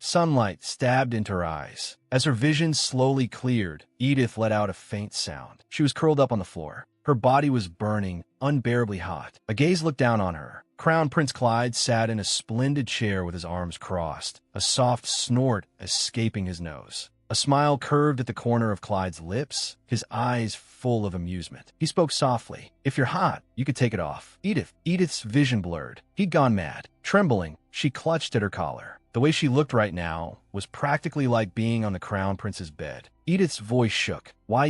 Sunlight stabbed into her eyes. As her vision slowly cleared, Edith let out a faint sound. She was curled up on the floor. Her body was burning, unbearably hot. A gaze looked down on her. Crown Prince Clyde sat in a splendid chair with his arms crossed, a soft snort escaping his nose. A smile curved at the corner of Clyde's lips, his eyes full of amusement. He spoke softly. "If you're hot, you could take it off." Edith's vision blurred. He'd gone mad. Trembling, she clutched at her collar. The way she looked right now was practically like being on the Crown Prince's bed. Edith's voice shook. Why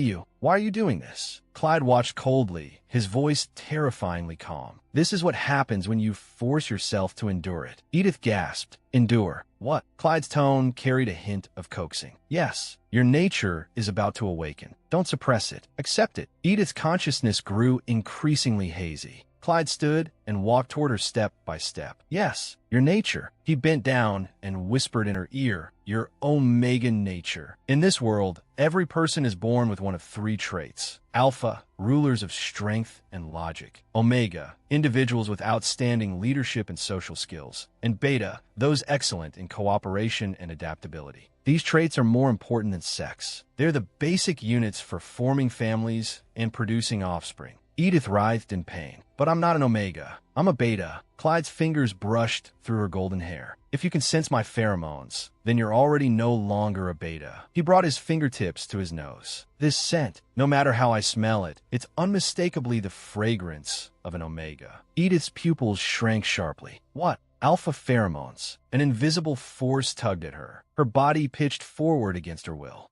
are you doing this?" Clyde watched coldly, his voice terrifyingly calm. "This is what happens when you force yourself to endure it." Edith gasped. "Endure? What?" Clyde's tone carried a hint of coaxing. "Yes, your nature is about to awaken. Don't suppress it. Accept it." Edith's consciousness grew increasingly hazy. Clyde stood and walked toward her step by step. "Yes, your nature." He bent down and whispered in her ear, "Your Omega nature." In this world, every person is born with one of three traits. Alpha, rulers of strength and logic. Omega, individuals with outstanding leadership and social skills. And Beta, those excellent in cooperation and adaptability. These traits are more important than sex. They're the basic units for forming families and producing offspring. Edith writhed in pain. "But I'm not an Omega. I'm a Beta." Clyde's fingers brushed through her golden hair. "If you can sense my pheromones, then you're already no longer a Beta." He brought his fingertips to his nose. "This scent, no matter how I smell it, it's unmistakably the fragrance of an Omega." Edith's pupils shrank sharply. "What?" "Alpha pheromones." An invisible force tugged at her. Her body pitched forward against her will.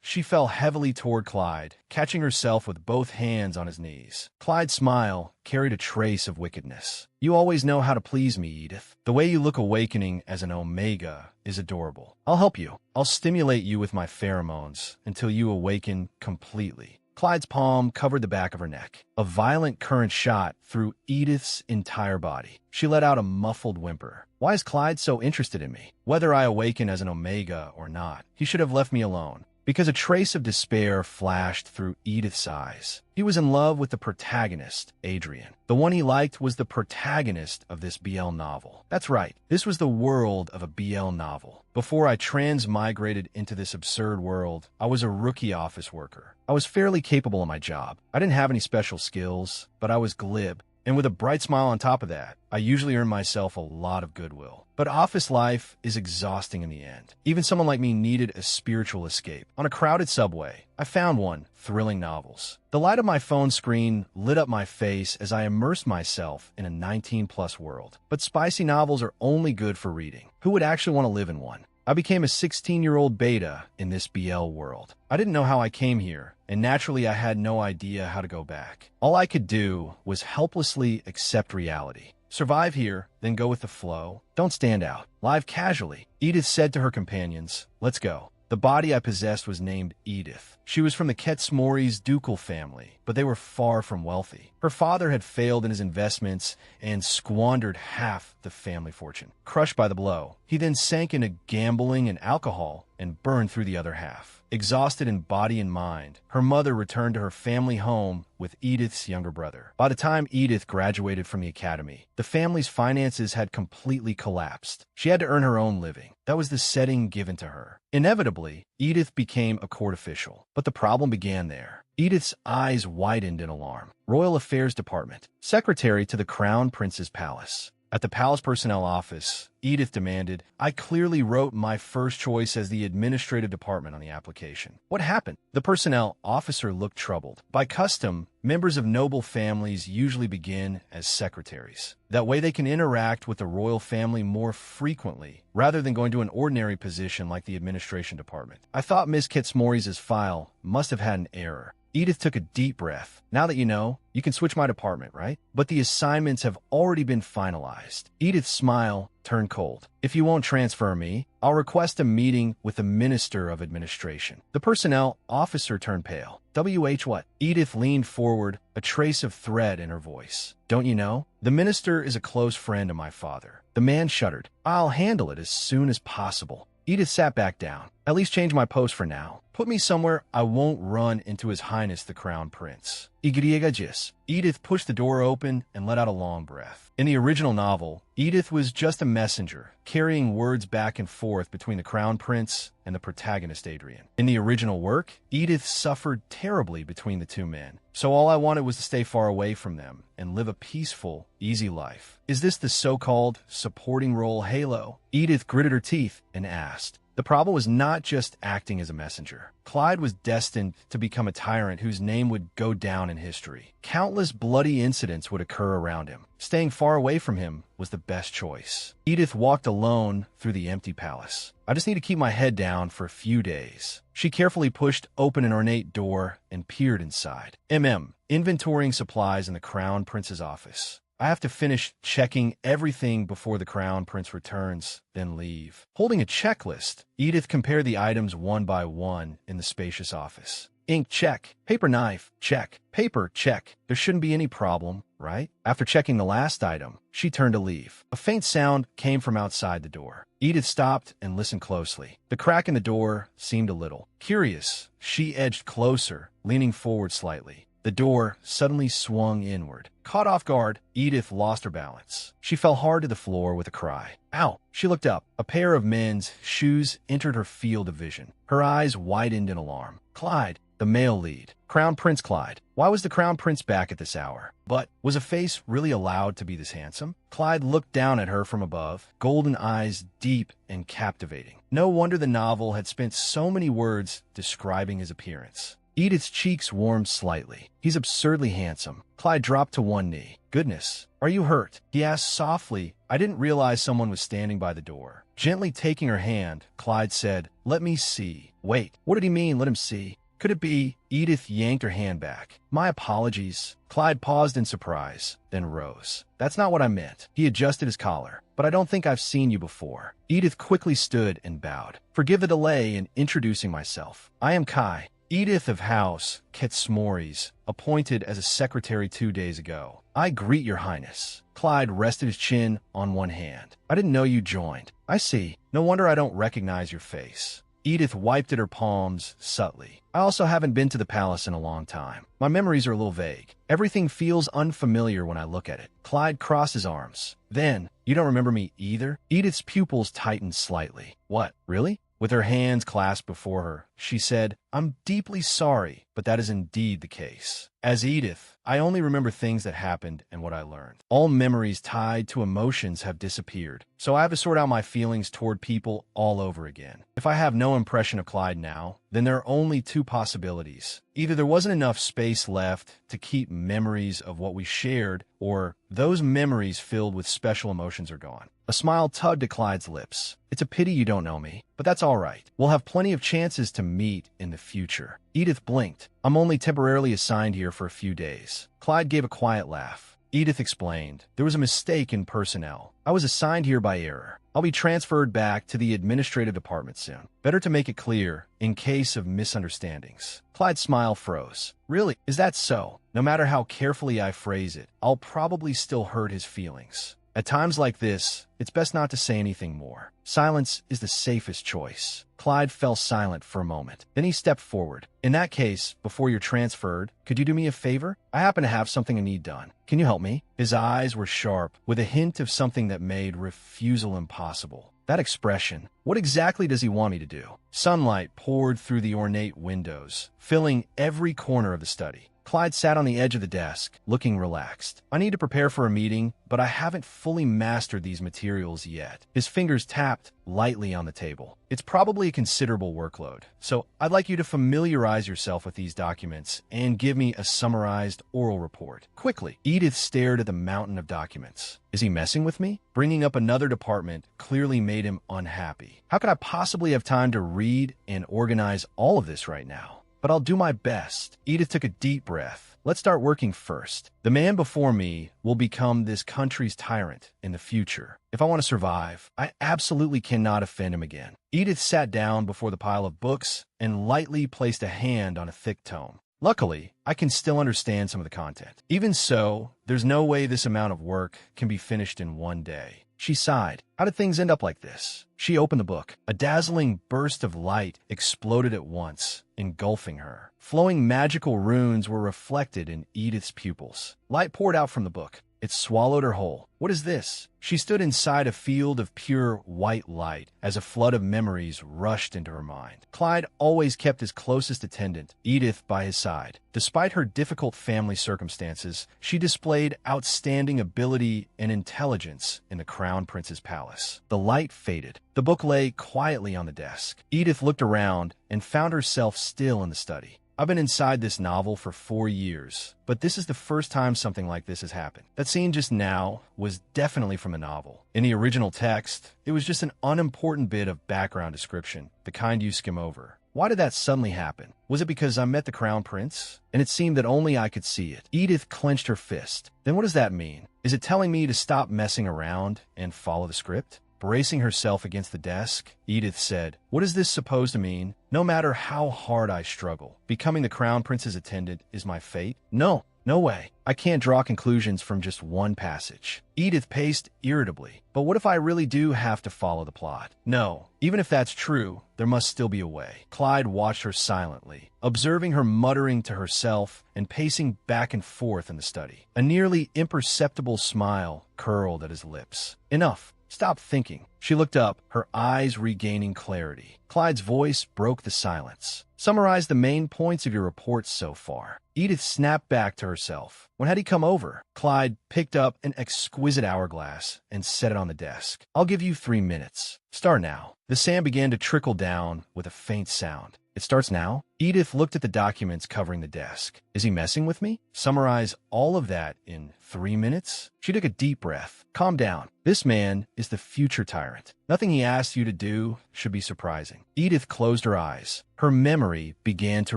She fell heavily toward Clyde, catching herself with both hands on his knees. Clyde's smile carried a trace of wickedness. "You always know how to please me, Edith. The way you look awakening as an Omega is adorable. I'll help you. I'll stimulate you with my pheromones until you awaken completely." Clyde's palm covered the back of her neck. A violent current shot through Edith's entire body. She let out a muffled whimper. "Why is Clyde so interested in me? Whether I awaken as an Omega or not, he should have left me alone." Because a trace of despair flashed through Edith's eyes. He was in love with the protagonist, Adrian. The one he liked was the protagonist of this BL novel. That's right, this was the world of a BL novel. Before I transmigrated into this absurd world, I was a rookie office worker. I was fairly capable of my job. I didn't have any special skills, but I was glib. And with a bright smile on top of that, I usually earned myself a lot of goodwill. But office life is exhausting in the end. Even someone like me needed a spiritual escape. On a crowded subway, I found one, thrilling novels. The light of my phone screen lit up my face as I immersed myself in a 19-plus world. But spicy novels are only good for reading. Who would actually want to live in one? I became a 16-year-old Beta in this BL world. I didn't know how I came here, and naturally I had no idea how to go back. All I could do was helplessly accept reality. Survive here, then go with the flow. Don't stand out. Live casually. Edith said to her companions, "Let's go." The body I possessed was named Edith. She was from the Ketsmori's ducal family, but they were far from wealthy. Her father had failed in his investments and squandered half the family fortune. Crushed by the blow, he then sank into gambling and alcohol and burned through the other half. Exhausted in body and mind, her mother returned to her family home with Edith's younger brother. By the time Edith graduated from the academy, the family's finances had completely collapsed. She had to earn her own living. That was the setting given to her. Inevitably, Edith became a court official. But the problem began there. Edith's eyes widened in alarm. Royal Affairs Department, secretary to the Crown Prince's palace. At the palace personnel office, Edith demanded, "I clearly wrote my first choice as the administrative department on the application. What happened?" The personnel officer looked troubled. By custom, members of noble families usually begin as secretaries. That way they can interact with the royal family more frequently, rather than going to an ordinary position like the administration department. "I thought Miss Ketsmori's file must have had an error." Edith took a deep breath. "Now that you know, you can switch my department, right? But the assignments have already been finalized." Edith's smile turned cold. "If you won't transfer me, I'll request a meeting with the Minister of Administration." The personnel officer turned pale. "WH what?" Edith leaned forward, a trace of threat in her voice. "Don't you know? The minister is a close friend of my father." The man shuddered. "I'll handle it as soon as possible." Edith sat back down. At least change my post for now. Put me somewhere I won't run into His Highness the Crown Prince. Igriegajis. Edith pushed the door open and let out a long breath. In the original novel, Edith was just a messenger, carrying words back and forth between the Crown Prince and the protagonist Adrian. In the original work, Edith suffered terribly between the two men, so all I wanted was to stay far away from them and live a peaceful, easy life. Is this the so-called supporting role halo? Edith gritted her teeth and asked. The problem was not just acting as a messenger. Clyde was destined to become a tyrant whose name would go down in history. Countless bloody incidents would occur around him. Staying far away from him was the best choice. Edith walked alone through the empty palace. I just need to keep my head down for a few days. She carefully pushed open an ornate door and peered inside. Inventorying supplies in the Crown Prince's office. I have to finish checking everything before the Crown Prince returns, then leave. Holding a checklist, Edith compared the items one by one in the spacious office. Ink, check. Paper knife, check. Paper, check. There shouldn't be any problem, right? After checking the last item, she turned to leave. A faint sound came from outside the door. Edith stopped and listened closely. The crack in the door seemed a little. Curious, she edged closer, leaning forward slightly. The door suddenly swung inward. Caught off guard, Edith lost her balance. She fell hard to the floor with a cry. Ow! She looked up. A pair of men's shoes entered her field of vision. Her eyes widened in alarm. Clyde, the male lead. Crown Prince Clyde. Why was the Crown Prince back at this hour? But was a face really allowed to be this handsome? Clyde looked down at her from above, golden eyes deep and captivating. No wonder the novel had spent so many words describing his appearance. Edith's cheeks warmed slightly. He's absurdly handsome. Clyde dropped to one knee. Goodness, are you hurt? He asked softly. I didn't realize someone was standing by the door. Gently taking her hand, Clyde said, let me see. Wait, what did he mean, let him see? Could it be? Edith yanked her hand back. My apologies. Clyde paused in surprise, then rose. That's not what I meant. He adjusted his collar. But I don't think I've seen you before. Edith quickly stood and bowed. Forgive the delay in introducing myself. I am Kai. Edith of House Ketsmories, appointed as a secretary 2 days ago. I greet your highness. Clyde rested his chin on one hand. I didn't know you joined. I see. No wonder I don't recognize your face. Edith wiped at her palms subtly. I also haven't been to the palace in a long time. My memories are a little vague. Everything feels unfamiliar when I look at it. Clyde crossed his arms. Then, you don't remember me either? Edith's pupils tightened slightly. What, really? With her hands clasped before her, she said, I'm deeply sorry, but that is indeed the case. As Edith, I only remember things that happened and what I learned. All memories tied to emotions have disappeared, so I have to sort out my feelings toward people all over again. If I have no impression of Clyde now, then there are only two possibilities. Either there wasn't enough space left to keep memories of what we shared, or those memories filled with special emotions are gone. A smile tugged at Clyde's lips. It's a pity you don't know me, but that's all right. We'll have plenty of chances to meet in the future. Edith blinked. I'm only temporarily assigned here for a few days. Clyde gave a quiet laugh. Edith explained, there was a mistake in personnel. I was assigned here by error. I'll be transferred back to the administrative department soon. Better to make it clear, in case of misunderstandings. Clyde's smile froze. Really? Is that so? No matter how carefully I phrase it, I'll probably still hurt his feelings. At times like this, it's best not to say anything more. Silence is the safest choice. Clyde fell silent for a moment. Then he stepped forward. In that case, before you're transferred, could you do me a favor? I happen to have something I need done. Can you help me? His eyes were sharp, with a hint of something that made refusal impossible. That expression. What exactly does he want me to do? Sunlight poured through the ornate windows, filling every corner of the study. Clyde sat on the edge of the desk, looking relaxed. I need to prepare for a meeting, but I haven't fully mastered these materials yet. His fingers tapped lightly on the table. It's probably a considerable workload, so I'd like you to familiarize yourself with these documents and give me a summarized oral report. Quickly, Edith stared at the mountain of documents. Is he messing with me? Bringing up another department clearly made him unhappy. How could I possibly have time to read and organize all of this right now? But I'll do my best. Edith took a deep breath. Let's start working first. The man before me will become this country's tyrant in the future. If I want to survive, I absolutely cannot offend him again. Edith sat down before the pile of books and lightly placed a hand on a thick tome. Luckily, I can still understand some of the content. Even so, there's no way this amount of work can be finished in one day. She sighed. How did things end up like this? She opened the book. A dazzling burst of light exploded at once, engulfing her. Flowing magical runes were reflected in Edith's pupils. Light poured out from the book. It swallowed her whole. What is this? She stood inside a field of pure white light as a flood of memories rushed into her mind. Clyde always kept his closest attendant, Edith, by his side. Despite her difficult family circumstances, she displayed outstanding ability and intelligence in the Crown Prince's palace. The light faded. The book lay quietly on the desk. Edith looked around and found herself still in the study. I've been inside this novel for 4 years, but this is the first time something like this has happened. That scene just now was definitely from a novel. In the original text, it was just an unimportant bit of background description, the kind you skim over. Why did that suddenly happen? Was it because I met the Crown Prince, and it seemed that only I could see it? Edith clenched her fist. Then what does that mean? Is it telling me to stop messing around and follow the script? Bracing herself against the desk, Edith said, "What is this supposed to mean? No matter how hard I struggle, becoming the Crown Prince's attendant is my fate? No way. I can't draw conclusions from just one passage." Edith paced irritably. But what if I really do have to follow the plot? No, even if that's true, there must still be a way. Clyde watched her silently, observing her muttering to herself and pacing back and forth in the study. A nearly imperceptible smile curled at his lips. Enough. Stop thinking. She looked up, her eyes regaining clarity. Clyde's voice broke the silence. Summarize the main points of your reports so far. Edith snapped back to herself. When had he come over? Clyde picked up an exquisite hourglass and set it on the desk. I'll give you 3 minutes. Start now. The sand began to trickle down with a faint sound. It starts now? Edith looked at the documents covering the desk. Is he messing with me? Summarize all of that in 3 minutes? She took a deep breath. Calm down. This man is the future Tyrant. Nothing he asks you to do should be surprising. Edith closed her eyes. Her memory began to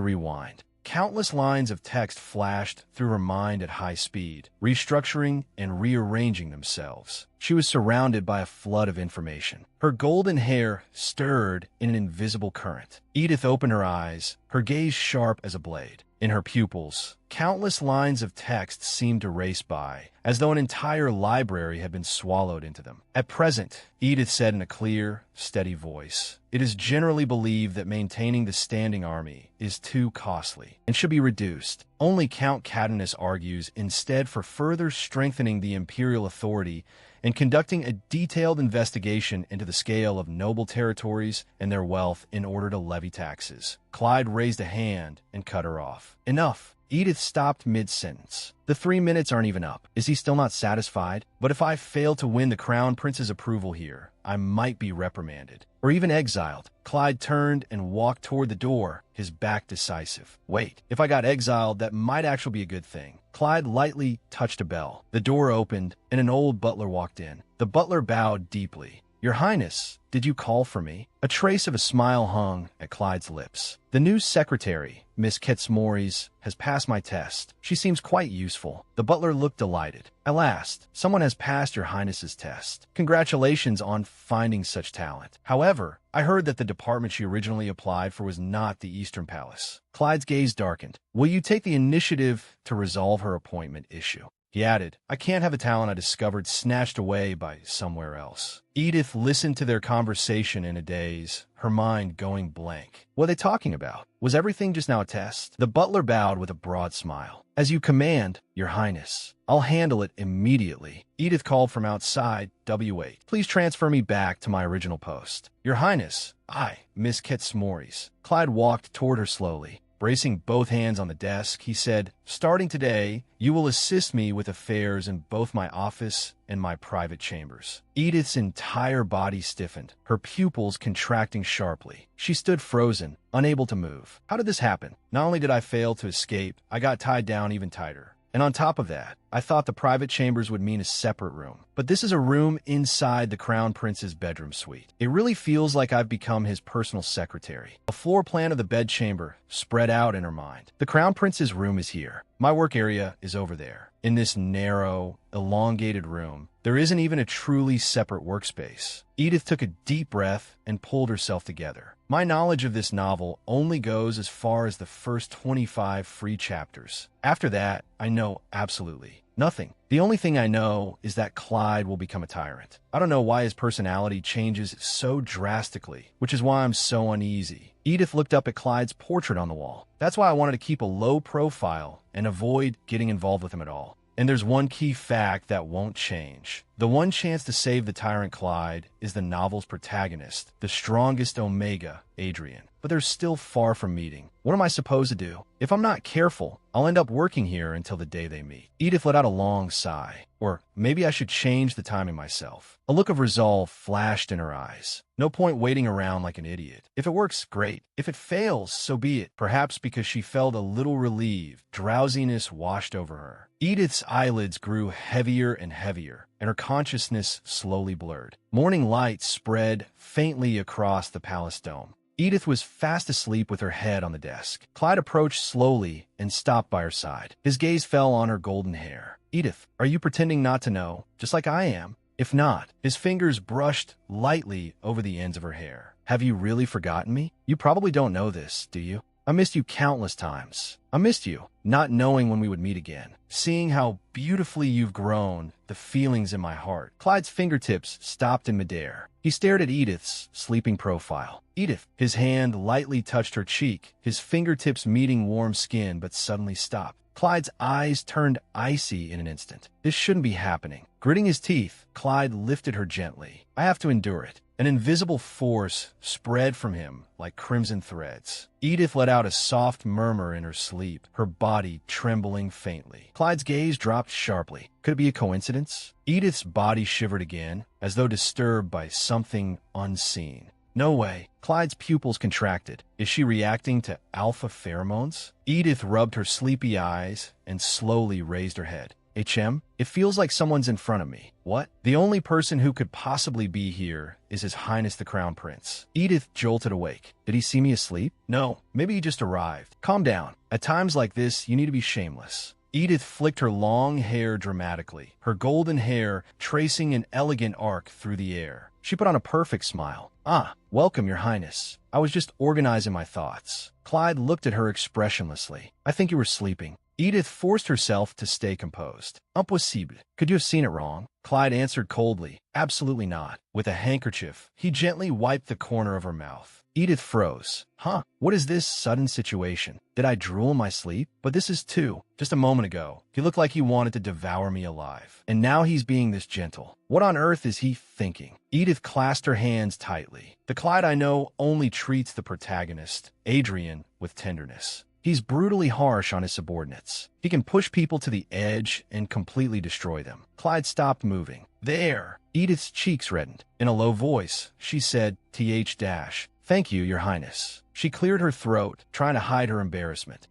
rewind. Countless lines of text flashed through her mind at high speed, restructuring and rearranging themselves. She was surrounded by a flood of information. Her golden hair stirred in an invisible current. Edith opened her eyes, her gaze sharp as a blade. In her pupils, countless lines of text seemed to race by, as though an entire library had been swallowed into them. At present, Edith said in a clear, steady voice, it is generally believed that maintaining the standing army is too costly and should be reduced. Only Count Cadenus argues instead for further strengthening the imperial authority and conducting a detailed investigation into the scale of noble territories and their wealth in order to levy taxes. Clyde raised a hand and cut her off. Enough. Edith stopped mid-sentence. The 3 minutes aren't even up. Is he still not satisfied? But if I fail to win the Crown Prince's approval here, I might be reprimanded, or even exiled. Clyde turned and walked toward the door, his back decisive. Wait, if I got exiled, that might actually be a good thing. Clyde lightly touched a bell. The door opened, and an old butler walked in. The butler bowed deeply. Your Highness, did you call for me? A trace of a smile hung at Clyde's lips. The new secretary, Miss Ketsmoris, has passed my test. She seems quite useful. The butler looked delighted. At last, someone has passed your Highness's test. Congratulations on finding such talent. However, I heard that the department she originally applied for was not the Eastern Palace. Clyde's gaze darkened. Will you take the initiative to resolve her appointment issue? He added, I can't have a talent I discovered snatched away by somewhere else. Edith listened to their conversation in a daze, her mind going blank. What are they talking about? Was everything just now a test? The butler bowed with a broad smile. As you command, Your Highness. I'll handle it immediately. Edith called from outside, W8. Please transfer me back to my original post. Your Highness. I, Miss Ketsmoris. Clyde walked toward her slowly. Bracing both hands on the desk, he said, starting today, you will assist me with affairs in both my office and my private chambers. Edith's entire body stiffened, her pupils contracting sharply. She stood frozen, unable to move. How did this happen? Not only did I fail to escape, I got tied down even tighter. And on top of that, I thought the private chambers would mean a separate room. But this is a room inside the Crown Prince's bedroom suite. It really feels like I've become his personal secretary. A floor plan of the bedchamber spread out in her mind. The Crown Prince's room is here. My work area is over there. In this narrow, elongated room, There isn't even a truly separate workspace. Edith took a deep breath and pulled herself together. My knowledge of this novel only goes as far as the first 25 free chapters. After that, I know absolutely nothing. The only thing I know is that Clyde will become a tyrant. I don't know why his personality changes so drastically, which is why I'm so uneasy. Edith looked up at Clyde's portrait on the wall. That's why I wanted to keep a low profile and avoid getting involved with him at all. And there's one key fact that won't change. The one chance to save the tyrant Clyde is the novel's protagonist, the strongest Omega, Adrian. But they're still far from meeting. What am I supposed to do? If I'm not careful, I'll end up working here until the day they meet. Edith let out a long sigh. Or maybe I should change the timing myself. A look of resolve flashed in her eyes. No point waiting around like an idiot. If it works, great. If it fails, so be it. Perhaps because she felt a little relieved, drowsiness washed over her. Edith's eyelids grew heavier and heavier, and her consciousness slowly blurred. Morning light spread faintly across the palace dome. Edith was fast asleep with her head on the desk. Clyde approached slowly and stopped by her side. His gaze fell on her golden hair. Edith, are you pretending not to know, just like I am? If not, his fingers brushed lightly over the ends of her hair. Have you really forgotten me? You probably don't know this, do you? I missed you countless times. I missed you, not knowing when we would meet again. Seeing how beautifully you've grown, the feelings in my heart. Clyde's fingertips stopped in midair. He stared at Edith's sleeping profile. Edith, his hand lightly touched her cheek, his fingertips meeting warm skin, but suddenly stopped. Clyde's eyes turned icy in an instant. This shouldn't be happening. Gritting his teeth, Clyde lifted her gently. I have to endure it. An invisible force spread from him like crimson threads. Edith let out a soft murmur in her sleep, her body trembling faintly. Clyde's gaze dropped sharply. Could it be a coincidence? Edith's body shivered again, as though disturbed by something unseen. No way. Clyde's pupils contracted. Is she reacting to alpha pheromones? Edith rubbed her sleepy eyes and slowly raised her head. HM, it feels like someone's in front of me. What? The only person who could possibly be here is His Highness the Crown Prince. Edith jolted awake. Did he see me asleep? No, maybe he just arrived. Calm down. At times like this, you need to be shameless. Edith flicked her long hair dramatically, her golden hair tracing an elegant arc through the air. She put on a perfect smile. Ah, welcome, Your Highness. I was just organizing my thoughts. Clyde looked at her expressionlessly. I think you were sleeping. Edith forced herself to stay composed. Impossible. Could you have seen it wrong? Clyde answered coldly. Absolutely not. With a handkerchief, he gently wiped the corner of her mouth. Edith froze. Huh? What is this sudden situation? Did I drool in my sleep? But this is too. Just a moment ago, he looked like he wanted to devour me alive. And now he's being this gentle. What on earth is he thinking? Edith clasped her hands tightly. The Clyde I know only treats the protagonist, Adrian, with tenderness. He's brutally harsh on his subordinates. He can push people to the edge and completely destroy them. Clyde stopped moving. There! Edith's cheeks reddened. In a low voice, she said, Thank you, Your Highness. She cleared her throat, trying to hide her embarrassment.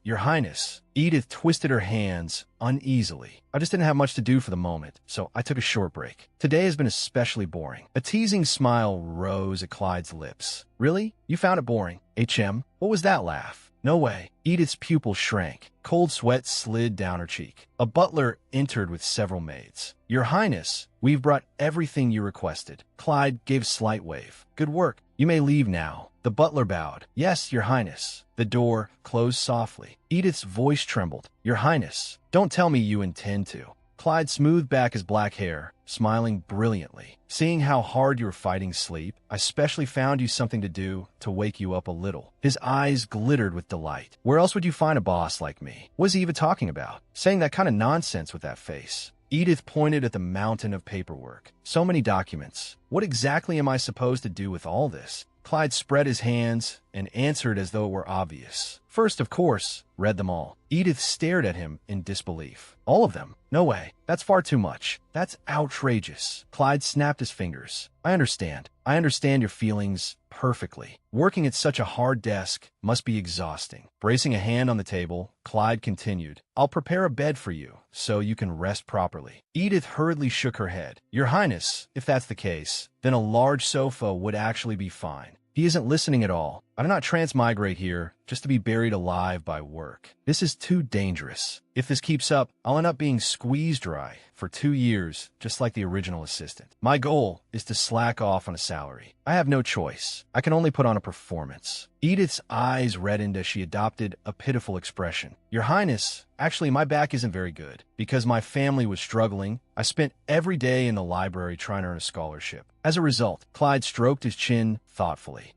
Your Highness. Edith twisted her hands uneasily. I just didn't have much to do for the moment, so I took a short break. Today has been especially boring. A teasing smile rose at Clyde's lips. Really? You found it boring? HM? What was that laugh? No way. Edith's pupil shrank. Cold sweat slid down her cheek. A butler entered with several maids. Your Highness, we've brought everything you requested. Clyde gave a slight wave. Good work. You may leave now. The butler bowed. Yes, Your Highness. The door closed softly. Edith's voice trembled. Your Highness, don't tell me you intend to. Clyde smoothed back his black hair, smiling brilliantly. Seeing how hard you were fighting sleep, I specially found you something to do to wake you up a little. His eyes glittered with delight. Where else would you find a boss like me? What is he even talking about? Saying that kind of nonsense with that face. Edith pointed at the mountain of paperwork. So many documents. What exactly am I supposed to do with all this? Clyde spread his hands and answered as though it were obvious. First, of course, read them all. Edith stared at him in disbelief. All of them? No way. That's far too much. That's outrageous. Clyde snapped his fingers. I understand. I understand your feelings perfectly. Working at such a hard desk must be exhausting. Bracing a hand on the table, Clyde continued. I'll prepare a bed for you so you can rest properly. Edith hurriedly shook her head. Your Highness, if that's the case, then a large sofa would actually be fine. He isn't listening at all. I do not transmigrate here just to be buried alive by work. This is too dangerous. If this keeps up, I'll end up being squeezed dry for 2 years, just like the original assistant. My goal is to slack off on a salary. I have no choice. I can only put on a performance. Edith's eyes reddened as she adopted a pitiful expression. Your Highness, actually, my back isn't very good. Because my family was struggling, I spent every day in the library trying to earn a scholarship. As a result, Clyde stroked his chin thoughtfully.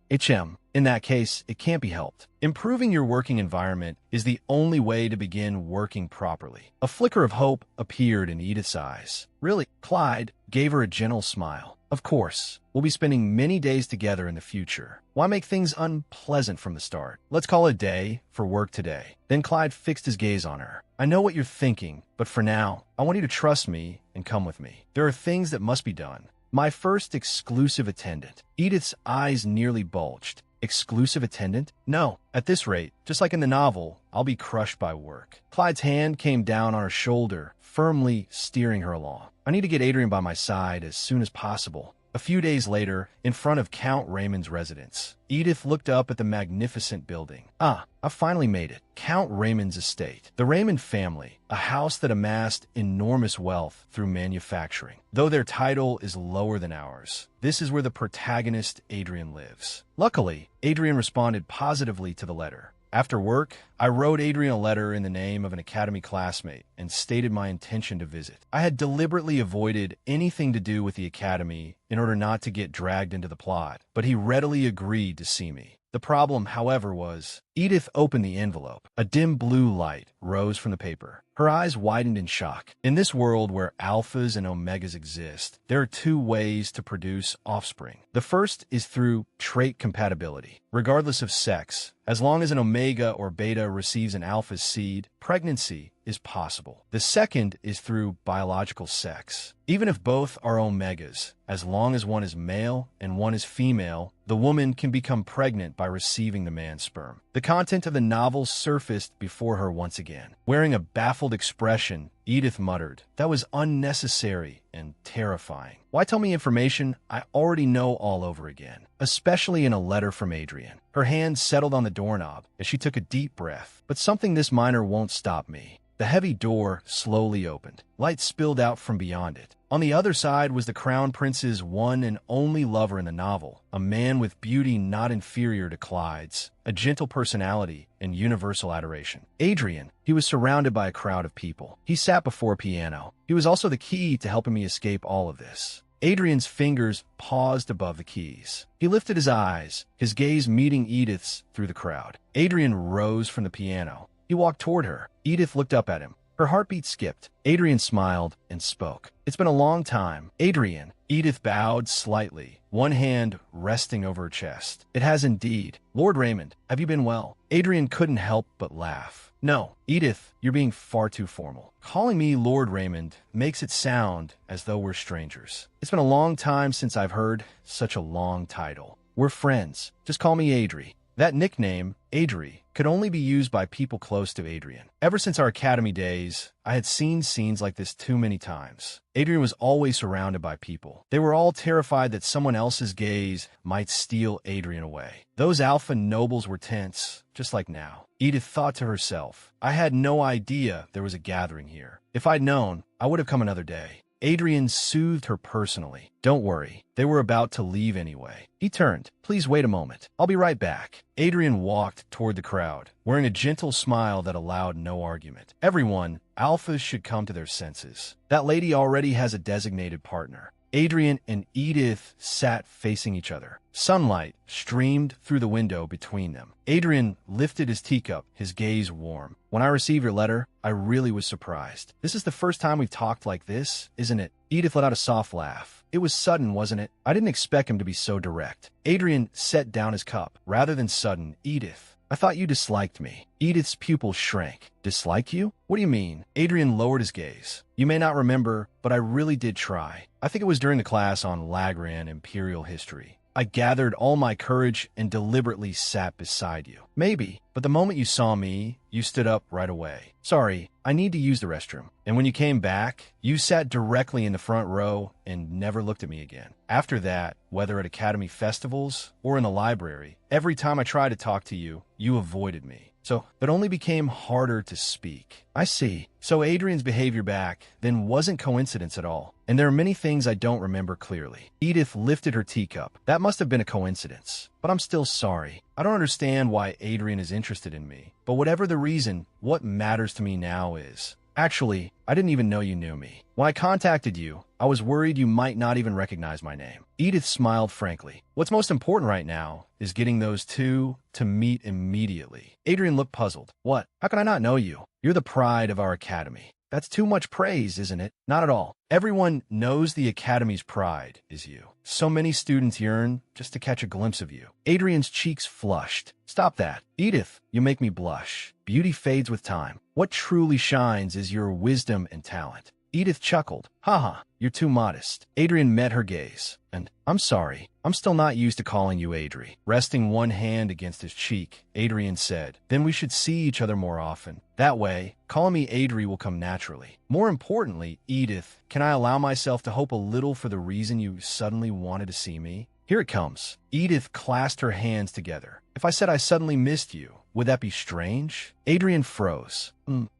In that case, it can't be helped. Improving your working environment is the only way to begin working properly. A flicker of hope appeared in Edith's eyes. Really? Clyde gave her a gentle smile. Of course, we'll be spending many days together in the future. Why make things unpleasant from the start? Let's call it a day for work today. Then Clyde fixed his gaze on her. I know what you're thinking, but for now, I want you to trust me and come with me. There are things that must be done. My first exclusive attendant. Edith's eyes nearly bulged. Exclusive attendant? No. At this rate, just like in the novel, I'll be crushed by work. Clyde's hand came down on her shoulder, firmly steering her along. I need to get Adrian by my side as soon as possible. A few days later, in front of Count Raymond's residence, Edith looked up at the magnificent building. I finally made it. Count Raymond's estate. The Raymond family, a house that amassed enormous wealth through manufacturing. Though their title is lower than ours, this is where the protagonist, Adrian, lives. Luckily, Adrian responded positively to the letter. After work, I wrote Adrian a letter in the name of an academy classmate and stated my intention to visit. I had deliberately avoided anything to do with the academy in order not to get dragged into the plot, but he readily agreed to see me. The problem, however, was Edith opened the envelope. A dim blue light rose from the paper. Her eyes widened in shock. In this world where alphas and omegas exist, there are 2 ways to produce offspring. The first is through trait compatibility. Regardless of sex, as long as an omega or beta receives an alpha's seed, pregnancy is possible. The second is through biological sex. Even if both are omegas, as long as one is male and one is female, the woman can become pregnant by receiving the man's sperm. The content of the novel surfaced before her once again. Wearing a baffled expression, Edith muttered, "That was unnecessary and terrifying. Why tell me information I already know all over again, especially in a letter from Adrian?" Her hand settled on the doorknob as she took a deep breath. But something this minor won't stop me. The heavy door slowly opened. Light spilled out from beyond it. On the other side was the Crown Prince's one and only lover in the novel, a man with beauty not inferior to Clyde's, a gentle personality, and universal adoration. Adrian. He was surrounded by a crowd of people. He sat before a piano. He was also the key to helping me escape all of this. Adrian's fingers paused above the keys. He lifted his eyes, his gaze meeting Edith's through the crowd. Adrian rose from the piano. He walked toward her. Edith looked up at him. Her heartbeat skipped. Adrian smiled and spoke. "It's been a long time." "Adrian." Edith bowed slightly, one hand resting over her chest. "It has indeed. Lord Raymond, have you been well?" Adrian couldn't help but laugh. "No, Edith, you're being far too formal. Calling me Lord Raymond makes it sound as though we're strangers. It's been a long time since I've heard such a long title. We're friends. Just call me Adri." That nickname, Adri, could only be used by people close to Adrian. Ever since our academy days, I had seen scenes like this too many times. Adrian was always surrounded by people. They were all terrified that someone else's gaze might steal Adrian away. Those alpha nobles were tense, just like now. Edith thought to herself, I had no idea there was a gathering here. If I'd known, I would have come another day. Adrian soothed her personally. Don't worry, they were about to leave anyway. He turned. Please wait a moment. I'll be right back. Adrian walked toward the crowd, wearing a gentle smile that allowed no argument. Everyone, alphas should come to their senses. That lady already has a designated partner. Adrian and Edith sat facing each other. Sunlight streamed through the window between them. Adrian lifted his teacup, his gaze warm. When I received your letter, I really was surprised. This is the first time we've talked like this, isn't it? Edith let out a soft laugh. It was sudden, wasn't it? I didn't expect him to be so direct. Adrian set down his cup. Rather than sudden, Edith. I thought you disliked me. Edith's pupils shrank. Dislike you? What do you mean? Adrian lowered his gaze. You may not remember, but I really did try. I think it was during the class on Lagran Imperial History. I gathered all my courage and deliberately sat beside you. Maybe, but the moment you saw me, you stood up right away. Sorry, I need to use the restroom. And when you came back, you sat directly in the front row and never looked at me again. After that, whether at academy festivals or in the library, every time I tried to talk to you, you avoided me. So it only became harder to speak. I see. So Adrian's behavior back then wasn't coincidence at all. And there are many things I don't remember clearly. Edith lifted her teacup. That must have been a coincidence. But I'm still sorry. I don't understand why Adrian is interested in me. But whatever the reason, what matters to me now is... Actually, I didn't even know you knew me. When I contacted you, I was worried you might not even recognize my name. Edith smiled frankly. What's most important right now is getting those two to meet immediately. Adrian looked puzzled. What? How can I not know you? You're the pride of our academy. That's too much praise, isn't it? Not at all. Everyone knows the academy's pride is you. So many students yearn just to catch a glimpse of you. Adrian's cheeks flushed. Stop that. Edith, you make me blush. Beauty fades with time. What truly shines is your wisdom and talent. Edith chuckled. Haha, you're too modest. Adrian met her gaze. And I'm sorry, I'm still not used to calling you Adri. Resting one hand against his cheek, Adrian said, then we should see each other more often. That way, calling me Adri will come naturally. More importantly, Edith, can I allow myself to hope a little for the reason you suddenly wanted to see me? Here it comes. Edith clasped her hands together. If I said I suddenly missed you, would that be strange? Adrian froze.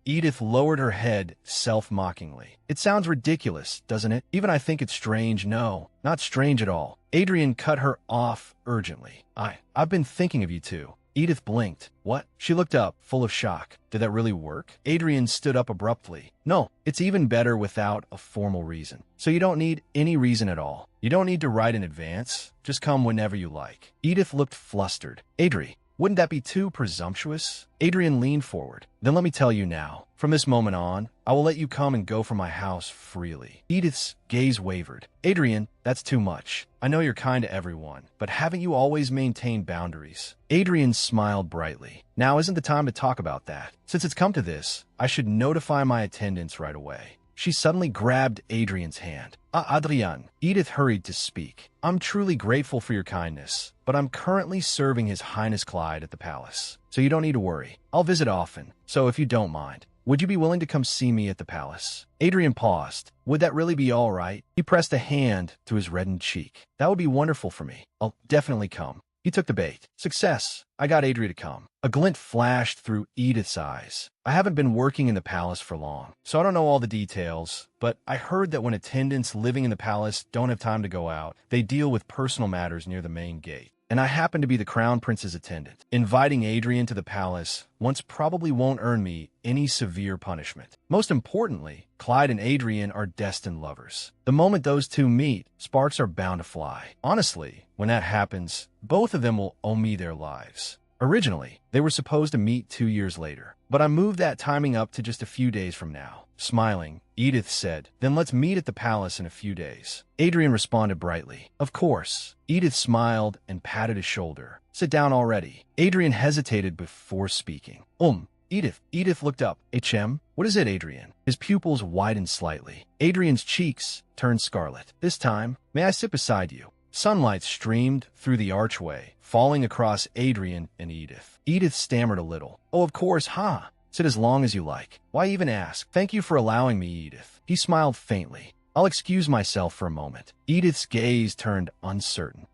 Edith lowered her head self-mockingly. It sounds ridiculous, doesn't it? Even I think it's strange. No, not strange at all. Adrian cut her off urgently. I've been thinking of you two. Edith blinked. What? She looked up, full of shock. Did that really work? Adrian stood up abruptly. No, it's even better without a formal reason. So you don't need any reason at all. You don't need to write in advance. Just come whenever you like. Edith looked flustered. Adri, wouldn't that be too presumptuous? Adrian leaned forward. Then let me tell you now. From this moment on, I will let you come and go from my house freely. Edith's gaze wavered. Adrian, that's too much. I know you're kind to everyone, but haven't you always maintained boundaries? Adrian smiled brightly. Now isn't the time to talk about that. Since it's come to this, I should notify my attendants right away. She suddenly grabbed Adrian's hand. Adrian. Edith hurried to speak. I'm truly grateful for your kindness, but I'm currently serving His Highness Clyde at the palace, so you don't need to worry. I'll visit often, so if you don't mind, would you be willing to come see me at the palace? Adrian paused. Would that really be all right? He pressed a hand to his reddened cheek. That would be wonderful for me. I'll definitely come. He took the bait. Success. I got Adri to come. A glint flashed through Edith's eyes. I haven't been working in the palace for long, so I don't know all the details, but I heard that when attendants living in the palace don't have time to go out, they deal with personal matters near the main gate. And I happen to be the crown prince's attendant. Inviting Adrian to the palace once probably won't earn me any severe punishment. Most importantly, Clyde and Adrian are destined lovers. The moment those two meet, sparks are bound to fly. Honestly, when that happens, both of them will owe me their lives. Originally, they were supposed to meet 2 years later, but I moved that timing up to just a few days from now. Smiling, Edith said, then let's meet at the palace in a few days. Adrian responded brightly. Of course. Edith smiled and patted his shoulder. Sit down already. Adrian hesitated before speaking. Edith. Edith looked up. HM? What is it, Adrian? His pupils widened slightly. Adrian's cheeks turned scarlet. This time, may I sit beside you? Sunlight streamed through the archway, falling across Adrian and Edith. Edith stammered a little. Oh, of course, Sit as long as you like. Why even ask? Thank you for allowing me, Edith. He smiled faintly. I'll excuse myself for a moment. Edith's gaze turned uncertain.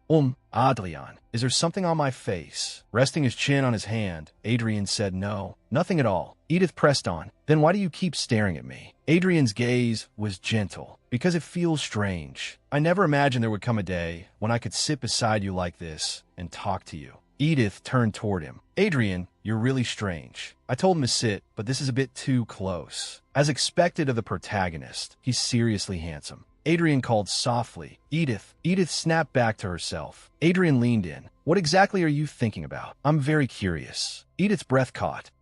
Adrian, is there something on my face? Resting his chin on his hand, Adrian said no, nothing at all. Edith pressed on. Then why do you keep staring at me? Adrian's gaze was gentle. Because it feels strange. I never imagined there would come a day when I could sit beside you like this and talk to you. Edith turned toward him. Adrian, you're really strange. I told him to sit, but this is a bit too close. As expected of the protagonist, he's seriously handsome. Adrian called softly. Edith. Edith snapped back to herself. Adrian leaned in. What exactly are you thinking about? I'm very curious. Edith's breath caught.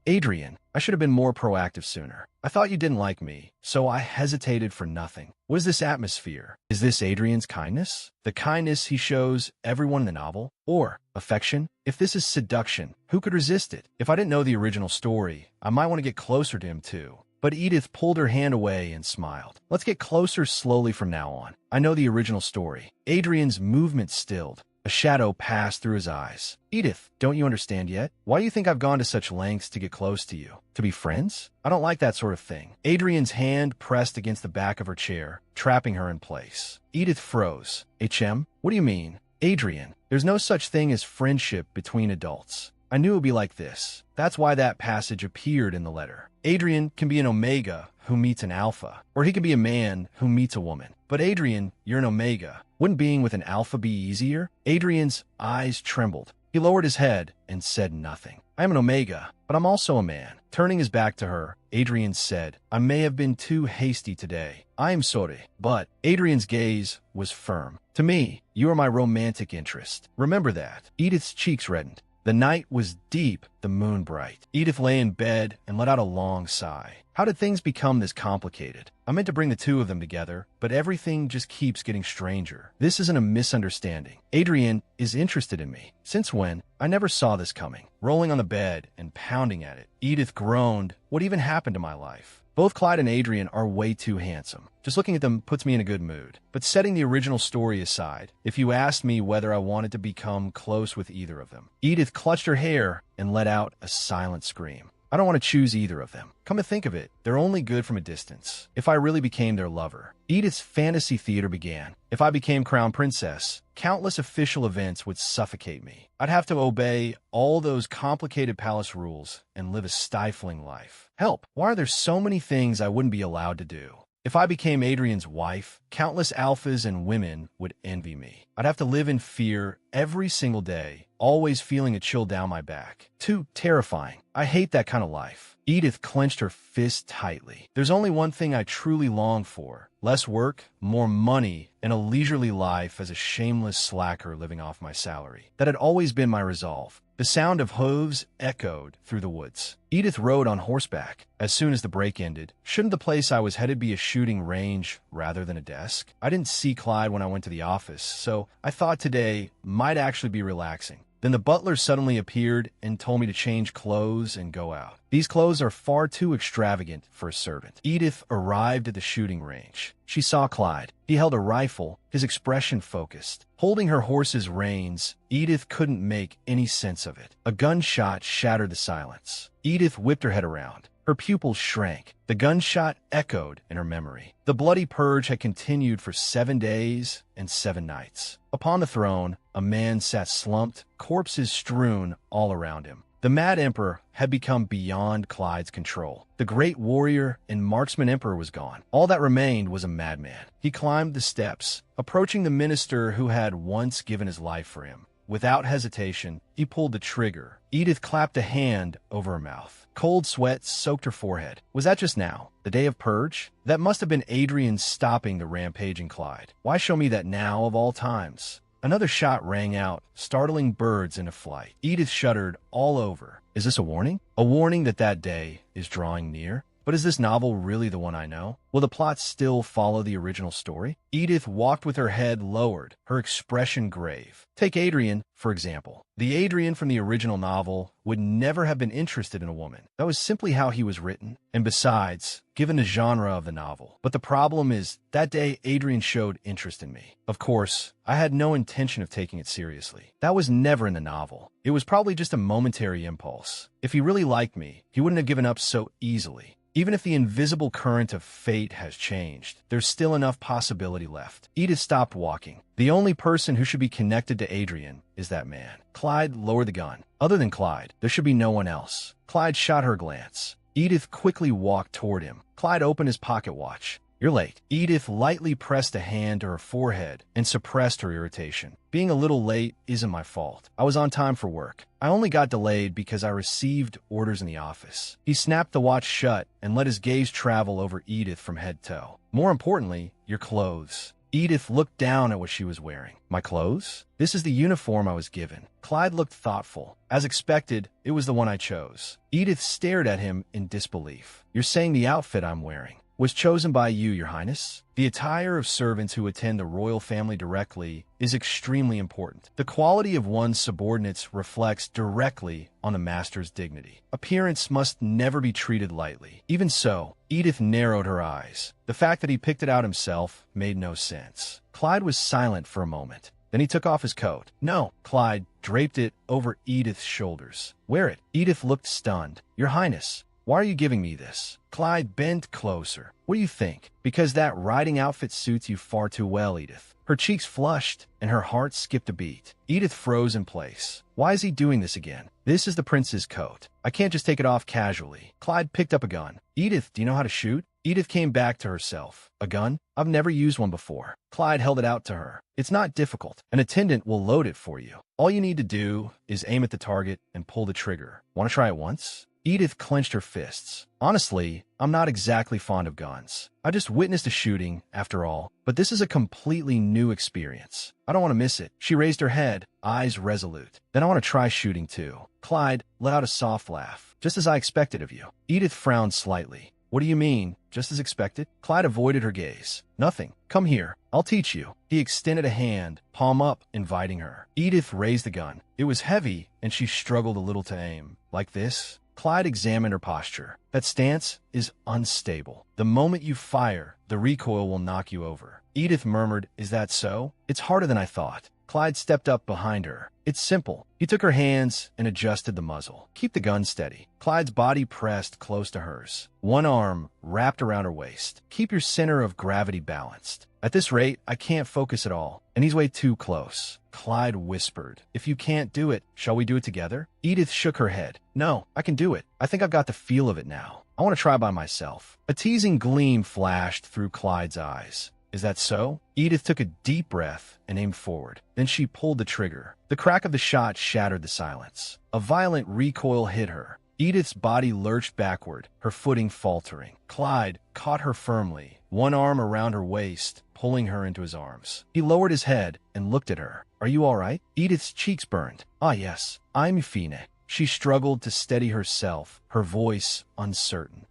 Adrian, I should have been more proactive sooner. I thought you didn't like me, so I hesitated for nothing. What is this atmosphere? Is this Adrian's kindness? The kindness he shows everyone in the novel? Or affection? If this is seduction, who could resist it? If I didn't know the original story, I might want to get closer to him too. But Edith pulled her hand away and smiled. Let's get closer slowly from now on. I know the original story. Adrian's movement stilled. A shadow passed through his eyes. Edith, don't you understand yet? Why do you think I've gone to such lengths to get close to you? To be friends? I don't like that sort of thing. Adrian's hand pressed against the back of her chair, trapping her in place. Edith froze. HM? What do you mean? Adrian, there's no such thing as friendship between adults. I knew it would be like this. That's why that passage appeared in the letter. Adrian can be an omega who meets an alpha, or he can be a man who meets a woman. But Adrian, you're an omega. Wouldn't being with an alpha be easier? Adrian's eyes trembled. He lowered his head and said nothing. I am an omega, but I'm also a man. Turning his back to her, Adrian said, I may have been too hasty today. I am sorry. But Adrian's gaze was firm. To me, you are my romantic interest. Remember that. Edith's cheeks reddened. The night was deep, the moon bright. Edith lay in bed and let out a long sigh. How did things become this complicated? I meant to bring the two of them together, but everything just keeps getting stranger. This isn't a misunderstanding. Adrian is interested in me. Since when? I never saw this coming. Rolling on the bed and pounding at it, Edith groaned. What even happened to my life? Both Clyde and Adrian are way too handsome. Just looking at them puts me in a good mood. But setting the original story aside, if you asked me whether I wanted to become close with either of them, Edith clutched her hair and let out a silent scream. I don't want to choose either of them. Come to think of it, they're only good from a distance. If I really became their lover. Edith's fantasy theater began. If I became crown princess, countless official events would suffocate me. I'd have to obey all those complicated palace rules and live a stifling life. Help! Why are there so many things I wouldn't be allowed to do? If I became Adrian's wife, countless alphas and women would envy me. I'd have to live in fear every single day, always feeling a chill down my back. Too terrifying. I hate that kind of life. Edith clenched her fist tightly. There's only one thing I truly long for. Less work, more money, and a leisurely life as a shameless slacker living off my salary. That had always been my resolve. The sound of hooves echoed through the woods. Edith rode on horseback. As soon as the break ended, shouldn't the place I was headed be a shooting range rather than a desk? I didn't see Clyde when I went to the office, so I thought today might actually be relaxing. Then the butler suddenly appeared and told me to change clothes and go out. These clothes are far too extravagant for a servant. Edith arrived at the shooting range. She saw Clyde. He held a rifle, his expression focused. Holding her horse's reins, Edith couldn't make any sense of it. A gunshot shattered the silence. Edith whipped her head around. Her pupils shrank. The gunshot echoed in her memory. The bloody purge had continued for 7 days and 7 nights. Upon the throne, a man sat slumped, corpses strewn all around him. The Mad Emperor had become beyond Clyde's control. The great warrior and marksman emperor was gone. All that remained was a madman. He climbed the steps, approaching the minister who had once given his life for him. Without hesitation, he pulled the trigger. Edith clapped a hand over her mouth. Cold sweat soaked her forehead. Was that just now? The day of purge? That must have been Adrian stopping the rampaging Clyde. Why show me that now of all times? Another shot rang out, startling birds into flight. Edith shuddered all over. Is this a warning? A warning that that day is drawing near? But is this novel really the one I know? Will the plot still follow the original story? Edith walked with her head lowered, her expression grave. Take Adrian, for example. The Adrian from the original novel would never have been interested in a woman. That was simply how he was written. And besides, given the genre of the novel. But the problem is, that day Adrian showed interest in me. Of course, I had no intention of taking it seriously. That was never in the novel. It was probably just a momentary impulse. If he really liked me, he wouldn't have given up so easily. Even if the invisible current of fate has changed, there's still enough possibility left. Edith stopped walking. The only person who should be connected to Adrian is that man. Clyde lowered the gun. Other than Clyde, there should be no one else. Clyde shot her a glance. Edith quickly walked toward him. Clyde opened his pocket watch. You're late. Edith lightly pressed a hand to her forehead and suppressed her irritation. Being a little late isn't my fault. I was on time for work. I only got delayed because I received orders in the office. He snapped the watch shut and let his gaze travel over Edith from head to toe. More importantly, your clothes. Edith looked down at what she was wearing. My clothes? This is the uniform I was given. Clyde looked thoughtful. As expected, it was the one I chose. Edith stared at him in disbelief. You're saying the outfit I'm wearing was chosen by you, Your Highness? The attire of servants who attend the royal family directly is extremely important. The quality of one's subordinates reflects directly on the master's dignity. Appearance must never be treated lightly. Even so, Edith narrowed her eyes. The fact that he picked it out himself made no sense. Clyde was silent for a moment. Then he took off his coat. No, Clyde draped it over Edith's shoulders. Wear it. Edith looked stunned. Your Highness, why are you giving me this? Clyde bent closer. What do you think? Because that riding outfit suits you far too well, Edith. Her cheeks flushed, and her heart skipped a beat. Edith froze in place. Why is he doing this again? This is the prince's coat. I can't just take it off casually. Clyde picked up a gun. Edith, do you know how to shoot? Edith came back to herself. A gun? I've never used one before. Clyde held it out to her. It's not difficult. An attendant will load it for you. All you need to do is aim at the target and pull the trigger. Want to try it once? Edith clenched her fists. Honestly, I'm not exactly fond of guns. I just witnessed a shooting, after all, but this is a completely new experience. I don't want to miss it. She raised her head, eyes resolute. Then I want to try shooting too. Clyde let out a soft laugh. Just as I expected of you. Edith frowned slightly. What do you mean? Just as expected? Clyde avoided her gaze. Nothing. Come here. I'll teach you. He extended a hand, palm up, inviting her. Edith raised the gun. It was heavy, and she struggled a little to aim. Like this? Clyde examined her posture. That stance is unstable. The moment you fire, the recoil will knock you over. Edith murmured, Is that so? It's harder than I thought. Clyde stepped up behind her. It's simple. He took her hands and adjusted the muzzle. Keep the gun steady. Clyde's body pressed close to hers. One arm wrapped around her waist. Keep your center of gravity balanced. At this rate, I can't focus at all, and he's way too close. Clyde whispered, If you can't do it, shall we do it together? Edith shook her head. No, I can do it. I think I've got the feel of it now. I want to try by myself. A teasing gleam flashed through Clyde's eyes. Is that so? Edith took a deep breath and aimed forward. Then she pulled the trigger. The crack of the shot shattered the silence. A violent recoil hit her. Edith's body lurched backward, her footing faltering. Clyde caught her firmly, one arm around her waist, pulling her into his arms. He lowered his head and looked at her. Are you all right? Edith's cheeks burned. Ah, yes, I'm fine. She struggled to steady herself, her voice uncertain.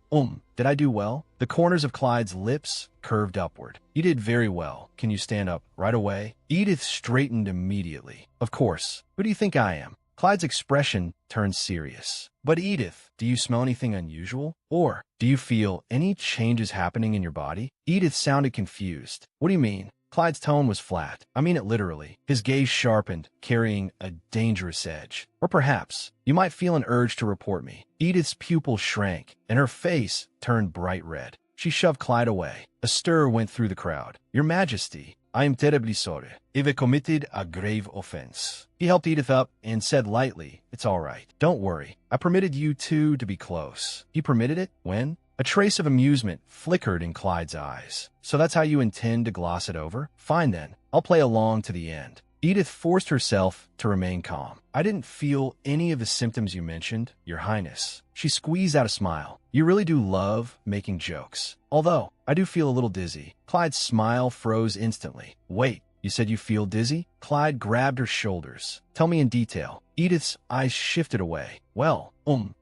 Did I do well? The corners of Clyde's lips curved upward. You did very well. Can you stand up right away? Edith straightened immediately. Of course. Who do you think I am? Clyde's expression turned serious. But Edith, do you smell anything unusual? Or do you feel any changes happening in your body? Edith sounded confused. What do you mean? Clyde's tone was flat. I mean it literally. His gaze sharpened, carrying a dangerous edge. Or perhaps, you might feel an urge to report me. Edith's pupil shrank, and her face turned bright red. She shoved Clyde away. A stir went through the crowd. Your Majesty, I am terribly sorry. I've committed a grave offense. He helped Edith up and said lightly, It's all right. Don't worry. I permitted you two to be close. You permitted it? When? A trace of amusement flickered in Clyde's eyes. So that's how you intend to gloss it over? Fine then. I'll play along to the end. Edith forced herself to remain calm. I didn't feel any of the symptoms you mentioned, Your Highness. She squeezed out a smile. You really do love making jokes. Although, I do feel a little dizzy. Clyde's smile froze instantly. Wait, you said you feel dizzy? Clyde grabbed her shoulders. Tell me in detail. Edith's eyes shifted away. Well,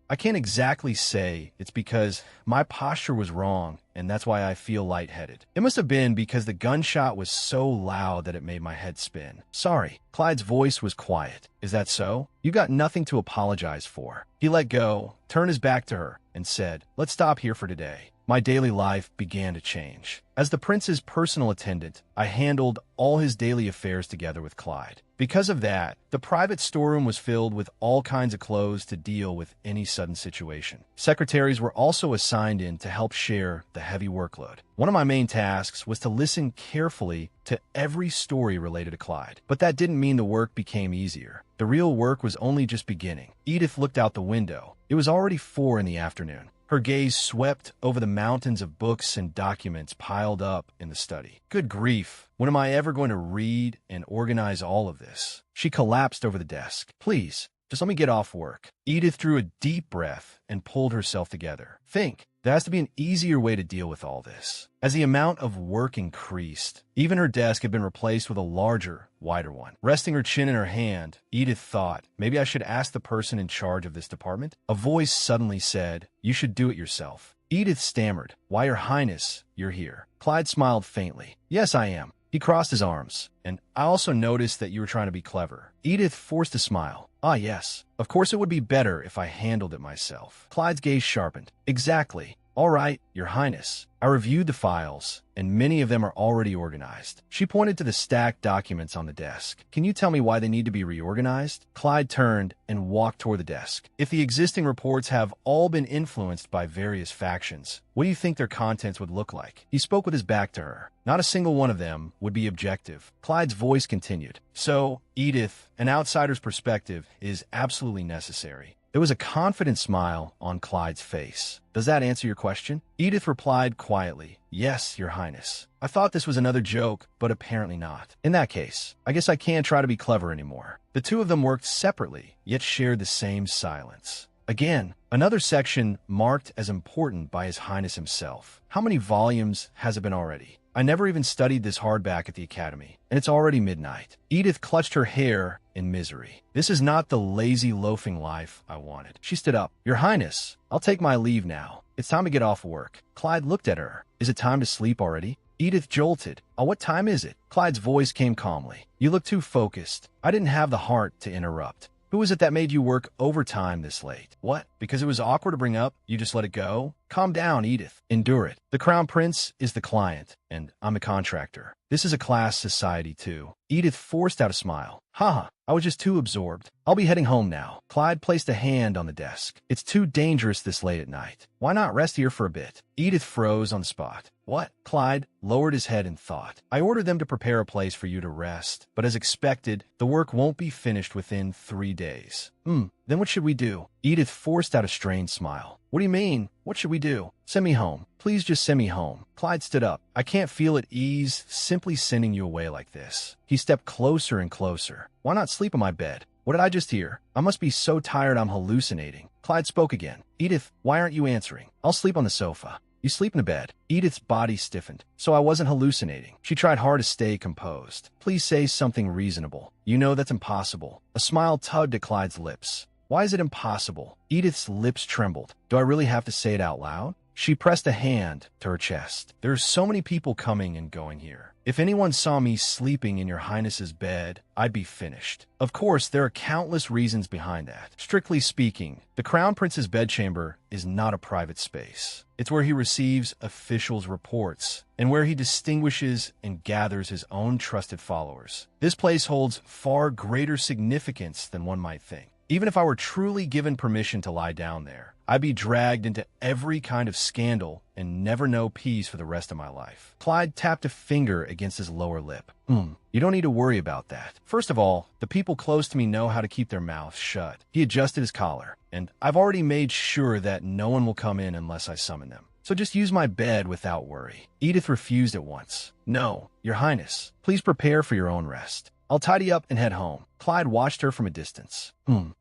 I can't exactly say it's because my posture was wrong, and that's why I feel lightheaded. It must have been because the gunshot was so loud that it made my head spin. Sorry. Clyde's voice was quiet. Is that so? You got nothing to apologize for. He let go, turned his back to her, and said, Let's stop here for today. My daily life began to change. As the prince's personal attendant, I handled all his daily affairs together with Clyde. Because of that, the private storeroom was filled with all kinds of clothes to deal with any sudden situation. Secretaries were also assigned in to help share the heavy workload. One of my main tasks was to listen carefully to every story related to Clyde. But that didn't mean the work became easier. The real work was only just beginning. Edith looked out the window. It was already 4 in the afternoon. Her gaze swept over the mountains of books and documents piled up in the study. Good grief, when am I ever going to read and organize all of this? She collapsed over the desk. Please, just let me get off work. Edith drew a deep breath and pulled herself together. Think, there has to be an easier way to deal with all this. As the amount of work increased, even her desk had been replaced with a larger, wider one. Resting her chin in her hand, Edith thought, maybe I should ask the person in charge of this department. A voice suddenly said, You should do it yourself. Edith stammered, Why, Your Highness, you're here. Clyde smiled faintly. Yes, I am. He crossed his arms. And I also noticed that you were trying to be clever. Edith forced a smile. Ah, yes. Of course it would be better if I handled it myself. Clyde's gaze sharpened. Exactly. All right, Your Highness. I reviewed the files, and many of them are already organized. She pointed to the stacked documents on the desk. Can you tell me why they need to be reorganized? Clyde turned and walked toward the desk. If the existing reports have all been influenced by various factions, what do you think their contents would look like? He spoke with his back to her. Not a single one of them would be objective. Clyde's voice continued. So, Edith, an outsider's perspective is absolutely necessary. There was a confident smile on Clyde's face. Does that answer your question? Edith replied quietly, Yes, Your Highness. I thought this was another joke, but apparently not. In that case, I guess I can't try to be clever anymore. The two of them worked separately, yet shared the same silence. Again, another section marked as important by His Highness himself. How many volumes has it been already? I never even studied this hard back at the academy, and it's already midnight. Edith clutched her hair in misery. This is not the lazy loafing life I wanted. She stood up. Your Highness, I'll take my leave now. It's time to get off work. Clyde looked at her. Is it time to sleep already? Edith jolted. What time is it? Clyde's voice came calmly. You look too focused. I didn't have the heart to interrupt. Who was it that made you work overtime this late? What? Because it was awkward to bring up, you just let it go? Calm down, Edith. Endure it. The Crown Prince is the client, and I'm a contractor. This is a class society, too. Edith forced out a smile. Haha, I was just too absorbed. I'll be heading home now. Clyde placed a hand on the desk. It's too dangerous this late at night. Why not rest here for a bit? Edith froze on the spot. What? Clyde lowered his head in thought. I ordered them to prepare a place for you to rest, but as expected, the work won't be finished within 3 days. Then what should we do? Edith forced out a strained smile. What do you mean? What should we do? Send me home. Please just send me home. Clyde stood up. I can't feel at ease simply sending you away like this. He stepped closer and closer. Why not sleep in my bed? What did I just hear? I must be so tired I'm hallucinating. Clyde spoke again. Edith, why aren't you answering? I'll sleep on the sofa. You sleep in the bed. Edith's body stiffened. So I wasn't hallucinating. She tried hard to stay composed. Please say something reasonable. You know that's impossible. A smile tugged at Clyde's lips. Why is it impossible? Edith's lips trembled. Do I really have to say it out loud? She pressed a hand to her chest. There are so many people coming and going here. If anyone saw me sleeping in Your Highness's bed, I'd be finished. Of course, there are countless reasons behind that. Strictly speaking, the Crown Prince's bedchamber is not a private space. It's where he receives officials' reports and where he distinguishes and gathers his own trusted followers. This place holds far greater significance than one might think. Even if I were truly given permission to lie down there, I'd be dragged into every kind of scandal and never know peace for the rest of my life. Clyde tapped a finger against his lower lip. You don't need to worry about that. First of all, the people close to me know how to keep their mouths shut. He adjusted his collar, and I've already made sure that no one will come in unless I summon them. So just use my bed without worry. Edith refused at once. No, Your Highness, please prepare for your own rest. I'll tidy up and head home. Clyde watched her from a distance.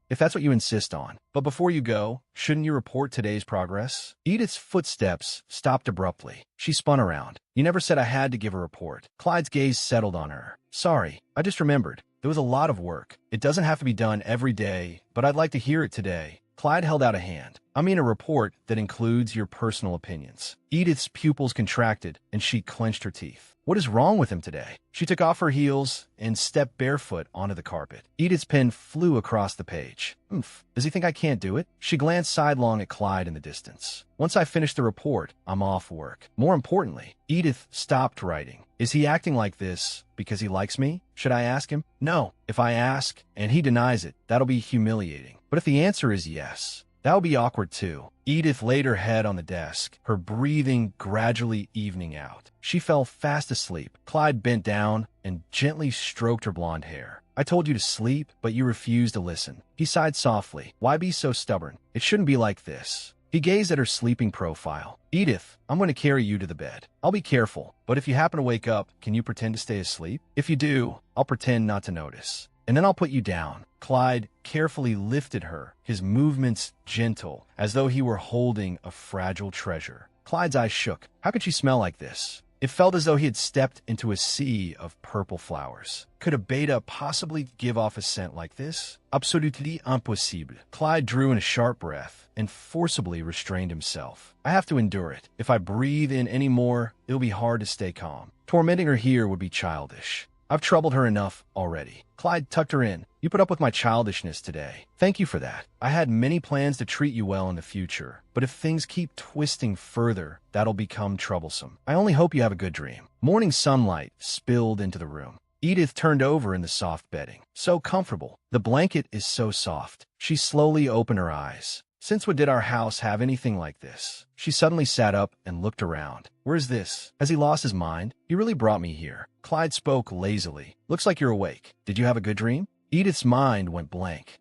If that's what you insist on. But before you go, shouldn't you report today's progress? Edith's footsteps stopped abruptly. She spun around. You never said I had to give a report. Clyde's gaze settled on her. Sorry, I just remembered. There was a lot of work. It doesn't have to be done every day, but I'd like to hear it today. Clyde held out a hand. I mean a report that includes your personal opinions. Edith's pupils contracted, and she clenched her teeth. What is wrong with him today? She took off her heels and stepped barefoot onto the carpet. Edith's pen flew across the page. Does he think I can't do it? She glanced sidelong at Clyde in the distance. Once I finish the report, I'm off work. More importantly, Edith stopped writing. Is he acting like this because he likes me? Should I ask him? No. If I ask and he denies it, that'll be humiliating. But if the answer is yes, that would be awkward too. Edith laid her head on the desk, her breathing gradually evening out. She fell fast asleep. Clyde bent down and gently stroked her blonde hair. I told you to sleep, but you refused to listen. He sighed softly. Why be so stubborn? It shouldn't be like this. He gazed at her sleeping profile. Edith, I'm going to carry you to the bed. I'll be careful, but if you happen to wake up, can you pretend to stay asleep? If you do, I'll pretend not to notice. And then I'll put you down. Clyde carefully lifted her, his movements gentle, as though he were holding a fragile treasure. Clyde's eyes shook. How could she smell like this? It felt as though he had stepped into a sea of purple flowers. Could a beta possibly give off a scent like this? Absolutely impossible. Clyde drew in a sharp breath and forcibly restrained himself. I have to endure it. If I breathe in any more, it'll be hard to stay calm. Tormenting her here would be childish. I've troubled her enough already. Clyde tucked her in. You put up with my childishness today. Thank you for that. I had many plans to treat you well in the future, but if things keep twisting further, that'll become troublesome. I only hope you have a good dream. Morning sunlight spilled into the room. Edith turned over in the soft bedding. So comfortable. The blanket is so soft. She slowly opened her eyes. Since when did our house have anything like this? She suddenly sat up and looked around. Where's this? Has he lost his mind? He really brought me here. Clyde spoke lazily. Looks like you're awake. Did you have a good dream? Edith's mind went blank.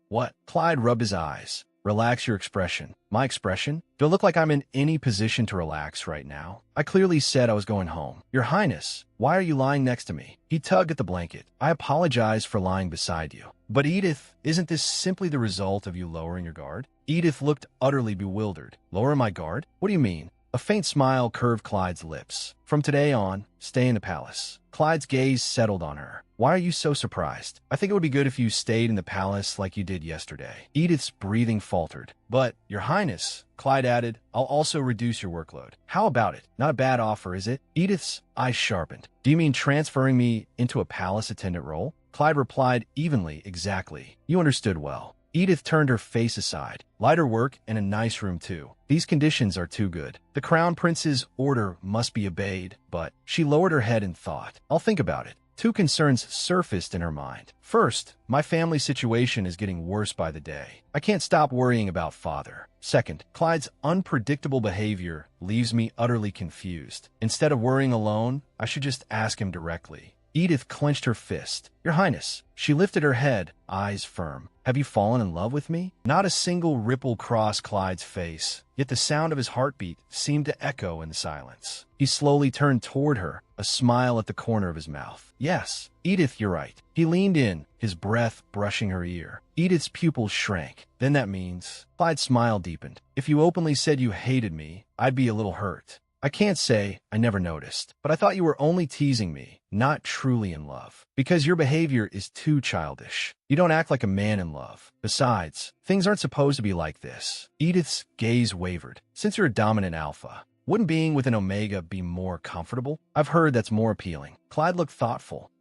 What? Clyde rubbed his eyes. Relax your expression. My expression? Do I look like I'm in any position to relax right now? I clearly said I was going home. Your Highness, why are you lying next to me? He tugged at the blanket. I apologize for lying beside you. But Edith, isn't this simply the result of you lowering your guard? Edith looked utterly bewildered. Lower my guard? What do you mean? A faint smile curved Clyde's lips. From today on, stay in the palace. Clyde's gaze settled on her. Why are you so surprised? I think it would be good if you stayed in the palace like you did yesterday. Edith's breathing faltered. But, Your Highness, Clyde added, I'll also reduce your workload. How about it? Not a bad offer, is it? Edith's eyes sharpened. Do you mean transferring me into a palace attendant role? Clyde replied evenly, exactly. You understood well. Edith turned her face aside. Lighter work and a nice room too. These conditions are too good. The Crown Prince's order must be obeyed, but she lowered her head in thought. I'll think about it. Two concerns surfaced in her mind. First, my family situation is getting worse by the day. I can't stop worrying about father. Second, Clyde's unpredictable behavior leaves me utterly confused. Instead of worrying alone, I should just ask him directly. Edith clenched her fist. Your Highness. She lifted her head, eyes firm. Have you fallen in love with me? Not a single ripple crossed Clyde's face, yet the sound of his heartbeat seemed to echo in the silence. He slowly turned toward her, a smile at the corner of his mouth. Yes, Edith, you're right. He leaned in, his breath brushing her ear. Edith's pupils shrank. Then that means... Clyde's smile deepened. If you openly said you hated me, I'd be a little hurt. I can't say I never noticed, but I thought you were only teasing me, not truly in love. Because your behavior is too childish. You don't act like a man in love. Besides, things aren't supposed to be like this. Edith's gaze wavered. Since you're a dominant alpha, wouldn't being with an Omega be more comfortable? I've heard that's more appealing. Clyde looked thoughtful.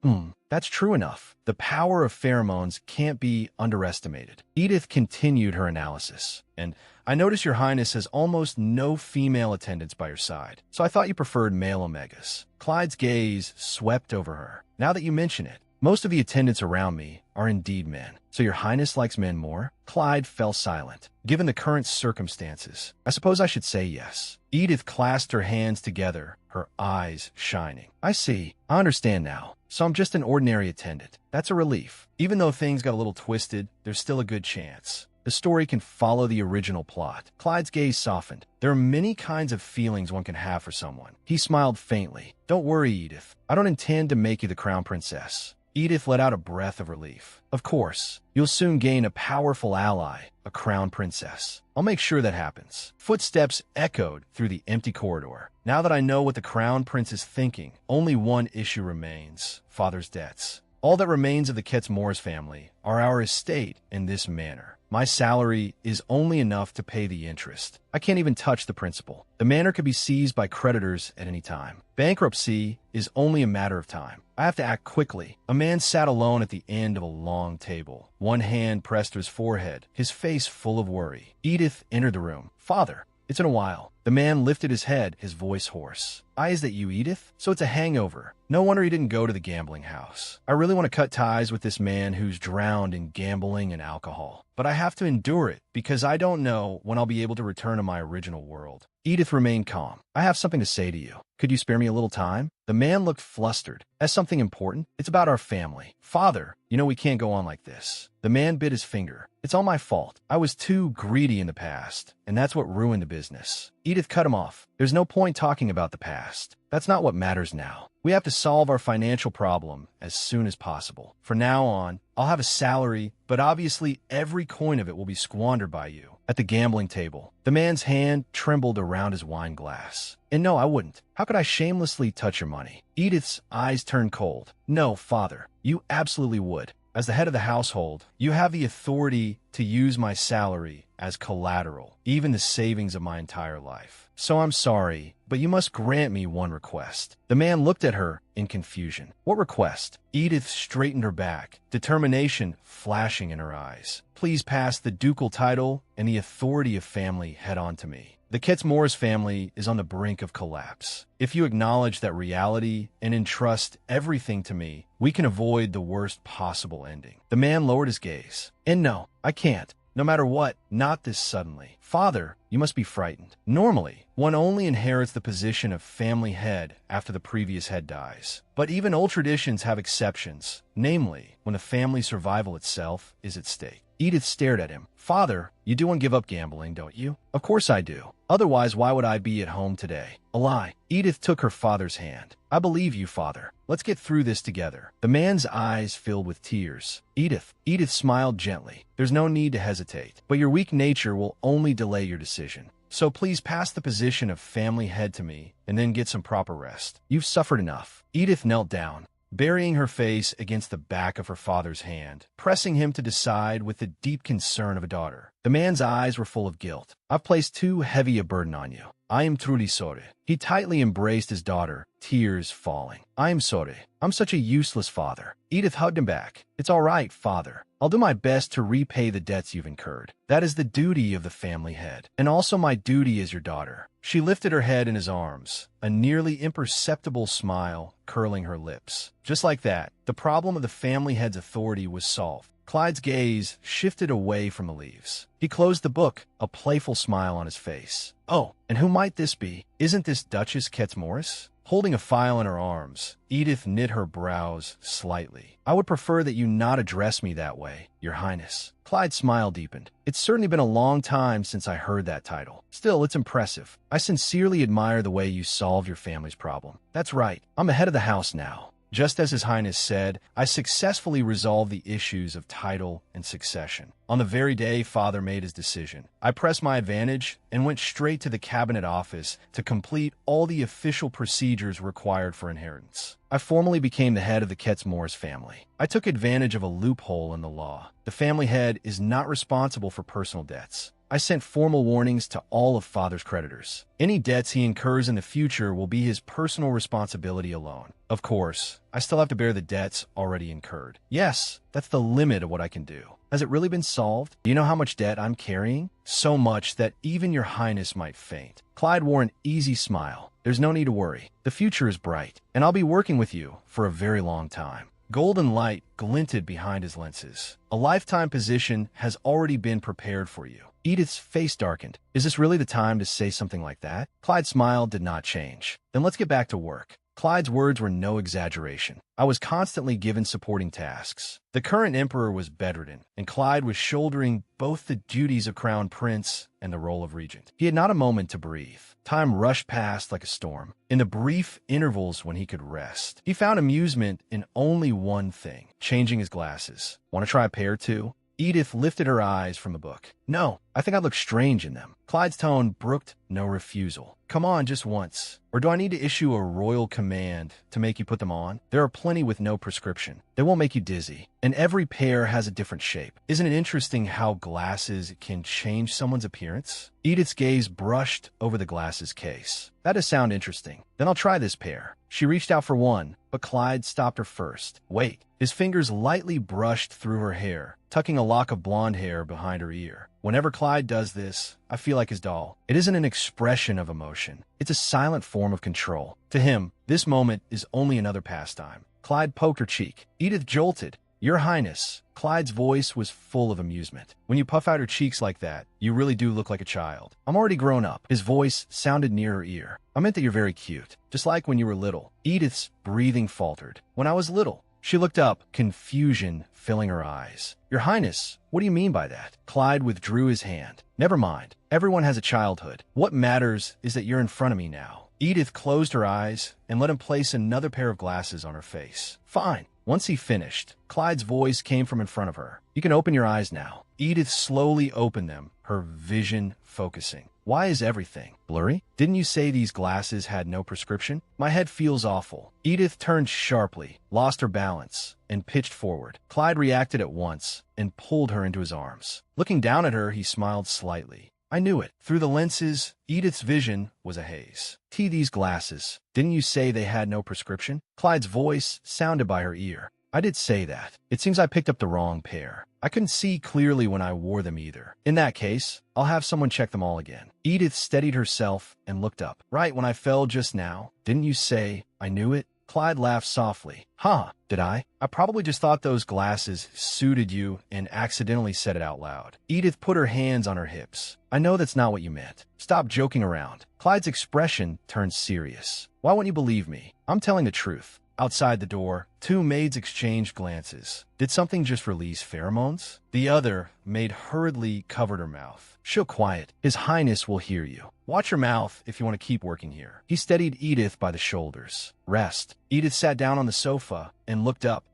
That's true enough. The power of pheromones can't be underestimated. Edith continued her analysis. And I notice your Highness has almost no female attendants by your side, so I thought you preferred male Omegas. Clyde's gaze swept over her. Now that you mention it, most of the attendants around me are indeed men. So your Highness likes men more? Clyde fell silent. Given the current circumstances, I suppose I should say yes. Edith clasped her hands together, her eyes shining. I see. I understand now. So I'm just an ordinary attendant. That's a relief. Even though things got a little twisted, there's still a good chance the story can follow the original plot. Clyde's gaze softened. There are many kinds of feelings one can have for someone. He smiled faintly. Don't worry, Edith. I don't intend to make you the Crown Princess. Edith let out a breath of relief. Of course, you'll soon gain a powerful ally, a Crown Princess. I'll make sure that happens. Footsteps echoed through the empty corridor. Now that I know what the Crown Prince is thinking, only one issue remains: father's debts. All that remains of the Ketzmores family are our estate in this manor. My salary is only enough to pay the interest. I can't even touch the principal. The manor could be seized by creditors at any time. Bankruptcy is only a matter of time. I have to act quickly. A man sat alone at the end of a long table. One hand pressed to his forehead, his face full of worry. Edith entered the room. Father, it's been a while. The man lifted his head, his voice hoarse. Is that you, Edith? So it's a hangover. No wonder he didn't go to the gambling house. I really want to cut ties with this man who's drowned in gambling and alcohol. But I have to endure it because I don't know when I'll be able to return to my original world. Edith remained calm. I have something to say to you. Could you spare me a little time? The man looked flustered. As something important? It's about our family. Father, you know we can't go on like this. The man bit his finger. It's all my fault. I was too greedy in the past, and that's what ruined the business. Edith cut him off. There's no point talking about the past. That's not what matters now. We have to solve our financial problem as soon as possible. From now on, I'll have a salary, but obviously every coin of it will be squandered by you. At the gambling table, the man's hand trembled around his wine glass. And no, I wouldn't. How could I shamelessly touch your money? Edith's eyes turned cold. No, father, you absolutely would. As the head of the household, you have the authority to use my salary as collateral, even the savings of my entire life. So I'm sorry, but you must grant me one request." The man looked at her in confusion. "What request?" Edith straightened her back, determination flashing in her eyes. "Please pass the ducal title and the authority of family head on to me. The Ketz-Morris family is on the brink of collapse. If you acknowledge that reality and entrust everything to me, we can avoid the worst possible ending." The man lowered his gaze. "And no, I can't. No matter what, not this suddenly. Father, you must be frightened. Normally, one only inherits the position of family head after the previous head dies. But even old traditions have exceptions, namely, when the family survival itself is at stake." Edith stared at him. "Father, you do want to give up gambling, don't you?" "Of course I do. Otherwise, why would I be at home today?" "A lie." Edith took her father's hand. "I believe you, father. Let's get through this together." The man's eyes filled with tears. Edith smiled gently. "There's no need to hesitate, but your weak nature will only delay your decision. So please pass the position of family head to me and then get some proper rest. You've suffered enough." Edith knelt down, burying her face against the back of her father's hand, pressing him to decide with the deep concern of a daughter. The man's eyes were full of guilt. "I've placed too heavy a burden on you. I am truly sorry." He tightly embraced his daughter, tears falling. "I am sorry. I'm such a useless father." Edith hugged him back. "It's all right, father. I'll do my best to repay the debts you've incurred. That is the duty of the family head, and also my duty as your daughter." She lifted her head in his arms, a nearly imperceptible smile curling her lips. Just like that, the problem of the family head's authority was solved. Clyde's gaze shifted away from the leaves. He closed the book, a playful smile on his face. "Oh, and who might this be? Isn't this Duchess Ketz-Morris?" Holding a file in her arms, Edith knit her brows slightly. "I would prefer that you not address me that way, Your Highness." Clyde's smile deepened. "It's certainly been a long time since I heard that title. Still, it's impressive. I sincerely admire the way you solved your family's problem." "That's right. I'm the head of the house now. Just as His Highness said, I successfully resolved the issues of title and succession. On the very day Father made his decision, I pressed my advantage and went straight to the cabinet office to complete all the official procedures required for inheritance. I formally became the head of the Ketz-Morris family. I took advantage of a loophole in the law. The family head is not responsible for personal debts. I sent formal warnings to all of Father's creditors. Any debts he incurs in the future will be his personal responsibility alone. Of course, I still have to bear the debts already incurred. Yes, that's the limit of what I can do. Has it really been solved? Do you know how much debt I'm carrying? So much that even Your Highness might faint." Clyde wore an easy smile. "There's no need to worry. The future is bright, and I'll be working with you for a very long time." Golden light glinted behind his lenses. "A lifetime position has already been prepared for you." Edith's face darkened. "Is this really the time to say something like that?" Clyde's smile did not change. "Then let's get back to work." Clyde's words were no exaggeration. I was constantly given supporting tasks. The current emperor was bedridden, and Clyde was shouldering both the duties of crown prince and the role of regent. He had not a moment to breathe. Time rushed past like a storm. In the brief intervals when he could rest, he found amusement in only one thing: changing his glasses. "Want to try a pair too?" Edith lifted her eyes from the book. "No, I think I'd look strange in them." Clyde's tone brooked no refusal. "Come on, just once. Or do I need to issue a royal command to make you put them on? There are plenty with no prescription. They won't make you dizzy. And every pair has a different shape. Isn't it interesting how glasses can change someone's appearance?" Edith's gaze brushed over the glasses case. "That does sound interesting. Then I'll try this pair." She reached out for one, but Clyde stopped her first. "Wait." His fingers lightly brushed through her hair, tucking a lock of blonde hair behind her ear. Whenever Clyde does this, I feel like his doll. It isn't an expression of emotion. It's a silent form of control. To him, this moment is only another pastime. Clyde poked her cheek. Edith jolted. "Your Highness." Clyde's voice was full of amusement. "When you puff out her cheeks like that, you really do look like a child. I'm already grown up." His voice sounded near her ear. "I meant that you're very cute, just like when you were little." Edith's breathing faltered. "When I was little." She looked up, confusion filling her eyes. "Your Highness, what do you mean by that?" Clyde withdrew his hand. "Never mind. Everyone has a childhood. What matters is that you're in front of me now." Edith closed her eyes and let him place another pair of glasses on her face. "Fine. Once he finished, Clyde's voice came from in front of her. You can open your eyes now. Edith slowly opened them, her vision focusing. Why is everything blurry? Didn't you say these glasses had no prescription? My head feels awful. Edith turned sharply, lost her balance, and pitched forward. Clyde reacted at once and pulled her into his arms. Looking down at her, he smiled slightly. I knew it. Through the lenses, Edith's vision was a haze. These glasses. Didn't you say they had no prescription? Clyde's voice sounded by her ear. I did say that. It seems I picked up the wrong pair. I couldn't see clearly when I wore them either. In that case, I'll have someone check them all again. Edith steadied herself and looked up. Right when I fell just now, didn't you say I knew it? Clyde laughed softly. Huh, did I? I probably just thought those glasses suited you and accidentally said it out loud. Edith put her hands on her hips. I know that's not what you meant. Stop joking around. Clyde's expression turned serious. Why wouldn't you believe me? I'm telling the truth. Outside the door, two maids exchanged glances. Did something just release pheromones? The other maid hurriedly covered her mouth. Show quiet. His Highness will hear you. Watch your mouth if you want to keep working here. He steadied Edith by the shoulders. Rest. Edith sat down on the sofa and looked up.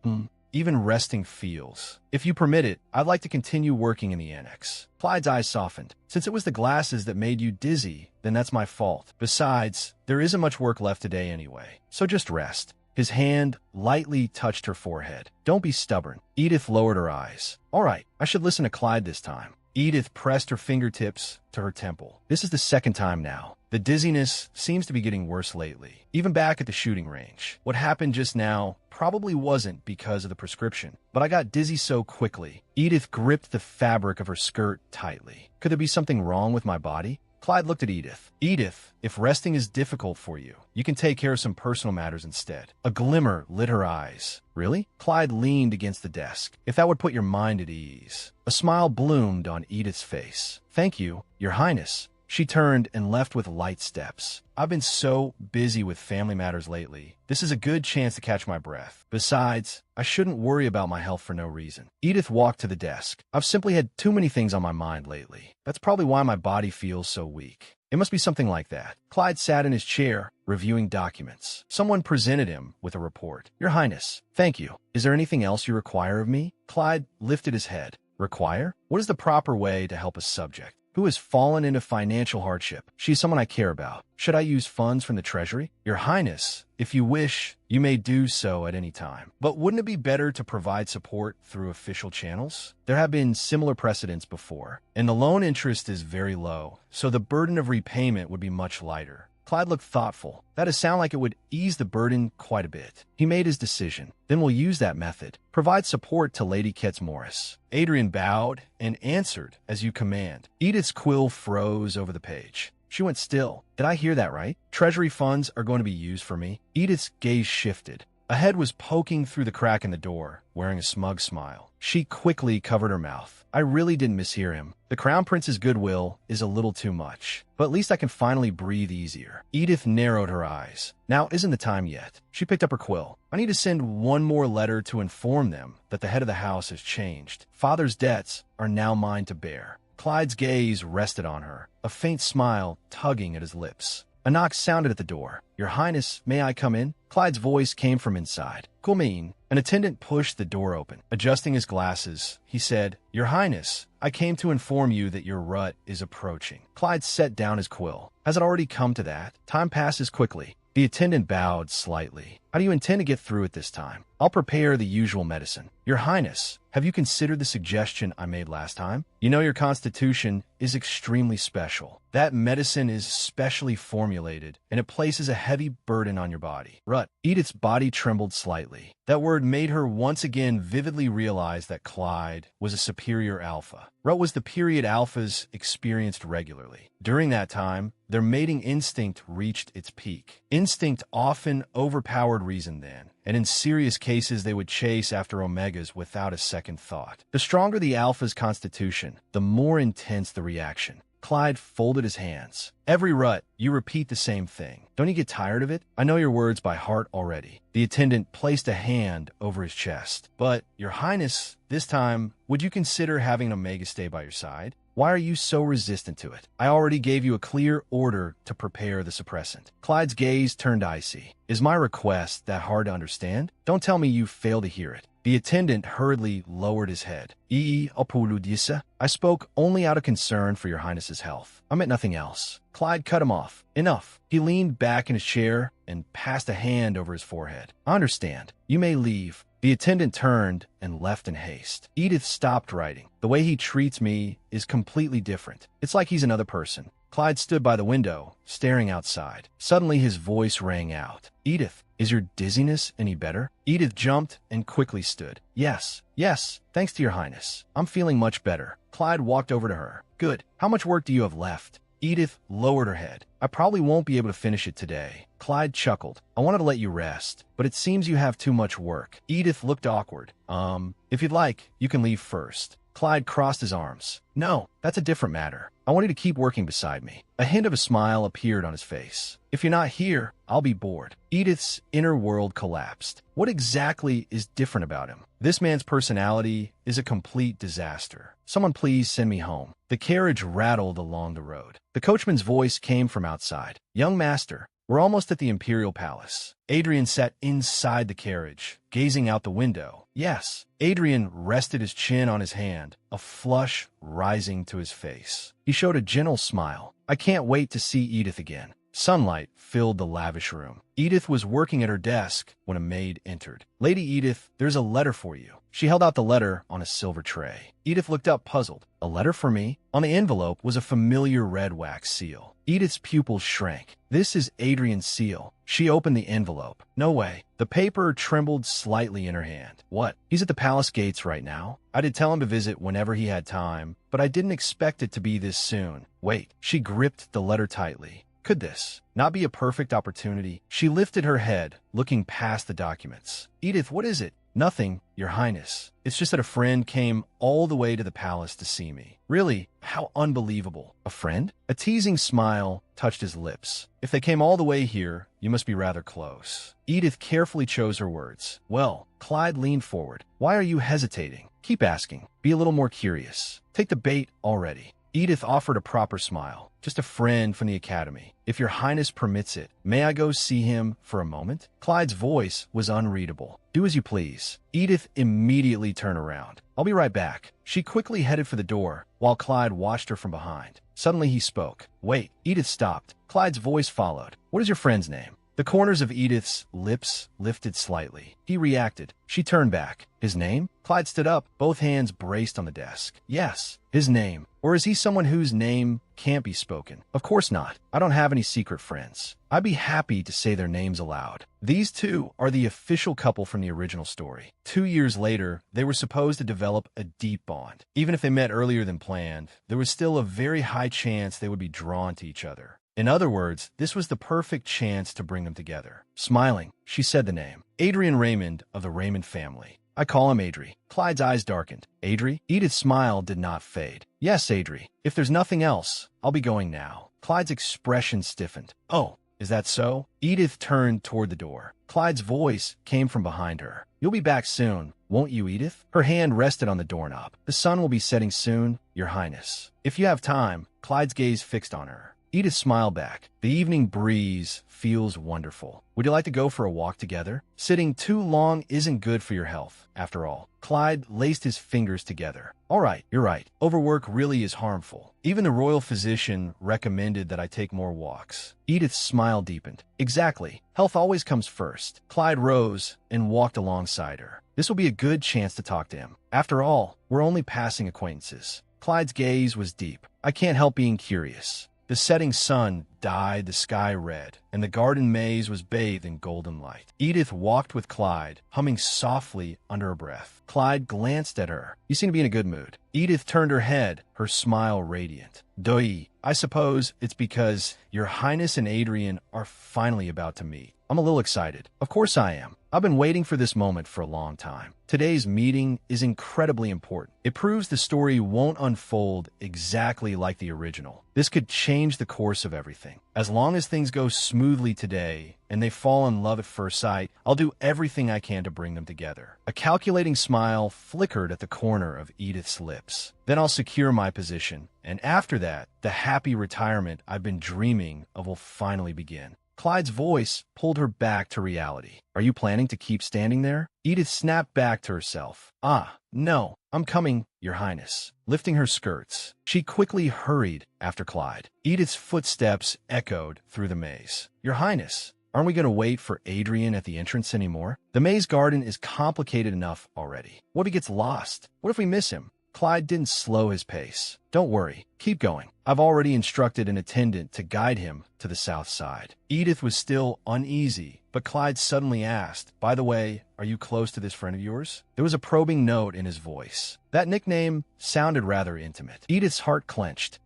Even resting feels. If you permit it, I'd like to continue working in the annex. Clyde's eyes softened. Since it was the glasses that made you dizzy, then that's my fault. Besides, there isn't much work left today anyway. So just rest. His hand lightly touched her forehead. Don't be stubborn. Edith lowered her eyes. All right, I should listen to Clyde this time. Edith pressed her fingertips to her temple. This is the second time now. The dizziness seems to be getting worse lately, even back at the shooting range. What happened just now probably wasn't because of the prescription, but I got dizzy so quickly. Edith gripped the fabric of her skirt tightly. Could there be something wrong with my body? Clyde looked at Edith. Edith, if resting is difficult for you, you can take care of some personal matters instead. A glimmer lit her eyes. Really? Clyde leaned against the desk. If that would put your mind at ease. A smile bloomed on Edith's face. Thank you, Your Highness. She turned and left with light steps. I've been so busy with family matters lately. This is a good chance to catch my breath. Besides, I shouldn't worry about my health for no reason. Edith walked to the desk. I've simply had too many things on my mind lately. That's probably why my body feels so weak. It must be something like that. Clyde sat in his chair, reviewing documents. Someone presented him with a report. Your Highness, thank you. Is there anything else you require of me? Clyde lifted his head. Require? What is the proper way to help a subject who has fallen into financial hardship? She's someone I care about. Should I use funds from the treasury? Your Highness, if you wish, you may do so at any time. But wouldn't it be better to provide support through official channels? There have been similar precedents before, and the loan interest is very low, so the burden of repayment would be much lighter. Clyde looked thoughtful. That does sound like it would ease the burden quite a bit. He made his decision. Then we'll use that method. Provide support to Lady Ketz Morris. Adrian bowed and answered as you command. Edith's quill froze over the page. She went still. Did I hear that right? Treasury funds are going to be used for me? Edith's gaze shifted. A head was poking through the crack in the door, wearing a smug smile. She quickly covered her mouth. I really didn't mishear him. The Crown Prince's goodwill is a little too much, but at least I can finally breathe easier. Edith narrowed her eyes. Now isn't the time yet. She picked up her quill. I need to send one more letter to inform them that the head of the house has changed. Father's debts are now mine to bear. Clyde's gaze rested on her, a faint smile tugging at his lips. A knock sounded at the door. Your Highness, may I come in? Clyde's voice came from inside. Come in. An attendant pushed the door open. Adjusting his glasses, he said, Your Highness, I came to inform you that your rut is approaching. Clyde set down his quill. Has it already come to that? Time passes quickly. The attendant bowed slightly. How do you intend to get through it this time? I'll prepare the usual medicine. Your Highness, have you considered the suggestion I made last time? You know your constitution is extremely special. That medicine is specially formulated, and it places a heavy burden on your body. Rut. Edith's body trembled slightly. That word made her once again vividly realize that Clyde was a superior alpha. Rut was the period alphas experienced regularly. During that time, their mating instinct reached its peak. Instinct often overpowered reason then, and in serious cases they would chase after omegas without a second thought. The stronger the alpha's constitution, the more intense the reaction. Clyde folded his hands. Every rut, you repeat the same thing. Don't you get tired of it? I know your words by heart already. The attendant placed a hand over his chest. But, Your Highness, this time, would you consider having an omega stay by your side? Why are you so resistant to it? I already gave you a clear order to prepare the suppressant. Clyde's gaze turned icy. Is my request that hard to understand? Don't tell me you fail to hear it. The attendant hurriedly lowered his head. I spoke only out of concern for your highness's health. I meant nothing else. Clyde cut him off. Enough. He leaned back in his chair and passed a hand over his forehead. I understand. You may leave. The attendant turned and left in haste. Edith stopped writing. The way he treats me is completely different. It's like he's another person. Clyde stood by the window, staring outside. Suddenly his voice rang out. Edith, is your dizziness any better? Edith jumped and quickly stood. Yes, thanks to your highness. I'm feeling much better. Clyde walked over to her. Good. How much work do you have left? Edith lowered her head. I probably won't be able to finish it today. Clyde chuckled. I wanted to let you rest, but it seems you have too much work. Edith looked awkward. If you'd like, you can leave first. Clyde crossed his arms. No, that's a different matter. I want you to keep working beside me. A hint of a smile appeared on his face. If you're not here, I'll be bored. Edith's inner world collapsed. What exactly is different about him? This man's personality is a complete disaster. Someone please send me home. The carriage rattled along the road. The coachman's voice came from outside. Young master, we're almost at the Imperial Palace. Adrian sat inside the carriage, gazing out the window. Yes. Adrian rested his chin on his hand, a flush rising to his face. He showed a gentle smile. I can't wait to see Edith again. Sunlight filled the lavish room. Edith was working at her desk when a maid entered. Lady Edith, there's a letter for you. She held out the letter on a silver tray. Edith looked up puzzled. A letter for me? On the envelope was a familiar red wax seal. Edith's pupils shrank. This is Adrian's seal. She opened the envelope. No way. The paper trembled slightly in her hand. What? He's at the palace gates right now. I did tell him to visit whenever he had time, but I didn't expect it to be this soon. Wait. She gripped the letter tightly. Could this not be a perfect opportunity? She lifted her head, looking past the documents. Edith, what is it? Nothing, Your Highness. It's just that a friend came all the way to the palace to see me. Really? How unbelievable. A friend? A teasing smile touched his lips. If they came all the way here, you must be rather close. Edith carefully chose her words. Well, Clyde leaned forward. Why are you hesitating? Keep asking. Be a little more curious. Take the bait already. Edith offered a proper smile. Just a friend from the academy. If your highness permits it, may I go see him for a moment? Clyde's voice was unreadable. Do as you please. Edith immediately turned around. I'll be right back. She quickly headed for the door, while Clyde watched her from behind. Suddenly he spoke. Wait. Edith stopped. Clyde's voice followed. What is your friend's name? The corners of Edith's lips lifted slightly. He reacted. She turned back. His name? Clyde stood up, both hands braced on the desk. Yes, his name. Or is he someone whose name can't be spoken? Of course not. I don't have any secret friends. I'd be happy to say their names aloud. These two are the official couple from the original story. 2 years later, they were supposed to develop a deep bond. Even if they met earlier than planned, there was still a very high chance they would be drawn to each other. In other words, this was the perfect chance to bring them together. Smiling, she said the name. Adrian Raymond of the Raymond family. I call him Adri. Clyde's eyes darkened. Adri? Edith's smile did not fade. Yes, Adri. If there's nothing else, I'll be going now. Clyde's expression stiffened. Oh, is that so? Edith turned toward the door. Clyde's voice came from behind her. You'll be back soon, won't you, Edith? Her hand rested on the doorknob. The sun will be setting soon, Your Highness. If you have time, Clyde's gaze fixed on her. Edith smiled back. The evening breeze feels wonderful. Would you like to go for a walk together? Sitting too long isn't good for your health, after all. Clyde laced his fingers together. All right, you're right. Overwork really is harmful. Even the royal physician recommended that I take more walks. Edith's smile deepened. Exactly. Health always comes first. Clyde rose and walked alongside her. This will be a good chance to talk to him. After all, we're only passing acquaintances. Clyde's gaze was deep. I can't help being curious. The setting sun dyed the sky red, and the garden maze was bathed in golden light. Edith walked with Clyde, humming softly under her breath. Clyde glanced at her. You seem to be in a good mood. Edith turned her head, her smile radiant. Doi, I suppose it's because Your Highness and Adrian are finally about to meet. I'm a little excited. Of course I am. I've been waiting for this moment for a long time. Today's meeting is incredibly important. It proves the story won't unfold exactly like the original. This could change the course of everything. As long as things go smoothly today and they fall in love at first sight, I'll do everything I can to bring them together. A calculating smile flickered at the corner of Edith's lips. Then I'll secure my position, and after that, the happy retirement I've been dreaming of will finally begin. Clyde's voice pulled her back to reality. Are you planning to keep standing there? Edith snapped back to herself. No, I'm coming, Your Highness. Lifting her skirts, she quickly hurried after Clyde. Edith's footsteps echoed through the maze. Your Highness, aren't we going to wait for Adrian at the entrance anymore? The maze garden is complicated enough already. What if he gets lost? What if we miss him? Clyde didn't slow his pace. Don't worry, keep going. I've already instructed an attendant to guide him to the south side. Edith was still uneasy, but Clyde suddenly asked, by the way, are you close to this friend of yours? There was a probing note in his voice. That nickname sounded rather intimate. Edith's heart clenched.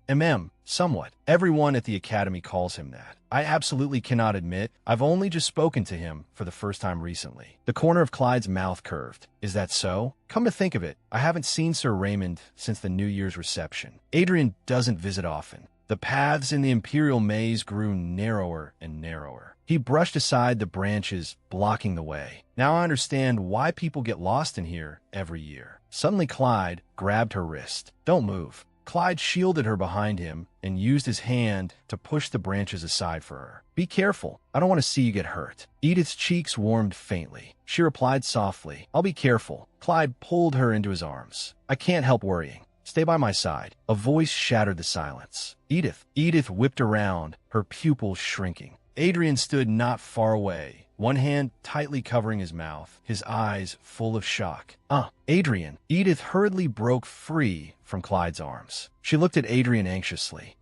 Somewhat. Everyone at the academy calls him that. I absolutely cannot admit I've only just spoken to him for the first time recently. The corner of Clyde's mouth curved. Is that so? Come to think of it, I haven't seen Sir Raymond since the New Year's reception. Adrian doesn't visit often. The paths in the Imperial Maze grew narrower and narrower. He brushed aside the branches blocking the way. Now I understand why people get lost in here every year. Suddenly Clyde grabbed her wrist. Don't move. Clyde shielded her behind him and used his hand to push the branches aside for her. Be careful. I don't want to see you get hurt. Edith's cheeks warmed faintly. She replied softly, I'll be careful. Clyde pulled her into his arms. I can't help worrying. Stay by my side. A voice shattered the silence. Edith. Edith whipped around, her pupils shrinking. Adrian stood not far away, one hand tightly covering his mouth, his eyes full of shock. Adrian. Edith hurriedly broke free from Clyde's arms. She looked at Adrian anxiously.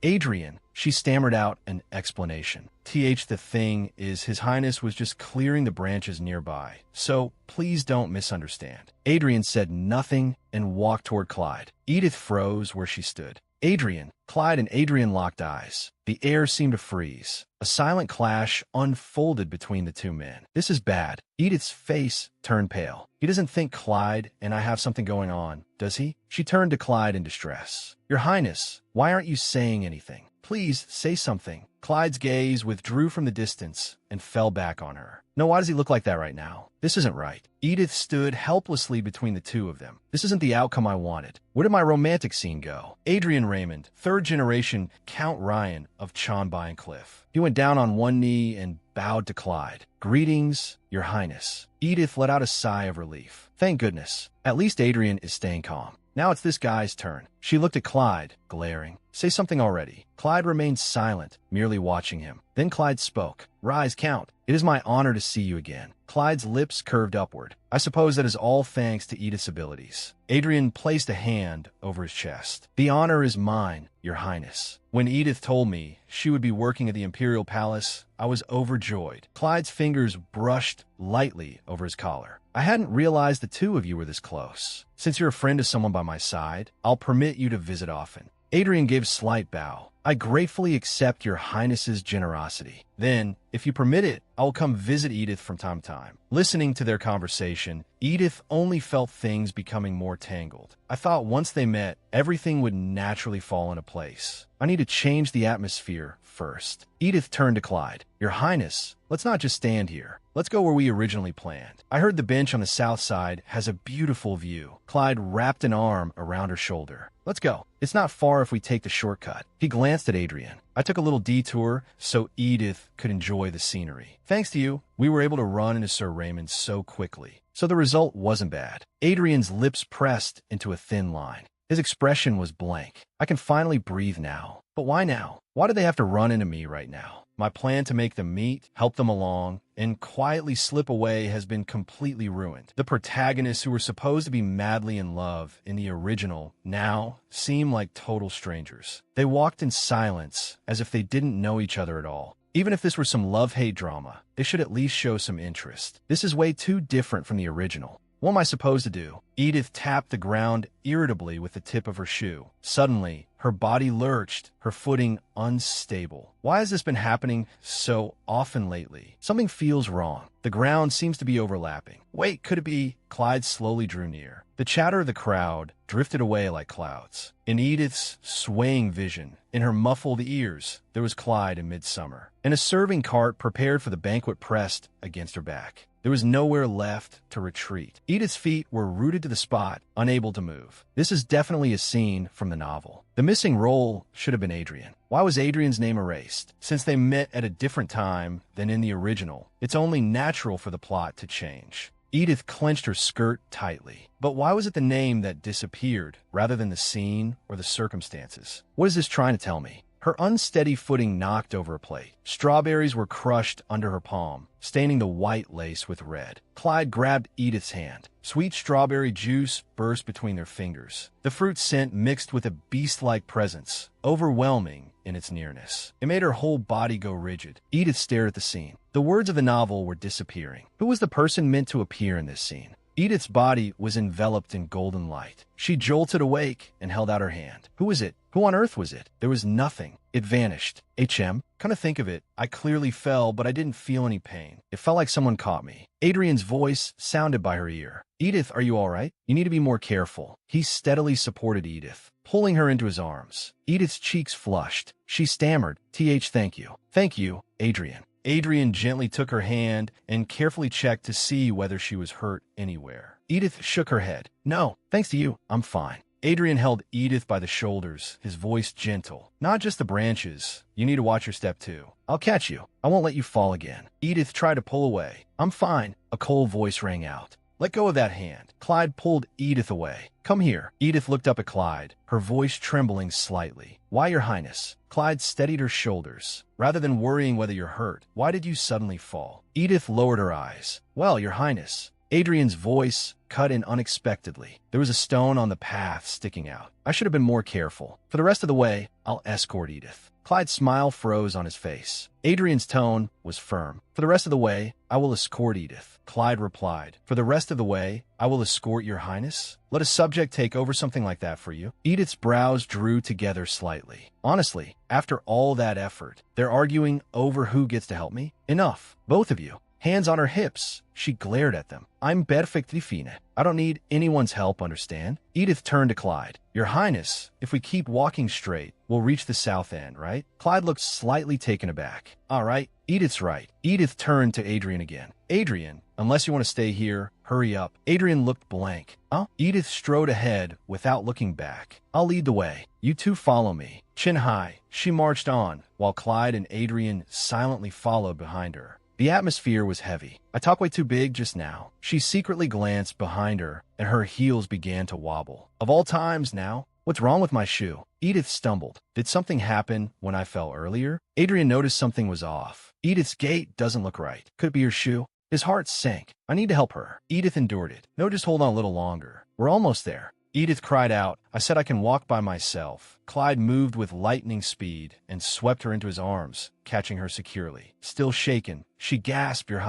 Adrian. She stammered out an explanation. The thing is, His Highness was just clearing the branches nearby, so please don't misunderstand. Adrian said nothing and walked toward Clyde. Edith froze where she stood. Adrian. Clyde and Adrian locked eyes. The air seemed to freeze. A silent clash unfolded between the two men. This is bad. Edith's face turned pale. He doesn't think Clyde and I have something going on, does he? She turned to Clyde in distress. Your Highness, why aren't you saying anything? Please say something. Clyde's gaze withdrew from the distance and fell back on her. No, why does he look like that right now? This isn't right. Edith stood helplessly between the two of them. This isn't the outcome I wanted. Where did my romantic scene go? Adrian Raymond, third generation Count Ryan of Chonbai and Cliff. He went down on one knee and bowed to Clyde. Greetings, Your Highness. Edith let out a sigh of relief. Thank goodness. At least Adrian is staying calm. Now it's this guy's turn. She looked at Clyde, glaring. Say something already. Clyde remained silent, merely watching him. Then Clyde spoke. Rise, Count. It is my honor to see you again. Clyde's lips curved upward. I suppose that is all thanks to Edith's abilities. Adrian placed a hand over his chest. The honor is mine, Your Highness. When Edith told me she would be working at the Imperial Palace, I was overjoyed. Clyde's fingers brushed lightly over his collar. I hadn't realized the two of you were this close. Since you're a friend of someone by my side, I'll permit you to visit often. Adrian gave a slight bow. I gratefully accept Your Highness's generosity. Then, if you permit it, I will come visit Edith from time to time. Listening to their conversation, Edith only felt things becoming more tangled. I thought once they met, everything would naturally fall into place. I need to change the atmosphere first. Edith turned to Clyde. Your Highness, let's not just stand here. Let's go where we originally planned. I heard the bench on the south side has a beautiful view. Clyde wrapped an arm around her shoulder. Let's go. It's not far if we take the shortcut. He glanced at Adrian. I took a little detour so Edith could enjoy the scenery. Thanks to you, we were able to run into Sir Raymond so quickly. So the result wasn't bad. Adrian's lips pressed into a thin line. His expression was blank. I can finally breathe now. But why now? Why do they have to run into me right now? My plan to make them meet, help them along, and quietly slip away has been completely ruined. The protagonists who were supposed to be madly in love in the original now seem like total strangers. They walked in silence as if they didn't know each other at all. Even if this were some love-hate drama, they should at least show some interest. This is way too different from the original. What am I supposed to do? Edith tapped the ground irritably with the tip of her shoe. Suddenly, her body lurched her footing unstable. Why has this been happening so often lately? Something feels wrong. The ground seems to be overlapping. Wait, could it be? Clyde slowly drew near. The chatter of the crowd drifted away like clouds. In Edith's swaying vision, in her muffled ears, there was Clyde in midsummer, and a serving cart prepared for the banquet pressed against her back. There was nowhere left to retreat. Edith's feet were rooted to the spot, unable to move. This is definitely a scene from the novel. The missing role should have been Adrian. Why was Adrian's name erased? Since they met at a different time than in the original, it's only natural for the plot to change. Edith clenched her skirt tightly. But why was it the name that disappeared, rather than the scene or the circumstances? What is this trying to tell me? Her unsteady footing knocked over a plate. Strawberries were crushed under her palm, staining the white lace with red. Clyde grabbed Edith's hand. Sweet strawberry juice burst between their fingers. The fruit scent mixed with a beast-like presence, overwhelming in its nearness. It made her whole body go rigid. Edith stared at the scene. The words of the novel were disappearing. Who was the person meant to appear in this scene? Edith's body was enveloped in golden light. She jolted awake and held out her hand. Who was it? Who on earth was it? There was nothing. It vanished. HM? Come to think of it, I clearly fell, but I didn't feel any pain. It felt like someone caught me. Adrian's voice sounded by her ear. Edith, are you all right? You need to be more careful. He steadily supported Edith, pulling her into his arms. Edith's cheeks flushed. She stammered, thank you. Thank you, Adrian. Adrian gently took her hand and carefully checked to see whether she was hurt anywhere. Edith shook her head. No, thanks to you, I'm fine. Adrian held Edith by the shoulders, his voice gentle. Not just the branches. You need to watch your step too. I'll catch you. I won't let you fall again. Edith tried to pull away. I'm fine. A cold voice rang out. Let go of that hand. Clyde pulled Edith away. Come here. Edith looked up at Clyde, her voice trembling slightly. Why, Your Highness? Clyde steadied her shoulders. Rather than worrying whether you're hurt, why did you suddenly fall? Edith lowered her eyes. Well, Your Highness. Adrian's voice cut in unexpectedly. There was a stone on the path sticking out. I should have been more careful. For the rest of the way, I'll escort Edith. Clyde's smile froze on his face. Adrian's tone was firm. For the rest of the way, I will escort Edith. Clyde replied. For the rest of the way, I will escort Your Highness? Let a subject take over something like that for you? Edith's brows drew together slightly. Honestly, after all that effort, they're arguing over who gets to help me? Enough. Both of you. Hands on her hips. She glared at them. I'm perfectly fine. I don't need anyone's help, understand? Edith turned to Clyde. Your Highness, if we keep walking straight, we'll reach the south end, right? Clyde looked slightly taken aback. All right, Edith's right. Edith turned to Adrian again. Adrian, unless you want to stay here, hurry up. Adrian looked blank. Huh? Edith strode ahead without looking back. I'll lead the way. You two follow me. Chin high, she marched on, while Clyde and Adrian silently followed behind her. The atmosphere was heavy. I talk way too big just now. She secretly glanced behind her, and her heels began to wobble. Of all times now, what's wrong with my shoe? Edith stumbled. Did something happen when I fell earlier? Adrian noticed something was off. Edith's gait doesn't look right. Could it be her shoe? His heart sank. I need to help her. Edith endured it. No, just hold on a little longer. We're almost there. Edith cried out. I said I can walk by myself. Clyde moved with lightning speed and swept her into his arms, catching her securely. Still shaken, she gasped, Your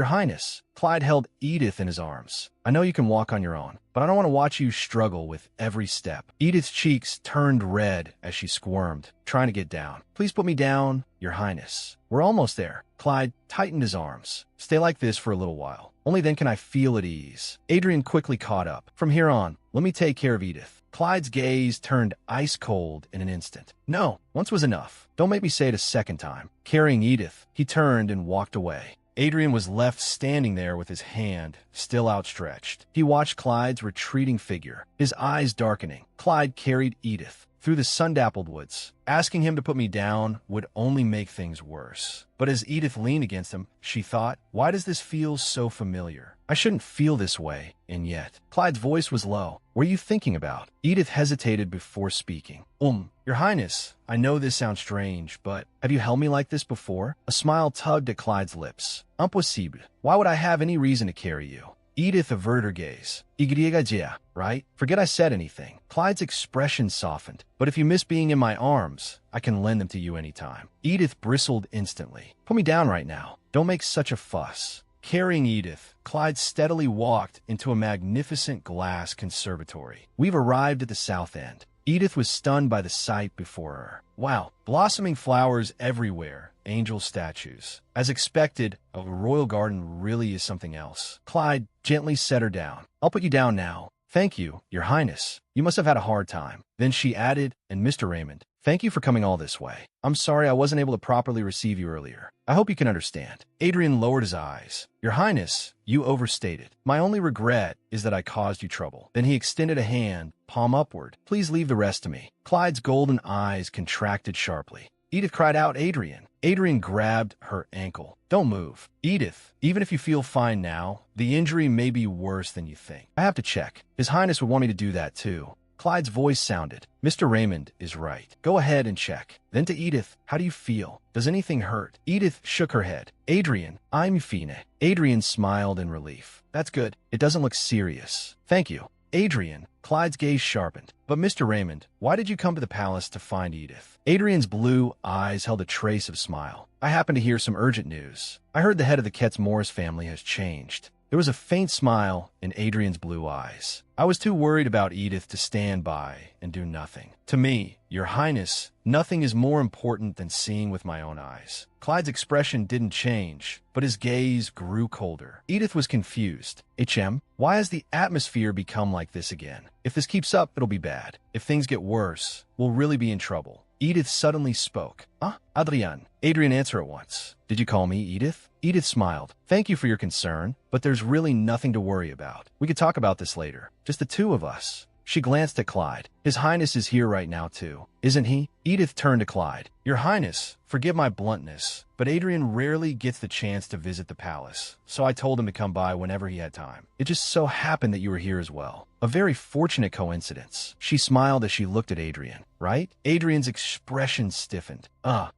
Highness. Clyde held Edith in his arms. I know you can walk on your own, but I don't want to watch you struggle with every step. Edith's cheeks turned red as she squirmed, trying to get down. Please put me down, Your Highness. We're almost there. Clyde tightened his arms. Stay like this for a little while. Only then can I feel at ease. Adrian quickly caught up. From here on, let me take care of Edith. Clyde's gaze turned ice cold in an instant. No, once was enough. Don't make me say it a second time. Carrying Edith, he turned and walked away. Adrian was left standing there with his hand still outstretched. He watched Clyde's retreating figure, his eyes darkening. Clyde carried Edith through the sun-dappled woods. Asking him to put me down would only make things worse. But as Edith leaned against him, she thought, why does this feel so familiar? I shouldn't feel this way, and yet. Clyde's voice was low. What are you thinking about? Edith hesitated before speaking. Your Highness, I know this sounds strange, but have you held me like this before? A smile tugged at Clyde's lips. Impossible. Why would I have any reason to carry you? Edith averted her gaze. Right? Forget I said anything. Clyde's expression softened. But if you miss being in my arms, I can lend them to you anytime. Edith bristled instantly. Put me down right now. Don't make such a fuss. Carrying Edith, Clyde steadily walked into a magnificent glass conservatory. We've arrived at the south end. Edith was stunned by the sight before her. Wow, blossoming flowers everywhere, angel statues. As expected, a royal garden really is something else. Clyde gently set her down. I'll put you down now. Thank you, Your Highness. You must have had a hard time. Then she added, and Mr. Raymond, thank you for coming all this way. I'm sorry I wasn't able to properly receive you earlier. I hope you can understand. Adrian lowered his eyes. Your Highness, you overstated. My only regret is that I caused you trouble. Then he extended a hand, palm upward. Please leave the rest to me. Clyde's golden eyes contracted sharply. Edith cried out, Adrian. Adrian grabbed her ankle. Don't move. Edith, even if you feel fine now, the injury may be worse than you think. I have to check. His Highness would want me to do that too. Clyde's voice sounded. Mr. Raymond is right. Go ahead and check. Then to Edith, how do you feel? Does anything hurt? Edith shook her head. Adrian, I'm fine. Adrian smiled in relief. That's good. It doesn't look serious. Thank you. Adrian, Clyde's gaze sharpened. But Mr. Raymond, why did you come to the palace to find Edith? Adrian's blue eyes held a trace of smile. I happen to hear some urgent news. I heard the head of the Ketz-Morris family has changed. There was a faint smile in Adrian's blue eyes. I was too worried about Edith to stand by and do nothing. To me, Your Highness, nothing is more important than seeing with my own eyes. Clyde's expression didn't change, but his gaze grew colder. Edith was confused. HM, why has the atmosphere become like this again? If this keeps up, it'll be bad. If things get worse, we'll really be in trouble. Edith suddenly spoke. Adrian. Adrian answered at once. Did you call me Edith? Edith smiled. Thank you for your concern, but there's really nothing to worry about. We could talk about this later. Just the two of us. She glanced at Clyde. His Highness is here right now, too. Isn't he? Edith turned to Clyde. Your Highness, forgive my bluntness, but Adrian rarely gets the chance to visit the palace, so I told him to come by whenever he had time. It just so happened that you were here as well. A very fortunate coincidence. She smiled as she looked at Adrian. Right? Adrian's expression stiffened.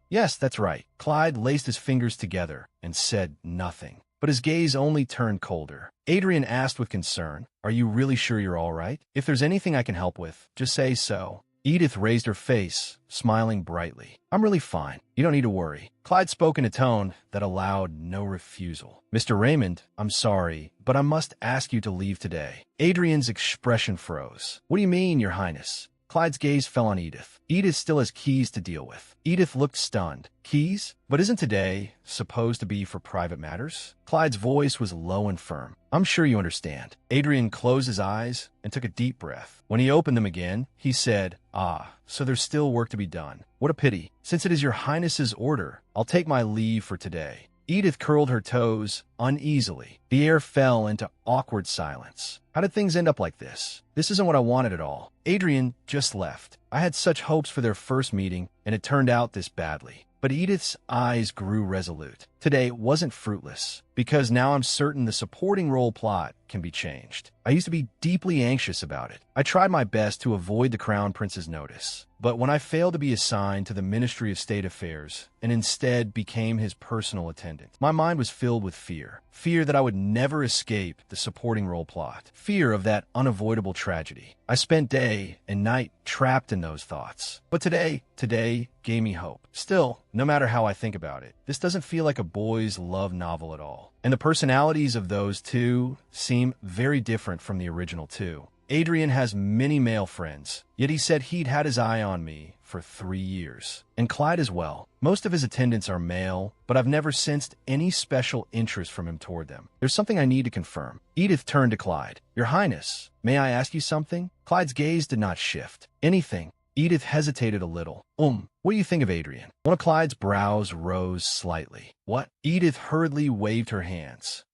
Yes, that's right. Clyde laced his fingers together and said nothing. But his gaze only turned colder. Adrian asked with concern, Are you really sure you're all right? If there's anything I can help with, just say so. Edith raised her face, smiling brightly. I'm really fine. You don't need to worry. Clyde spoke in a tone that allowed no refusal. Mr. Raymond, I'm sorry, but I must ask you to leave today. Adrian's expression froze. What do you mean, Your Highness? Clyde's gaze fell on Edith. Edith still has keys to deal with. Edith looked stunned. Keys? But isn't today supposed to be for private matters? Clyde's voice was low and firm. I'm sure you understand. Adrian closed his eyes and took a deep breath. When he opened them again, he said, so there's still work to be done. What a pity. Since it is Your Highness's order, I'll take my leave for today. Edith curled her toes uneasily. The air fell into awkward silence. How did things end up like this? This isn't what I wanted at all. Adrian just left. I had such hopes for their first meeting, and it turned out this badly. But Edith's eyes grew resolute. Today wasn't fruitless, because now I'm certain the supporting role plot can be changed. I used to be deeply anxious about it. I tried my best to avoid the Crown Prince's notice. But when I failed to be assigned to the Ministry of State Affairs and instead became his personal attendant, my mind was filled with fear. Fear that I would never escape the supporting role plot. Fear of that unavoidable tragedy. I spent day and night trapped in those thoughts. But today gave me hope. Still, no matter how I think about it, this doesn't feel like a boys' love novel at all. And the personalities of those two seem very different from the original two. Adrian has many male friends, yet he said he'd had his eye on me for 3 years. And Clyde as well. Most of his attendants are male, but I've never sensed any special interest from him toward them. There's something I need to confirm. Edith turned to Clyde. Your Highness, may I ask you something? Clyde's gaze did not shift. Anything. Edith hesitated a little. What do you think of Adrian? One of Clyde's brows rose slightly. What? Edith hurriedly waved her hands.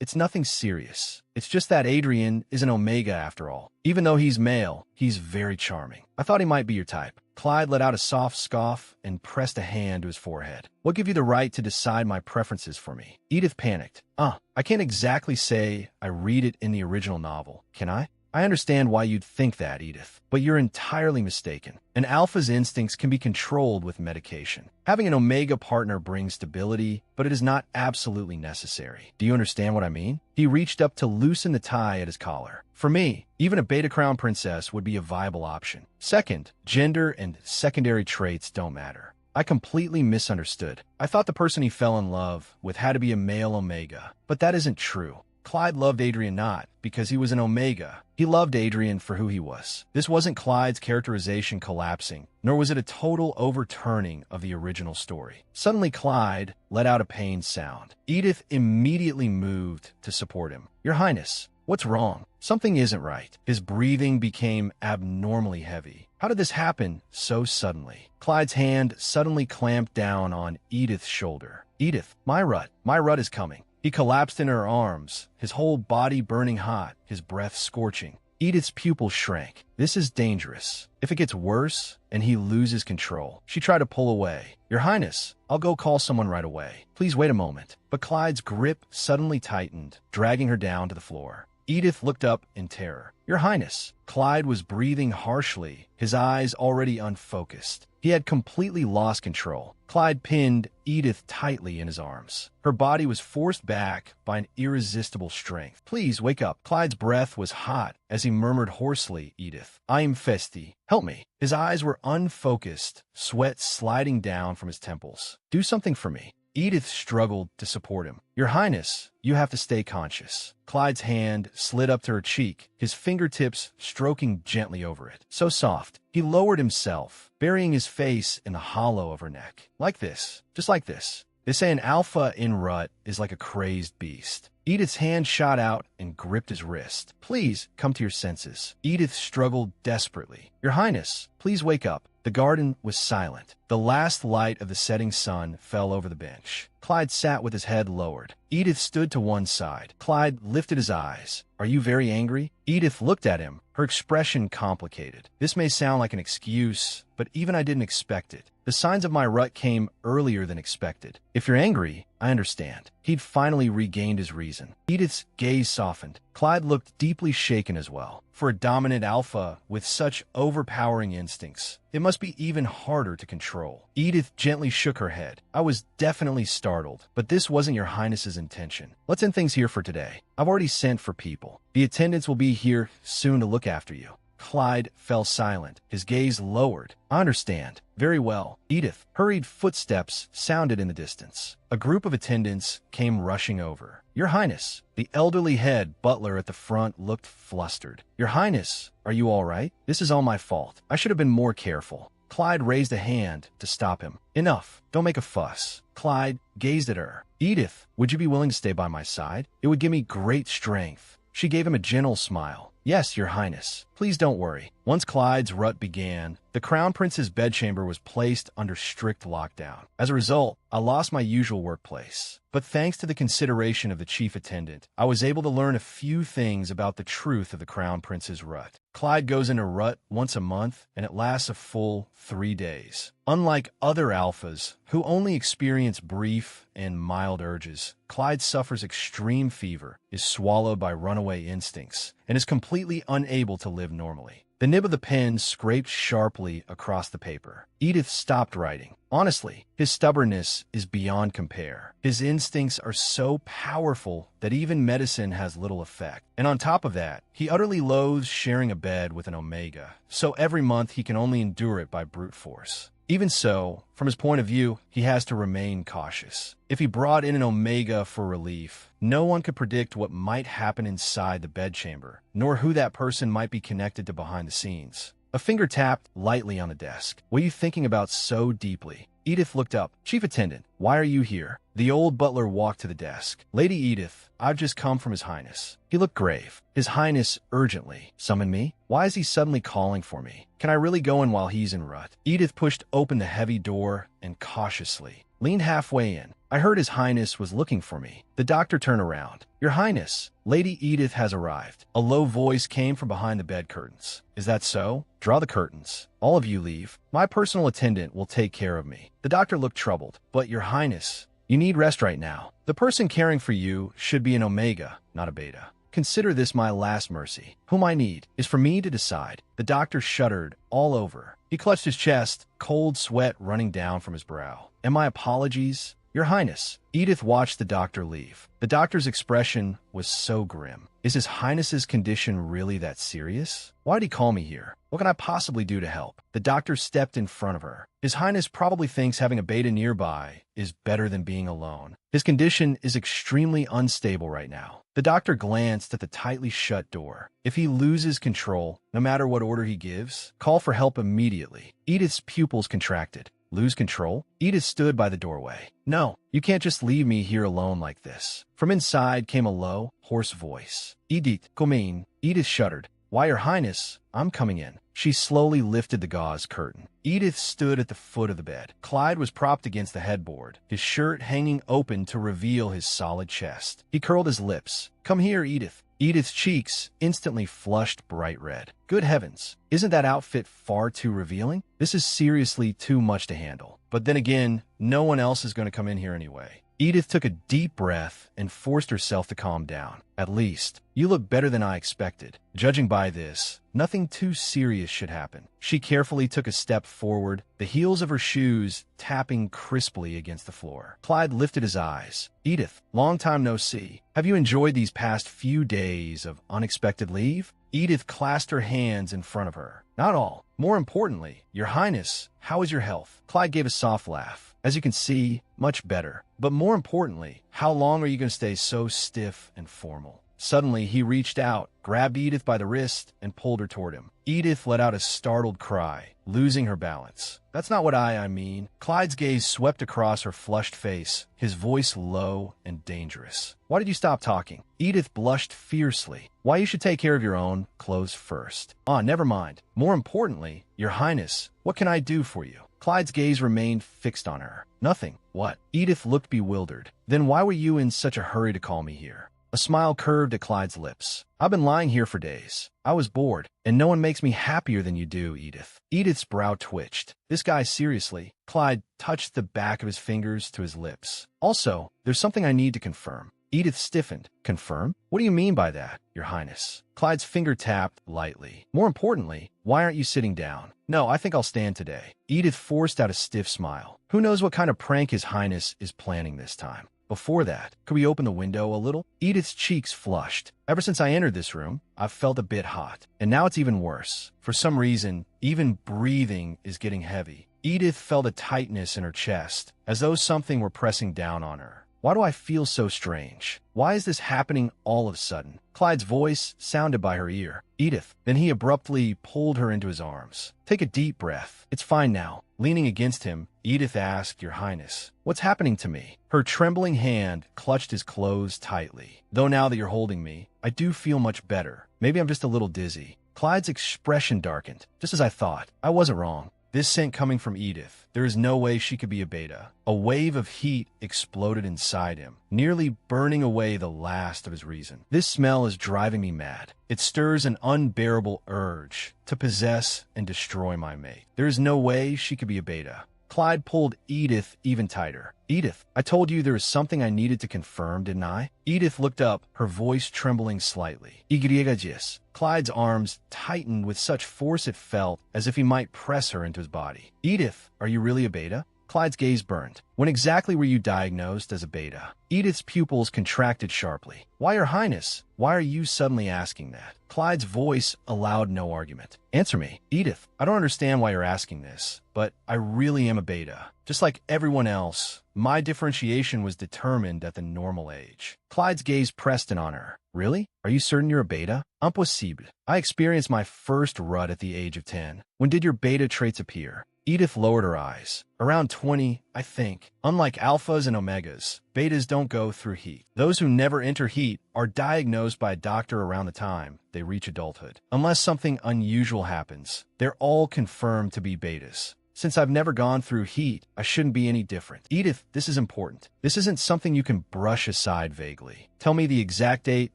It's nothing serious. It's just that Adrian is an Omega after all. Even though he's male, he's very charming. I thought he might be your type. Clyde let out a soft scoff and pressed a hand to his forehead. What gave you the right to decide my preferences for me? Edith panicked. I can't exactly say I read it in the original novel, can I? I understand why you'd think that, Edith, but you're entirely mistaken. An alpha's instincts can be controlled with medication. Having an Omega partner brings stability, but it is not absolutely necessary. Do you understand what I mean? He reached up to loosen the tie at his collar. For me, even a Beta Crown Princess would be a viable option. Second, gender and secondary traits don't matter. I completely misunderstood. I thought the person he fell in love with had to be a male Omega, but that isn't true. Clyde loved Adrian not because he was an Omega. He loved Adrian for who he was. This wasn't Clyde's characterization collapsing, nor was it a total overturning of the original story. Suddenly, Clyde let out a pained sound. Edith immediately moved to support him. "Your Highness, what's wrong? Something isn't right." His breathing became abnormally heavy. How did this happen so suddenly? Clyde's hand suddenly clamped down on Edith's shoulder. "Edith, my rut is coming." He collapsed in her arms, his whole body burning hot, his breath scorching. Edith's pupils shrank. This is dangerous. If it gets worse and he loses control. She tried to pull away. "Your Highness, I'll go call someone right away. Please wait a moment." But Clyde's grip suddenly tightened, dragging her down to the floor. Edith looked up in terror. "Your Highness." Clyde was breathing harshly, his eyes already unfocused. He had completely lost control. Clyde pinned Edith tightly in his arms. Her body was forced back by an irresistible strength. "Please, wake up." Clyde's breath was hot as he murmured hoarsely, "Edith, I am Festi. Help me." His eyes were unfocused, sweat sliding down from his temples. "Do something for me." Edith struggled to support him. "Your Highness, you have to stay conscious." Clyde's hand slid up to her cheek, his fingertips stroking gently over it. So soft. He lowered himself, burying his face in the hollow of her neck. "Like this. Just like this." They say an alpha in rut is like a crazed beast. Edith's hand shot out and gripped his wrist. "Please, come to your senses." Edith struggled desperately. "Your Highness, please wake up." The garden was silent. The last light of the setting sun fell over the bench. Clyde sat with his head lowered. Edith stood to one side. Clyde lifted his eyes. "Are you very angry?" Edith looked at him, her expression complicated. "This may sound like an excuse, but even I didn't expect it. The signs of my rut came earlier than expected. If you're angry, I understand." He'd finally regained his reason. Edith's gaze softened. Clyde looked deeply shaken as well. For a dominant alpha with such overpowering instincts, it must be even harder to control. Edith gently shook her head. "I was definitely startled, but this wasn't your Highness's intention. Let's end things here for today. I've already sent for people. The attendants will be here soon to look after you." Clyde fell silent, his gaze lowered. "I understand. Very well." Edith. Hurried footsteps sounded in the distance. A group of attendants came rushing over. "Your Highness." The elderly head butler at the front looked flustered. "Your Highness, are you all right? This is all my fault. I should have been more careful." Clyde raised a hand to stop him. "Enough. Don't make a fuss." Clyde gazed at her. "Edith, would you be willing to stay by my side? It would give me great strength." She gave him a gentle smile. "Yes, Your Highness. Please don't worry." Once Clyde's rut began, the Crown Prince's bedchamber was placed under strict lockdown. As a result, I lost my usual workplace. But thanks to the consideration of the chief attendant, I was able to learn a few things about the truth of the Crown Prince's rut. Clyde goes into rut once a month, and it lasts a full 3 days. Unlike other alphas, who only experience brief and mild urges, Clyde suffers extreme fever, is swallowed by runaway instincts, and is completely unable to live normally. The nib of the pen scraped sharply across the paper. Edith stopped writing. Honestly, his stubbornness is beyond compare. His instincts are so powerful that even medicine has little effect. And on top of that, he utterly loathes sharing a bed with an Omega, so every month he can only endure it by brute force. Even so, from his point of view, he has to remain cautious. If he brought in an Omega for relief, no one could predict what might happen inside the bedchamber, nor who that person might be connected to behind the scenes. A finger tapped lightly on the desk. "What are you thinking about so deeply?" Edith looked up. "Chief Attendant, why are you here?" The old butler walked to the desk. "Lady Edith, I've just come from His Highness." He looked grave. "His Highness urgently summon me? Why is he suddenly calling for me? Can I really go in while he's in rut?" Edith pushed open the heavy door and cautiously leaned halfway in. "I heard His Highness was looking for me." The doctor turned around. "Your Highness, Lady Edith has arrived." A low voice came from behind the bed curtains. "Is that so? Draw the curtains. All of you leave. My personal attendant will take care of me." The doctor looked troubled. "But Your Highness, you need rest right now. The person caring for you should be an Omega, not a Beta. Consider this my last mercy. Whom I need is for me to decide." The doctor shuddered all over. He clutched his chest, cold sweat running down from his brow. "And my apologies Your Highness. Edith watched the doctor leave. The doctor's expression was so grim. Is His Highness's condition really that serious? Why'd he call me here? What can I possibly do to help? The doctor stepped in front of her. His Highness probably thinks having a beta nearby is better than being alone. His condition is extremely unstable right now. The doctor glanced at the tightly shut door. If he loses control, no matter what order he gives, call for help immediately. Edith's pupils contracted. Lose control? Edith stood by the doorway. No, you can't just leave me here alone like this. From inside came a low, hoarse voice. Edith, come in. Edith shuddered. Why, Your Highness, I'm coming in. She slowly lifted the gauze curtain. Edith stood at the foot of the bed. Clyde was propped against the headboard, his shirt hanging open to reveal his solid chest. He curled his lips. Come here, Edith. Edith's cheeks instantly flushed bright red. Good heavens, isn't that outfit far too revealing? This is seriously too much to handle. But then again, no one else is going to come in here anyway. Edith took a deep breath and forced herself to calm down. At least, you look better than I expected. Judging by this, nothing too serious should happen. She carefully took a step forward, the heels of her shoes tapping crisply against the floor. Clyde lifted his eyes. Edith, long time no see. Have you enjoyed these past few days of unexpected leave? Edith clasped her hands in front of her. Not all. More importantly, Your Highness, how is your health? Clyde gave a soft laugh. As you can see, much better. But more importantly, how long are you going to stay so stiff and formal? Suddenly, he reached out, grabbed Edith by the wrist, and pulled her toward him. Edith let out a startled cry, losing her balance. That's not what I mean. Clyde's gaze swept across her flushed face, his voice low and dangerous. Why did you stop talking? Edith blushed fiercely. Why, you should take care of your own clothes first. Never mind. More importantly, Your Highness, what can I do for you? Clyde's gaze remained fixed on her. Nothing. What? Edith looked bewildered. Then why were you in such a hurry to call me here? A smile curved at Clyde's lips. I've been lying here for days. I was bored, and no one makes me happier than you do, Edith. Edith's brow twitched. This guy, seriously. Clyde touched the back of his fingers to his lips. Also, there's something I need to confirm. Edith stiffened. Confirm? What do you mean by that, Your Highness? Clyde's finger tapped lightly. More importantly, why aren't you sitting down? No, I think I'll stand today. Edith forced out a stiff smile. Who knows what kind of prank His Highness is planning this time? Before that, could we open the window a little? Edith's cheeks flushed. Ever since I entered this room, I've felt a bit hot. And now it's even worse. For some reason, even breathing is getting heavy. Edith felt a tightness in her chest, as though something were pressing down on her. Why do I feel so strange? Why is this happening all of a sudden? Clyde's voice sounded by her ear. Edith. Then he abruptly pulled her into his arms. Take a deep breath. It's fine now. Leaning against him, Edith asked, Your Highness, what's happening to me? Her trembling hand clutched his clothes tightly. Though now that you're holding me, I do feel much better. Maybe I'm just a little dizzy. Clyde's expression darkened. Just as I thought. I wasn't wrong. This scent coming from Edith. There is no way she could be a beta. A wave of heat exploded inside him, nearly burning away the last of his reason. This smell is driving me mad. It stirs an unbearable urge to possess and destroy my mate. There is no way she could be a beta. Clyde pulled Edith even tighter. Edith, I told you there was something I needed to confirm, didn't I? Edith looked up, her voice trembling slightly. Igriegagis. Clyde's arms tightened with such force it felt as if he might press her into his body. Edith, are you really a beta? Clyde's gaze burned. When exactly were you diagnosed as a beta? Edith's pupils contracted sharply. Why, Your Highness? Why are you suddenly asking that? Clyde's voice allowed no argument. Answer me. Edith, I don't understand why you're asking this, but I really am a beta. Just like everyone else, my differentiation was determined at the normal age. Clyde's gaze pressed in on her. Really? Are you certain you're a beta? Impossible. I experienced my first rut at the age of 10. When did your beta traits appear? Edith lowered her eyes. Around 20, I think. Unlike alphas and omegas, betas don't go through heat. Those who never enter heat are diagnosed by a doctor around the time they reach adulthood. Unless something unusual happens, they're all confirmed to be betas. Since I've never gone through heat, I shouldn't be any different. Edith, this is important. This isn't something you can brush aside vaguely. Tell me the exact date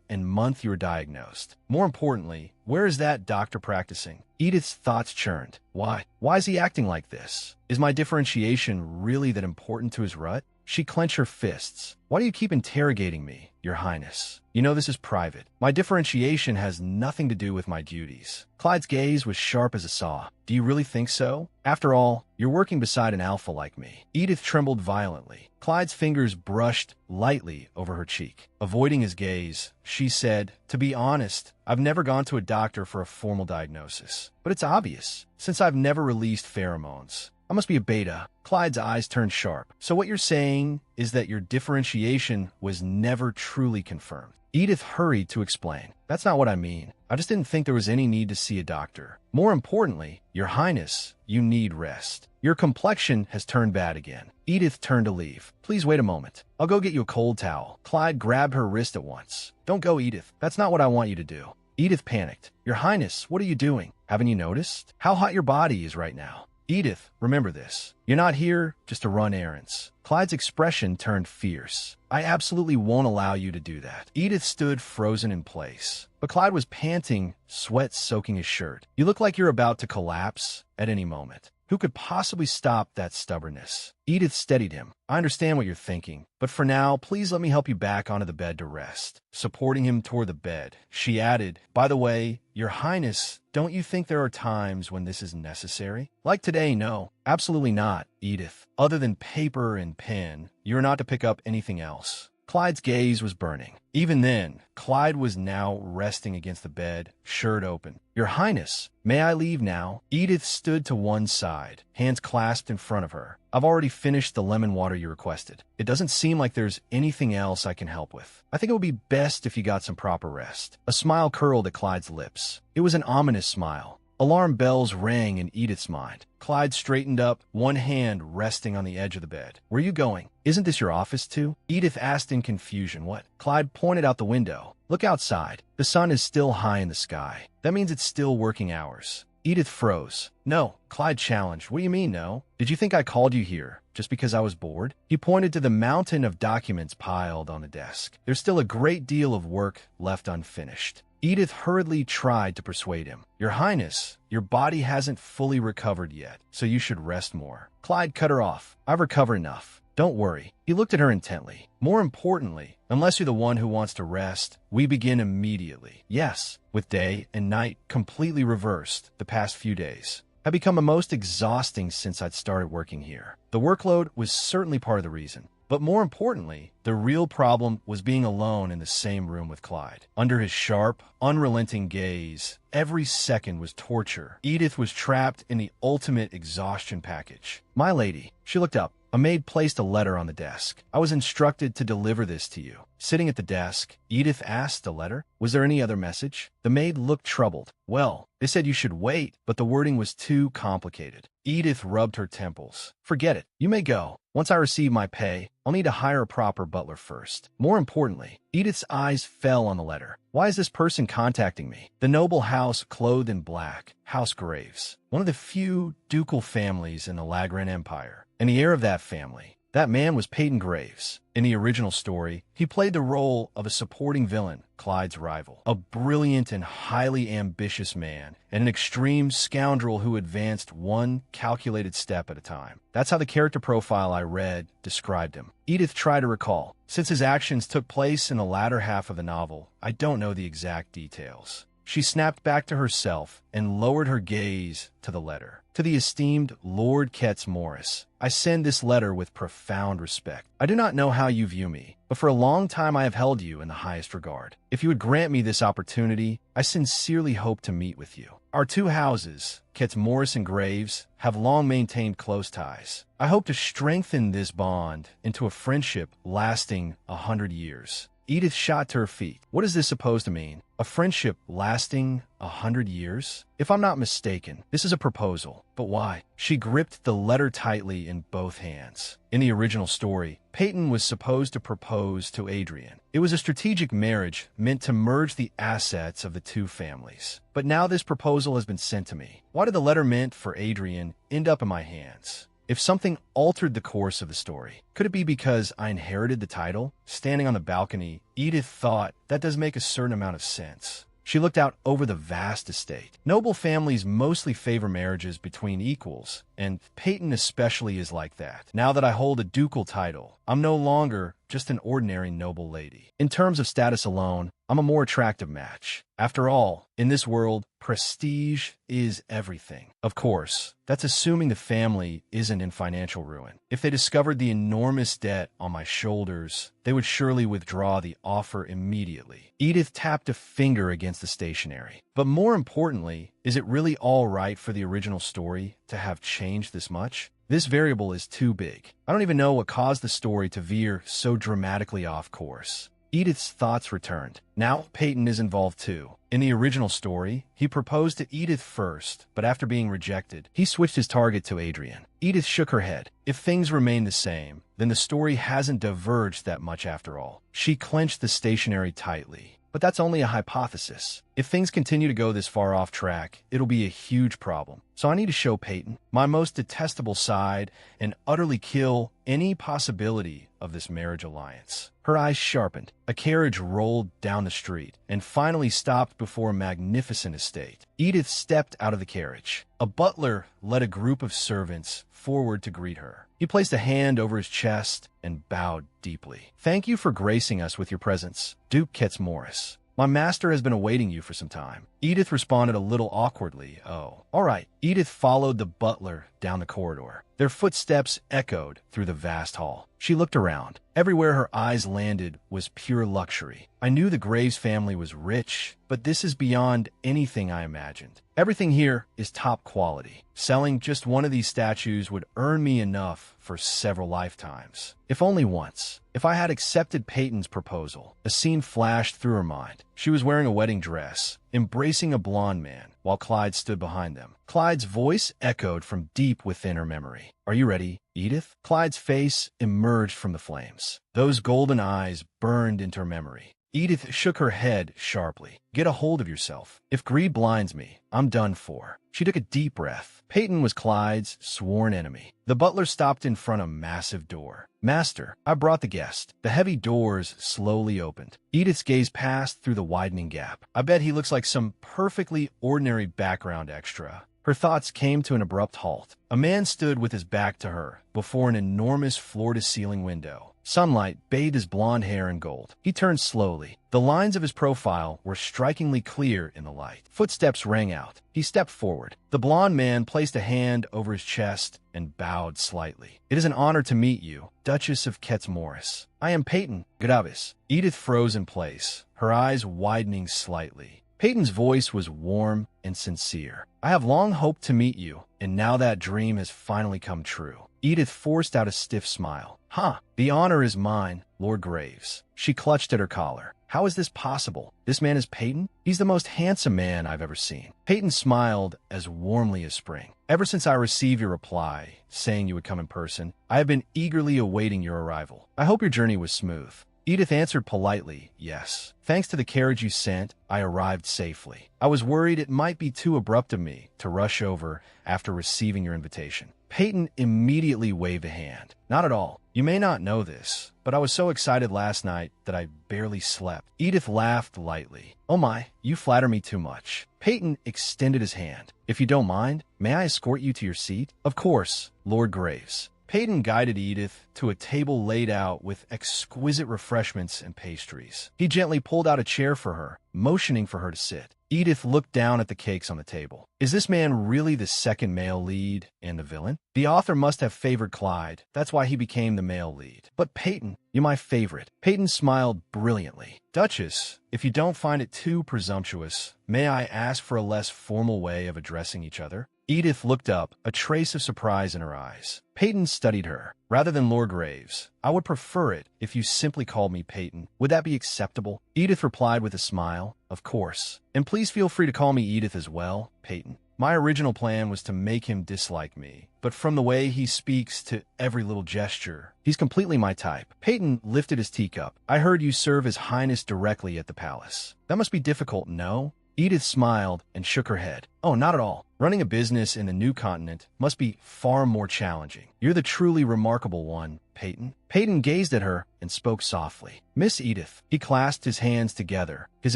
and month you were diagnosed. More importantly, where is that doctor practicing? Edith's thoughts churned. Why? Why is he acting like this? Is my differentiation really that important to his rut? She clenched her fists. Why do you keep interrogating me? Your Highness. You know this is private. My differentiation has nothing to do with my duties. Clyde's gaze was sharp as a saw. Do you really think so? After all, you're working beside an alpha like me. Edith trembled violently. Clyde's fingers brushed lightly over her cheek. Avoiding his gaze, she said, "To be honest, I've never gone to a doctor for a formal diagnosis. But it's obvious, since I've never released pheromones. I must be a beta." Clyde's eyes turned sharp. "So what you're saying is that your differentiation was never truly confirmed." Edith hurried to explain. "That's not what I mean. I just didn't think there was any need to see a doctor. More importantly, Your Highness, you need rest. Your complexion has turned bad again." Edith turned to leave. "Please wait a moment. I'll go get you a cold towel." Clyde grabbed her wrist at once. "Don't go, Edith. That's not what I want you to do." Edith panicked. "Your Highness, what are you doing? Haven't you noticed how hot your body is right now?" "Edith, remember this. You're not here just to run errands." Clyde's expression turned fierce. "I absolutely won't allow you to do that." Edith stood frozen in place. But Clyde was panting, sweat soaking his shirt. "You look like you're about to collapse at any moment. Who could possibly stop that stubbornness?" Edith steadied him. "I understand what you're thinking, but for now, please let me help you back onto the bed to rest." Supporting him toward the bed, she added, "By the way, Your Highness, don't you think there are times when this is necessary? Like today, no. Absolutely not, Edith. Other than paper and pen, you're not to pick up anything else." Clyde's gaze was burning. Even then, Clyde was now resting against the bed, shirt open. "Your Highness, may I leave now?" Edith stood to one side, hands clasped in front of her. "I've already finished the lemon water you requested. It doesn't seem like there's anything else I can help with. I think it would be best if you got some proper rest." A smile curled at Clyde's lips. It was an ominous smile. Alarm bells rang in Edith's mind. Clyde straightened up, one hand resting on the edge of the bed. "Where are you going? Isn't this your office too?" Edith asked in confusion. "What?" Clyde pointed out the window. "Look outside. The sun is still high in the sky. That means it's still working hours." Edith froze. "No," Clyde challenged. "What do you mean, no? Did you think I called you here just because I was bored?" He pointed to the mountain of documents piled on the desk. "There's still a great deal of work left unfinished." Edith hurriedly tried to persuade him. "Your Highness, your body hasn't fully recovered yet, so you should rest more." Clyde cut her off. "I've recovered enough. Don't worry." He looked at her intently. "More importantly, unless you're the one who wants to rest, we begin immediately." Yes, with day and night completely reversed the past few days have become the most exhausting since I'd started working here. The workload was certainly part of the reason. But more importantly, the real problem was being alone in the same room with Clyde. Under his sharp, unrelenting gaze, every second was torture. Edith was trapped in the ultimate exhaustion package. "My lady," she looked up. A maid placed a letter on the desk. "I was instructed to deliver this to you." Sitting at the desk, Edith asked the letter, "Was there any other message?" The maid looked troubled. "Well, they said you should wait, but the wording was too complicated." Edith rubbed her temples. "Forget it. You may go. Once I receive my pay, I'll need to hire a proper butler first." More importantly, Edith's eyes fell on the letter. "Why is this person contacting me?" The noble house clothed in black, House Graves, one of the few ducal families in the Lagran Empire, and the heir of that family. That man was Peyton Graves. In the original story, he played the role of a supporting villain, Clyde's rival, a brilliant and highly ambitious man, and an extreme scoundrel who advanced one calculated step at a time. That's how the character profile I read described him. Edith tried to recall. Since his actions took place in the latter half of the novel, I don't know the exact details. She snapped back to herself and lowered her gaze to the letter. "To the esteemed Lord Ketz Morris, I send this letter with profound respect. I do not know how you view me, but for a long time I have held you in the highest regard. If you would grant me this opportunity, I sincerely hope to meet with you. Our two houses, Ketz Morris and Graves, have long maintained close ties. I hope to strengthen this bond into a friendship lasting 100 years. Edith shot to her feet. What is this supposed to mean? A friendship lasting 100 years? If I'm not mistaken, this is a proposal. But why? She gripped the letter tightly in both hands. In the original story, Peyton was supposed to propose to Adrian. It was a strategic marriage meant to merge the assets of the two families. But now this proposal has been sent to me. Why did the letter meant for Adrian end up in my hands? If something altered the course of the story, could it be because I inherited the title? Standing on the balcony, Edith thought that does make a certain amount of sense. She looked out over the vast estate. Noble families mostly favor marriages between equals, and Peyton especially is like that. Now that I hold a ducal title, I'm no longer just an ordinary noble lady. In terms of status alone, I'm a more attractive match. After all, in this world, prestige is everything. Of course, that's assuming the family isn't in financial ruin. If they discovered the enormous debt on my shoulders, they would surely withdraw the offer immediately. Edith tapped a finger against the stationery. But more importantly, is it really all right for the original story to have changed this much? This variable is too big. I don't even know what caused the story to veer so dramatically off course. Edith's thoughts returned. Now, Peyton is involved too. In the original story, he proposed to Edith first, but after being rejected, he switched his target to Adrian. Edith shook her head. If things remain the same, then the story hasn't diverged that much after all. She clenched the stationery tightly. But that's only a hypothesis. If things continue to go this far off track, it'll be a huge problem. So I need to show Peyton my most detestable side and utterly kill any possibility of this marriage alliance. Her eyes sharpened. A carriage rolled down the street and finally stopped before a magnificent estate. Edith stepped out of the carriage. A butler led a group of servants forward to greet her. He placed a hand over his chest and bowed deeply. "Thank you for gracing us with your presence, Duke Morris. My master has been awaiting you for some time." Edith responded a little awkwardly. "Oh, all right." Edith followed the butler down the corridor. Their footsteps echoed through the vast hall. She looked around. Everywhere her eyes landed was pure luxury. I knew the Graves family was rich, but this is beyond anything I imagined. Everything here is top quality. Selling just one of these statues would earn me enough for several lifetimes. If only once. If I had accepted Peyton's proposal, a scene flashed through her mind. She was wearing a wedding dress, embracing a blonde man, while Clyde stood behind them. Clyde's voice echoed from deep within her memory. "Are you ready, Edith?" Clyde's face emerged from the flames. Those golden eyes burned into her memory. Edith shook her head sharply. "Get a hold of yourself. If greed blinds me, I'm done for." She took a deep breath. Peyton was Clyde's sworn enemy. The butler stopped in front of a massive door. "Master, I brought the guest." The heavy doors slowly opened. Edith's gaze passed through the widening gap. "I bet he looks like some perfectly ordinary background extra." Her thoughts came to an abrupt halt. A man stood with his back to her before an enormous floor-to-ceiling window. Sunlight bathed his blonde hair in gold. He turned slowly. The lines of his profile were strikingly clear in the light. Footsteps rang out. He stepped forward. The blonde man placed a hand over his chest and bowed slightly. "It is an honor to meet you, Duchess of Morris. I am Peyton Graves." Edith froze in place, her eyes widening slightly. Peyton's voice was warm and sincere. "I have long hoped to meet you, and now that dream has finally come true." Edith forced out a stiff smile. "Huh, the honor is mine, Lord Graves." She clutched at her collar. "How is this possible? This man is Peyton? He's the most handsome man I've ever seen." Peyton smiled as warmly as spring. "Ever since I received your reply, saying you would come in person, I have been eagerly awaiting your arrival. I hope your journey was smooth." Edith answered politely, "Yes. Thanks to the carriage you sent, I arrived safely. I was worried it might be too abrupt of me to rush over after receiving your invitation." Peyton immediately waved a hand. "Not at all. You may not know this, but I was so excited last night that I barely slept." Edith laughed lightly. "Oh my, you flatter me too much." Peyton extended his hand. "If you don't mind, may I escort you to your seat?" "Of course, Lord Graves." Peyton guided Edith to a table laid out with exquisite refreshments and pastries. He gently pulled out a chair for her, motioning for her to sit. Edith looked down at the cakes on the table. Is this man really the second male lead and the villain? The author must have favored Clyde. That's why he became the male lead. But Peyton, you're my favorite. Peyton smiled brilliantly. "Duchess, if you don't find it too presumptuous, may I ask for a less formal way of addressing each other?" Edith looked up, a trace of surprise in her eyes. Peyton studied her. "Rather than Lord Graves, I would prefer it if you simply called me Peyton. Would that be acceptable?" Edith replied with a smile. "Of course. And please feel free to call me Edith as well, Peyton." My original plan was to make him dislike me, but from the way he speaks to every little gesture, he's completely my type. Peyton lifted his teacup. "I heard you serve His Highness directly at the palace. That must be difficult, no?" Edith smiled and shook her head. "Oh, not at all. Running a business in the new continent must be far more challenging. You're the truly remarkable one, Peyton." Peyton gazed at her and spoke softly. "Miss Edith." He clasped his hands together, his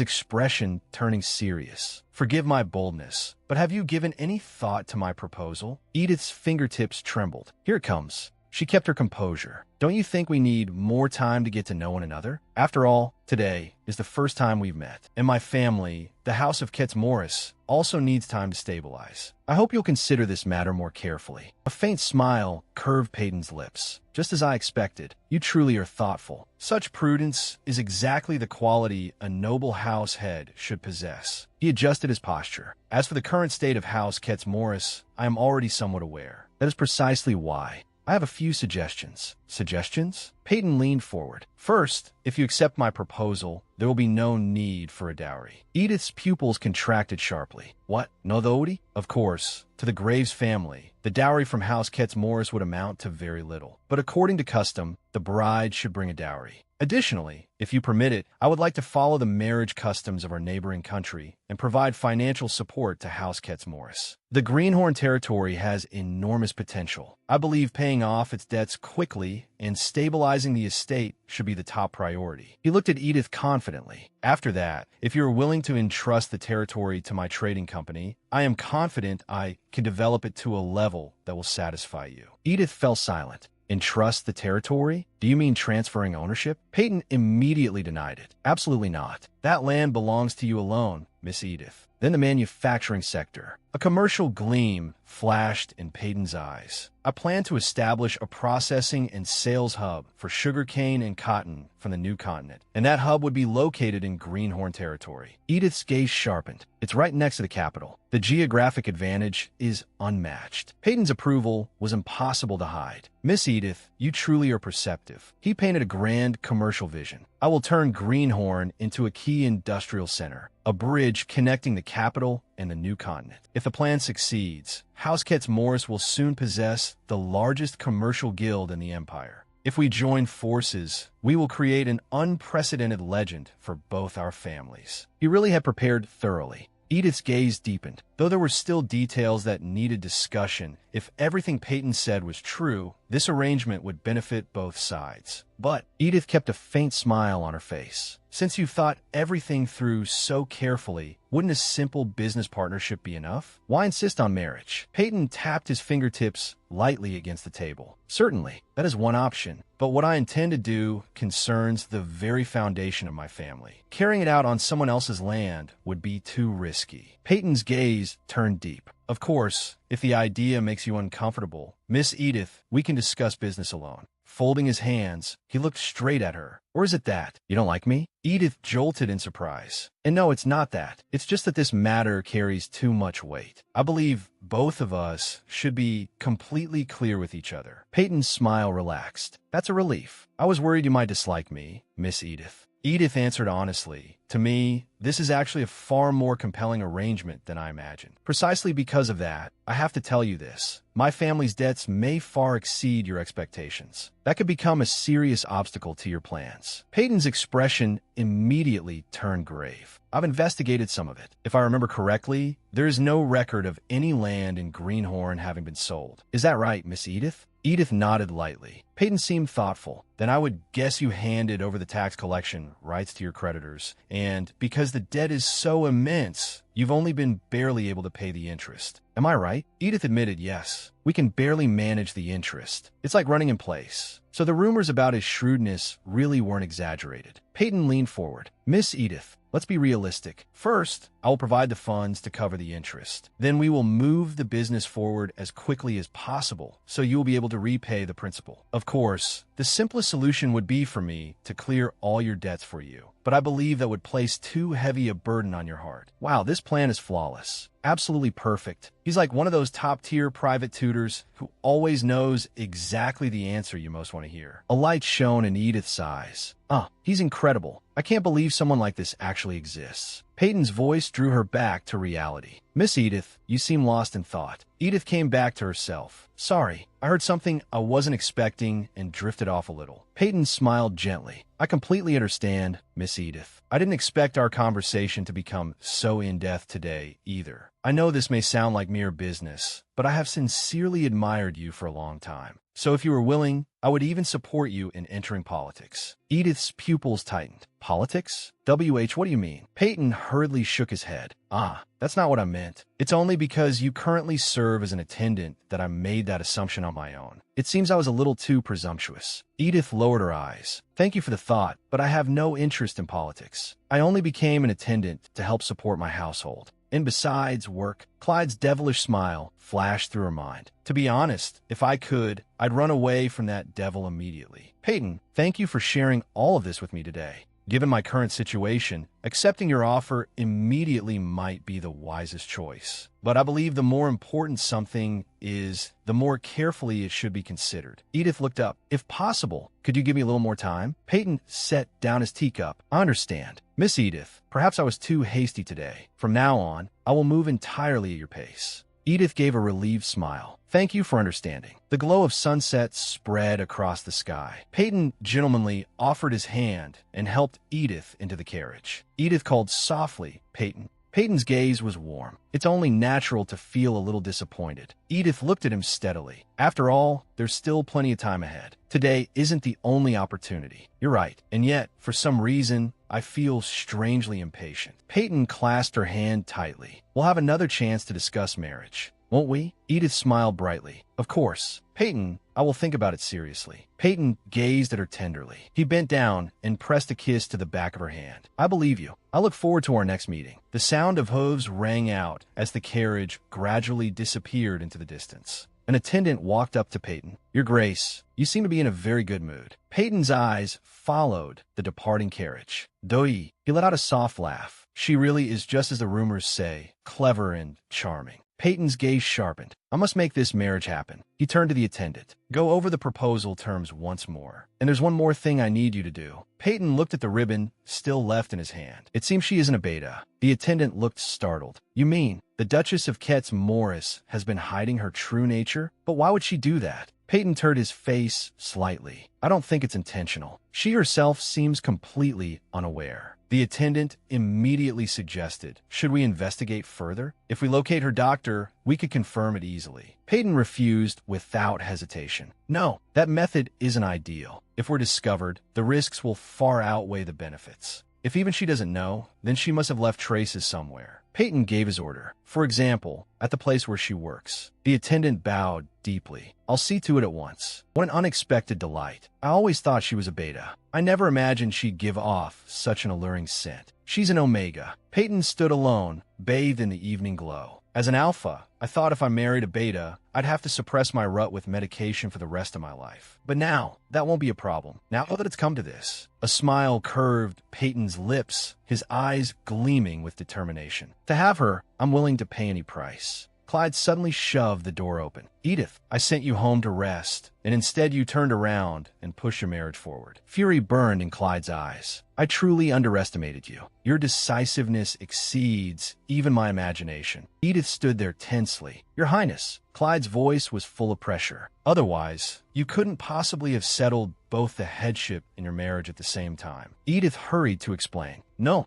expression turning serious. "Forgive my boldness, but have you given any thought to my proposal?" Edith's fingertips trembled. "Here it comes." She kept her composure. Don't you think we need more time to get to know one another? After all, today is the first time we've met. And my family, the House of Morris, also needs time to stabilize. I hope you'll consider this matter more carefully. A faint smile curved Peyton's lips. Just as I expected, you truly are thoughtful. Such prudence is exactly the quality a noble house head should possess. He adjusted his posture. As for the current state of House Morris, I am already somewhat aware. That is precisely why I have a few suggestions. Suggestions? Peyton leaned forward. First, if you accept my proposal, there will be no need for a dowry. Edith's pupils contracted sharply. What? No dowry? Of course, to the Graves family, the dowry from House Morris would amount to very little. But according to custom, the bride should bring a dowry. Additionally, if you permit it, I would like to follow the marriage customs of our neighboring country and provide financial support to House Morris. The Greenhorn territory has enormous potential. I believe paying off its debts quickly and stabilizing the estate should be the top priority. He looked at Edith confidently. After that, if you are willing to entrust the territory to my trading company, I am confident I can develop it to a level that will satisfy you. Edith fell silent. Entrust the territory? Do you mean transferring ownership? Peyton immediately denied it. Absolutely not. That land belongs to you alone, Miss Edith. Then the manufacturing sector. A commercial gleam flashed in Peyton's eyes. I plan to establish a processing and sales hub for sugarcane and cotton from the new continent, and that hub would be located in Greenhorn territory. Edith's gaze sharpened. It's right next to the capital. The geographic advantage is unmatched. Peyton's approval was impossible to hide. Miss Edith, you truly are perceptive. He painted a grand commercial vision. I will turn Greenhorn into a key industrial center, a bridge connecting the capital and the new continent. If the plan succeeds, House Morris will soon possess the largest commercial guild in the empire. If we join forces, we will create an unprecedented legend for both our families. He really had prepared thoroughly. Edith's gaze deepened. Though there were still details that needed discussion, if everything Peyton said was true, this arrangement would benefit both sides. But Edith kept a faint smile on her face. Since you thought everything through so carefully, wouldn't a simple business partnership be enough? Why insist on marriage? Peyton tapped his fingertips lightly against the table. Certainly, that is one option. But what I intend to do concerns the very foundation of my family. Carrying it out on someone else's land would be too risky. Peyton's gaze turned deep. Of course, if the idea makes you uncomfortable, Miss Edith, we can discuss business alone. Folding his hands, he looked straight at her. Or is it that? You don't like me? Edith jolted in surprise. And no, it's not that. It's just that this matter carries too much weight. I believe both of us should be completely clear with each other. Peyton's smile relaxed. That's a relief. I was worried you might dislike me, Miss Edith. Edith answered honestly. To me, this is actually a far more compelling arrangement than I imagined. Precisely because of that, I have to tell you this. My family's debts may far exceed your expectations. That could become a serious obstacle to your plans. Peyton's expression immediately turned grave. I've investigated some of it. If I remember correctly, there is no record of any land in Greenhorn having been sold. Is that right, Miss Edith? Edith nodded lightly. Peyton seemed thoughtful. Then I would guess you handed over the tax collection rights to your creditors, and because the debt is so immense, you've only been barely able to pay the interest. Am I right? Edith admitted yes. We can barely manage the interest. It's like running in place. So the rumors about his shrewdness really weren't exaggerated. Peyton leaned forward. Miss Edith, let's be realistic. First, I will provide the funds to cover the interest. Then we will move the business forward as quickly as possible, so you will be able to repay the principal. Of course, the simplest solution would be for me to clear all your debts for you, but I believe that would place too heavy a burden on your heart. Wow, this plan is flawless. Absolutely perfect. He's like one of those top-tier private tutors who always knows exactly the answer you most want to hear. A light shone in Edith's eyes. He's incredible. I can't believe someone like this actually exists. Peyton's voice drew her back to reality. Miss Edith, you seem lost in thought. Edith came back to herself. Sorry, I heard something I wasn't expecting and drifted off a little. Peyton smiled gently. I completely understand, Miss Edith. I didn't expect our conversation to become so in-depth today, either. I know this may sound like mere business, but I have sincerely admired you for a long time. So if you were willing, I would even support you in entering politics. Edith's pupils tightened. Politics? What do you mean? Peyton hurriedly shook his head. Ah, that's not what I meant. It's only because you currently serve as an attendant that I made that assumption on my own. It seems I was a little too presumptuous. Edith lowered her eyes. Thank you for the thought, but I have no interest in politics. I only became an attendant to help support my household. And besides work, Clyde's devilish smile flashed through her mind. To be honest, if I could, I'd run away from that devil immediately. Peyton, thank you for sharing all of this with me today. Given my current situation, accepting your offer immediately might be the wisest choice. But I believe the more important something is, the more carefully it should be considered. Edith looked up. If possible, could you give me a little more time? Peyton set down his teacup. I understand. Miss Edith, perhaps I was too hasty today. From now on, I will move entirely at your pace. Edith gave a relieved smile. Thank you for understanding. The glow of sunset spread across the sky. Peyton gentlemanly offered his hand and helped Edith into the carriage. Edith called softly, Peyton. Peyton's gaze was warm. It's only natural to feel a little disappointed. Edith looked at him steadily. After all, there's still plenty of time ahead. Today isn't the only opportunity. You're right. And yet, for some reason, I feel strangely impatient. Peyton clasped her hand tightly. We'll have another chance to discuss marriage, won't we? Edith smiled brightly. Of course. Peyton, I will think about it seriously. Peyton gazed at her tenderly. He bent down and pressed a kiss to the back of her hand. I believe you. I look forward to our next meeting. The sound of hooves rang out as the carriage gradually disappeared into the distance. An attendant walked up to Peyton. Your Grace, you seem to be in a very good mood. Peyton's eyes followed the departing carriage. Doi, he let out a soft laugh. She really is just as the rumors say, clever and charming. Peyton's gaze sharpened. I must make this marriage happen. He turned to the attendant. Go over the proposal terms once more. And there's one more thing I need you to do. Peyton looked at the ribbon still left in his hand. It seems she isn't a beta. The attendant looked startled. You mean, the Duchess of Ketz Morris has been hiding her true nature? But why would she do that? Peyton turned his face slightly. I don't think it's intentional. She herself seems completely unaware. The attendant immediately suggested, should we investigate further? If we locate her doctor, we could confirm it easily. Peyton refused without hesitation. No, that method isn't ideal. If we're discovered, the risks will far outweigh the benefits. If even she doesn't know, then she must have left traces somewhere. Peyton gave his order. For example, at the place where she works. The attendant bowed deeply. I'll see to it at once. What an unexpected delight. I always thought she was a beta. I never imagined she'd give off such an alluring scent. She's an omega. Peyton stood alone, bathed in the evening glow. As an alpha, I thought if I married a beta, I'd have to suppress my rut with medication for the rest of my life. But now, that won't be a problem. Now that it's come to this. A smile curved Peyton's lips, his eyes gleaming with determination. To have her, I'm willing to pay any price. Clyde suddenly shoved the door open. Edith, I sent you home to rest, and instead you turned around and pushed your marriage forward. Fury burned in Clyde's eyes. I truly underestimated you. Your decisiveness exceeds even my imagination. Edith stood there tensely. Your Highness, Clyde's voice was full of pressure. Otherwise, you couldn't possibly have settled both the headship and your marriage at the same time. Edith hurried to explain. No,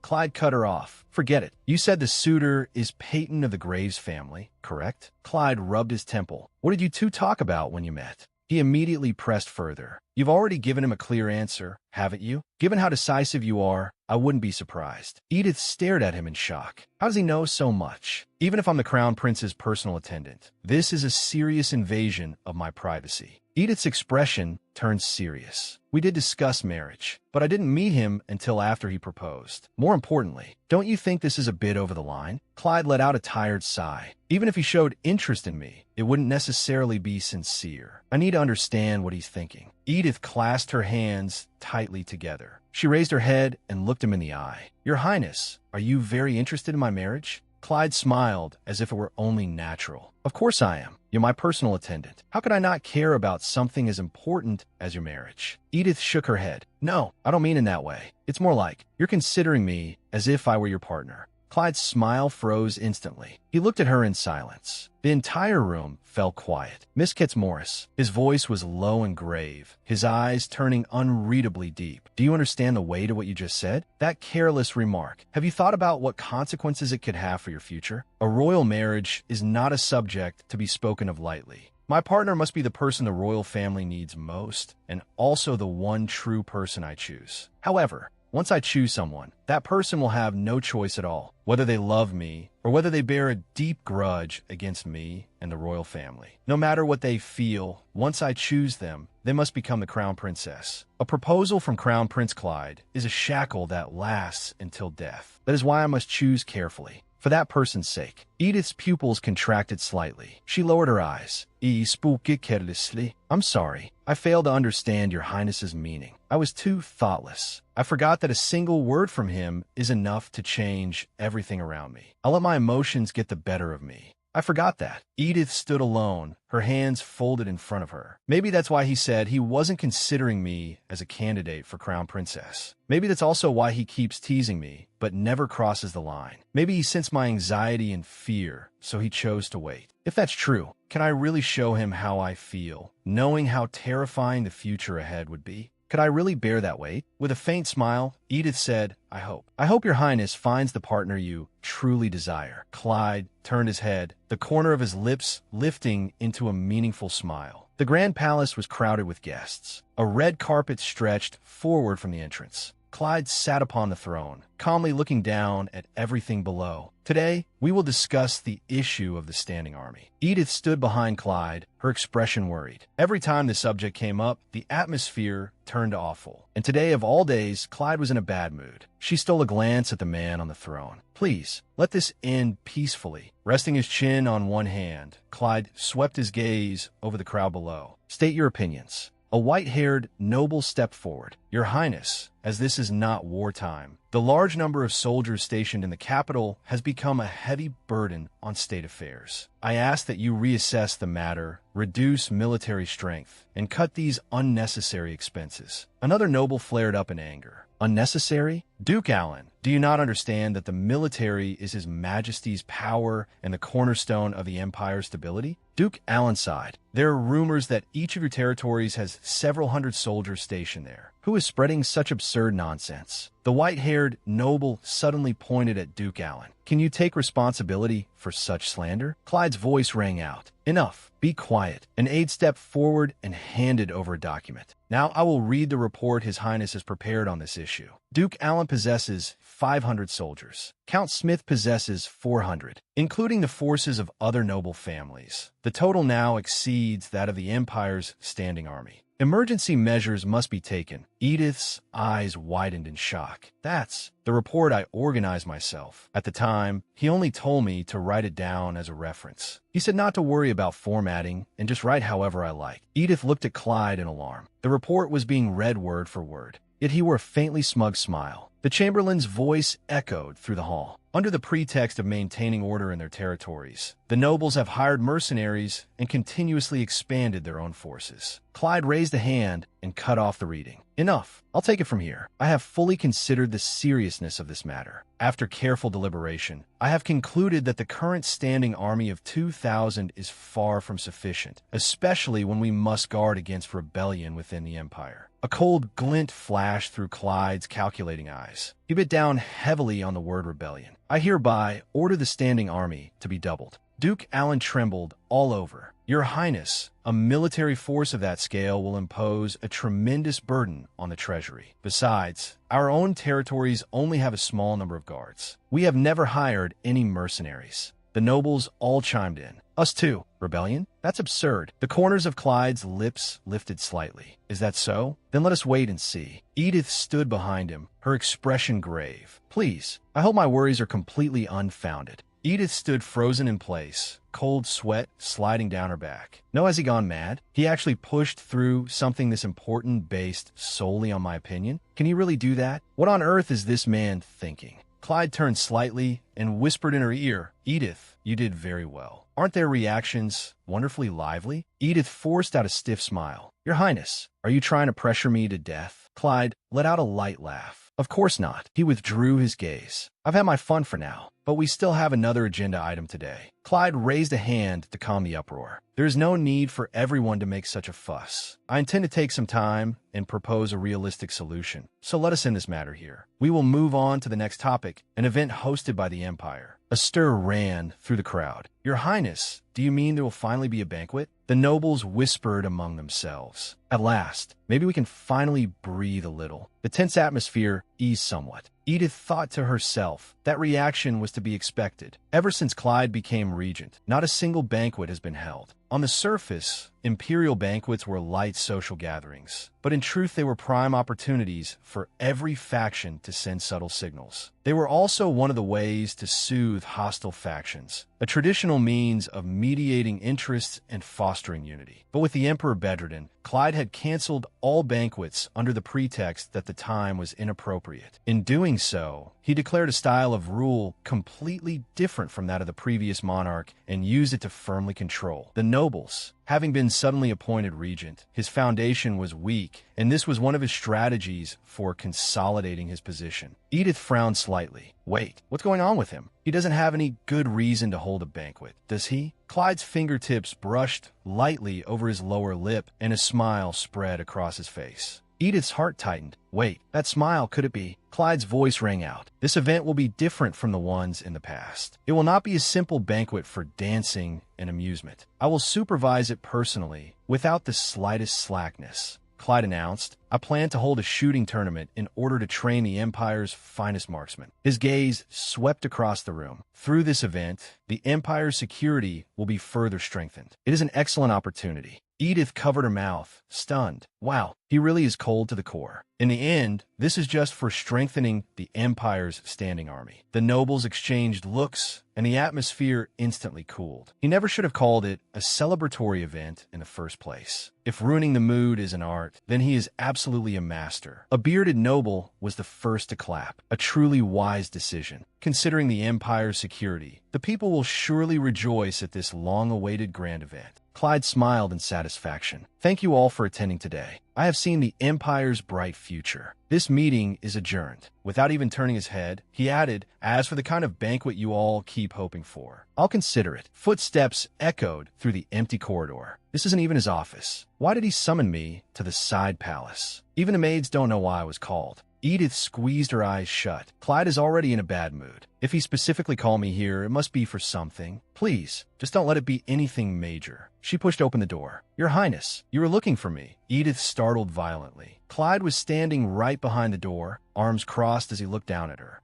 Clyde cut her off. Forget it. You said the suitor is Peyton of the Graves family, correct? Clyde rubbed his temple. What did you two talk about when you met? He immediately pressed further. You've already given him a clear answer, haven't you? Given how decisive you are, I wouldn't be surprised. Edith stared at him in shock. How does he know so much? Even if I'm the Crown Prince's personal attendant, this is a serious invasion of my privacy. Edith's expression turned serious. We did discuss marriage, but I didn't meet him until after he proposed. More importantly, don't you think this is a bit over the line? Clyde let out a tired sigh. Even if he showed interest in me, it wouldn't necessarily be sincere. I need to understand what he's thinking. Edith clasped her hands tightly together. She raised her head and looked him in the eye. Your Highness, are you very interested in my marriage? Clyde smiled as if it were only natural. Of course I am. You're my personal attendant. How could I not care about something as important as your marriage? Edith shook her head. No, I don't mean in that way. It's more like, you're considering me as if I were your partner. Clyde's smile froze instantly. He looked at her in silence. The entire room fell quiet. Miss Ketz Morris. His voice was low and grave, his eyes turning unreadably deep. Do you understand the weight of what you just said? That careless remark. Have you thought about what consequences it could have for your future? A royal marriage is not a subject to be spoken of lightly. My partner must be the person the royal family needs most, and also the one true person I choose. However, Once I choose someone, that person will have no choice at all, whether they love me or whether they bear a deep grudge against me and the royal family. No matter what they feel, once I choose them, they must become the crown princess. A proposal from Crown Prince Clyde is a shackle that lasts until death. That is why I must choose carefully. For that person's sake. Edith's pupils contracted slightly. She lowered her eyes. Spoke carelessly. I'm sorry. I failed to understand your highness's meaning. I was too thoughtless. I forgot that a single word from him is enough to change everything around me. I let my emotions get the better of me. I forgot that. Edith stood alone, her hands folded in front of her. Maybe that's why he said he wasn't considering me as a candidate for Crown Princess. Maybe that's also why he keeps teasing me, but never crosses the line. Maybe he sensed my anxiety and fear, so he chose to wait. If that's true, can I really show him how I feel, knowing how terrifying the future ahead would be? Could I really bear that weight? With a faint smile, Edith said, I hope. I hope your highness finds the partner you truly desire. Clyde turned his head, the corner of his lips lifting into a meaningful smile. The grand palace was crowded with guests. A red carpet stretched forward from the entrance. Clyde sat upon the throne, calmly looking down at everything below. Today, we will discuss the issue of the standing army. Edith stood behind Clyde, her expression worried. Every time the subject came up, the atmosphere turned awful. And today, of all days, Clyde was in a bad mood. She stole a glance at the man on the throne. Please, let this end peacefully. Resting his chin on one hand, Clyde swept his gaze over the crowd below. State your opinions. A white-haired noble stepped forward. Your Highness, as this is not wartime, the large number of soldiers stationed in the capital has become a heavy burden on state affairs. I ask that you reassess the matter, reduce military strength, and cut these unnecessary expenses. Another noble flared up in anger. Unnecessary? Duke Allen, do you not understand that the military is His Majesty's power and the cornerstone of the empire's stability? Duke Allen sighed. There are rumors that each of your territories has several hundred soldiers stationed there. Who is spreading such absurd nonsense? The white-haired noble suddenly pointed at Duke Allen. Can you take responsibility for such slander? Clyde's voice rang out. Enough. Be quiet. An aide stepped forward and handed over a document. Now I will read the report His Highness has prepared on this issue. Duke Allen possesses 500 soldiers. Count Smith possesses 400, including the forces of other noble families. The total now exceeds that of the Empire's standing army. Emergency measures must be taken. Edith's eyes widened in shock. That's the report I organized myself. At the time, he only told me to write it down as a reference. He said not to worry about formatting and just write however I like. Edith looked at Clyde in alarm. The report was being read word for word, yet he wore a faintly smug smile. The Chamberlain's voice echoed through the hall. Under the pretext of maintaining order in their territories, the nobles have hired mercenaries and continuously expanded their own forces. Clyde raised a hand and cut off the reading. Enough. I'll take it from here. I have fully considered the seriousness of this matter. After careful deliberation, I have concluded that the current standing army of 2,000 is far from sufficient, especially when we must guard against rebellion within the Empire. A cold glint flashed through Clyde's calculating eyes. He bit down heavily on the word rebellion. I hereby order the standing army to be doubled. Duke Allen trembled all over. Your Highness, a military force of that scale will impose a tremendous burden on the treasury. Besides, our own territories only have a small number of guards. We have never hired any mercenaries. The nobles all chimed in. Us too. Rebellion? That's absurd. The corners of Clyde's lips lifted slightly. Is that so? Then let us wait and see. Edith stood behind him, her expression grave. Please, I hope my worries are completely unfounded. Edith stood frozen in place, cold sweat sliding down her back. No, has he gone mad? He actually pushed through something this important based solely on my opinion? Can he really do that? What on earth is this man thinking? Clyde turned slightly and whispered in her ear, Edith, you did very well. Aren't their reactions wonderfully lively? Edith forced out a stiff smile. Your Highness, are you trying to pressure me to death? Clyde let out a light laugh. Of course not. He withdrew his gaze. I've had my fun for now, but we still have another agenda item today. Clyde raised a hand to calm the uproar. There is no need for everyone to make such a fuss. I intend to take some time and propose a realistic solution, so let us end this matter here. We will move on to the next topic, an event hosted by the Empire. A stir ran through the crowd. Your Highness, do you mean there will finally be a banquet? The nobles whispered among themselves. At last, maybe we can finally breathe a little. The tense atmosphere eased somewhat. Edith thought to herself that reaction was to be expected. Ever since Clyde became regent, not a single banquet has been held. On the surface, imperial banquets were light social gatherings, but in truth they were prime opportunities for every faction to send subtle signals. They were also one of the ways to soothe hostile factions, a traditional means of mediating interests and fostering unity. But with the Emperor bedridden, Clyde had canceled all banquets under the pretext that the time was inappropriate. In doing so, he declared a style of rule completely different from that of the previous monarch and used it to firmly control the nobles. Having been suddenly appointed regent, his foundation was weak, and this was one of his strategies for consolidating his position. Edith frowned slightly. Wait, what's going on with him? He doesn't have any good reason to hold a banquet, does he? Clyde's fingertips brushed lightly over his lower lip, and a smile spread across his face. Edith's heart tightened. Wait, that smile, could it be? Clyde's voice rang out. This event will be different from the ones in the past. It will not be a simple banquet for dancing and amusement. I will supervise it personally, without the slightest slackness. Clyde announced, I plan to hold a shooting tournament in order to train the Empire's finest marksmen. His gaze swept across the room. Through this event, the Empire's security will be further strengthened. It is an excellent opportunity. Edith covered her mouth, stunned. Wow, he really is cold to the core. In the end, this is just for strengthening the Empire's standing army. The nobles exchanged looks, and the atmosphere instantly cooled. He never should have called it a celebratory event in the first place. If ruining the mood is an art, then he is absolutely a master. A bearded noble was the first to clap. A truly wise decision. Considering the Empire's security, the people will surely rejoice at this long-awaited grand event. Clyde smiled in satisfaction. Thank you all for attending today. I have seen the Empire's bright future. This meeting is adjourned. Without even turning his head, he added, as for the kind of banquet you all keep hoping for, I'll consider it. Footsteps echoed through the empty corridor. This isn't even his office. Why did he summon me to the side palace? Even the maids don't know why I was called. Edith squeezed her eyes shut. Clyde is already in a bad mood. If he specifically called me here, it must be for something. Please, just don't let it be anything major. She pushed open the door. Your Highness, you were looking for me. Edith startled violently. Clyde was standing right behind the door, arms crossed as he looked down at her.